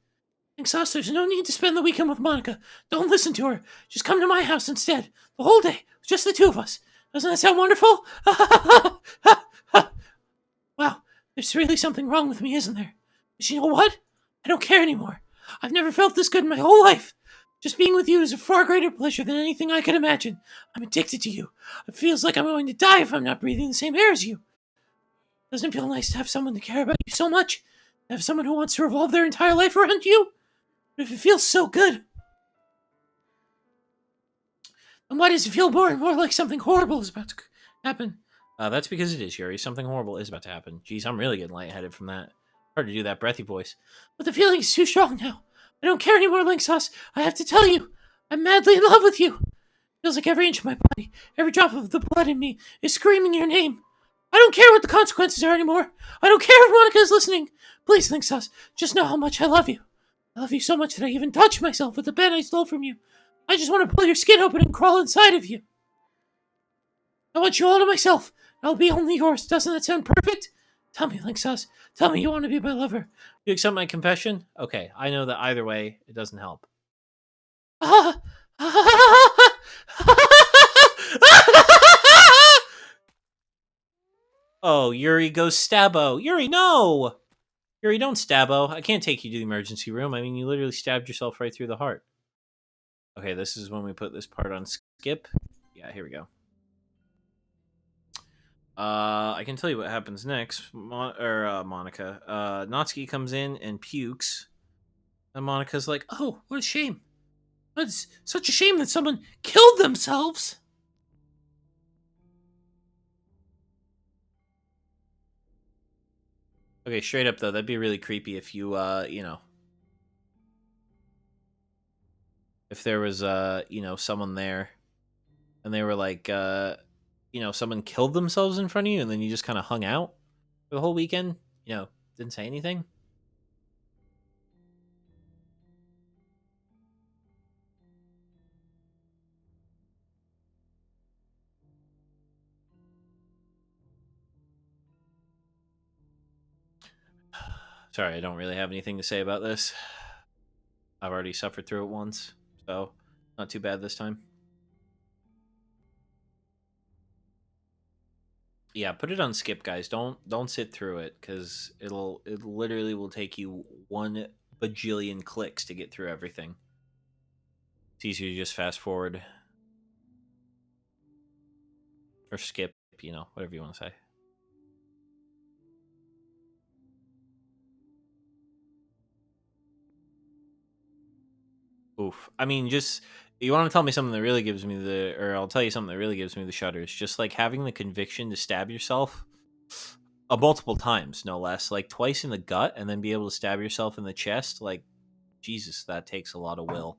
Link Sauce, there's no need to spend the weekend with Monica. Don't listen to her. Just come to my house instead. The whole day. Just the two of us. Doesn't that sound wonderful? Wow, there's really something wrong with me, isn't there? But you know what? I don't care anymore. I've never felt this good in my whole life. Just being with you is a far greater pleasure than anything I could imagine. I'm addicted to you. It feels like I'm going to die if I'm not breathing the same air as you. Doesn't it feel nice to have someone to care about you so much? To have someone who wants to revolve their entire life around you? But if it feels so good, then why does it feel more and more like something horrible is about to happen? That's because it is, Yuri. Something horrible is about to happen. Jeez, I'm really getting lightheaded from that. Hard to do that breathy voice. But the feeling is too strong now. I don't care anymore, Link Sauce. I have to tell you, I'm madly in love with you. Feels like every inch of my body, every drop of the blood in me is screaming your name. I don't care what the consequences are anymore. I don't care if Monica is listening. Please, Link Sus, just know how much I love you. I love you so much that I even touch myself with the pen I stole from you. I just want to pull your skin open and crawl inside of you. I want you all to myself. I'll be only yours. Doesn't that sound perfect? Tell me, Link Sus. Tell me you want to be my lover. You accept my confession? Okay, I know that either way, it doesn't help. Ah! Oh, Yuri goes stabbo. Yuri, no! Yuri, don't stabbo. I can't take you to the emergency room. I mean, you literally stabbed yourself right through the heart. Okay, this is when we put this part on skip. Yeah, here we go. I can tell you what happens next. Monica. Natsuki comes in and pukes. And Monica's like, Oh, what a shame. It's such a shame that someone killed themselves. okay, straight up though, that'd be really creepy if you, if there was, someone there and they were like, someone killed themselves in front of you and then you just kind of hung out for the whole weekend, didn't say anything. Sorry, I don't really have anything to say about this. I've already suffered through it once, so not too bad this time. Yeah, put it on skip, guys. Don't sit through it because it literally will take you 1 bajillion clicks to get through everything. It's easier to just fast forward or skip, whatever you want to say. Oof. I mean, just you want to tell me something that really gives me or I'll tell you something that really gives me the shudders. Just like having the conviction to stab yourself multiple times, no less, like twice in the gut, and then be able to stab yourself in the chest. Like, Jesus, that takes a lot of will.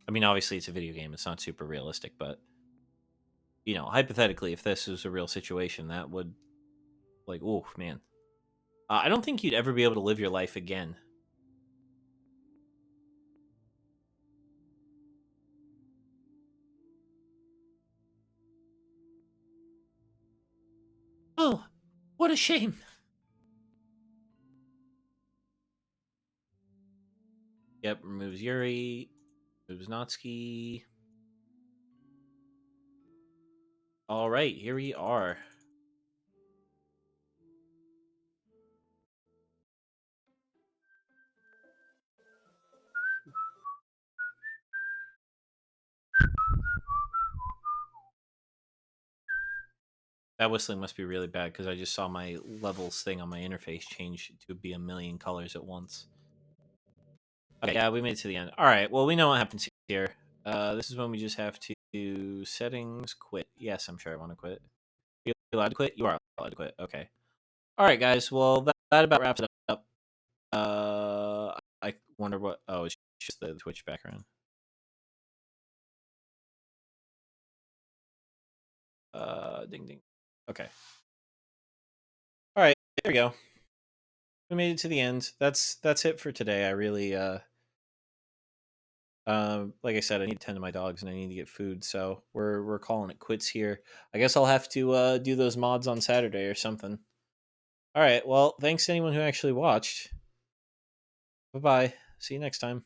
I mean, obviously, it's a video game; it's not super realistic, but hypothetically, if this was a real situation, that would, like, oof, man. I don't think you'd ever be able to live your life again. Oh, what a shame. Yep, removes Yuri, removes Natsuki. All right, here we are. That whistling must be really bad because I just saw my levels thing on my interface change to be a million colors at once. Okay, yeah, we made it to the end. All right, well, we know what happens here. This is when we just have to do settings, quit. Yes, I'm sure I want to quit. You allowed to quit? You are allowed to quit. Okay. All right, guys. Well, that about wraps it up. I wonder what. Oh, it's just the Twitch background. Ding ding. Okay. All right, there we go. We made it to the end. That's it for today. I really like I said, I need to tend to my dogs and I need to get food, so we're calling it quits here. I guess I'll have to do those mods on Saturday or something. All right. Well, thanks to anyone who actually watched. Bye bye. See you next time.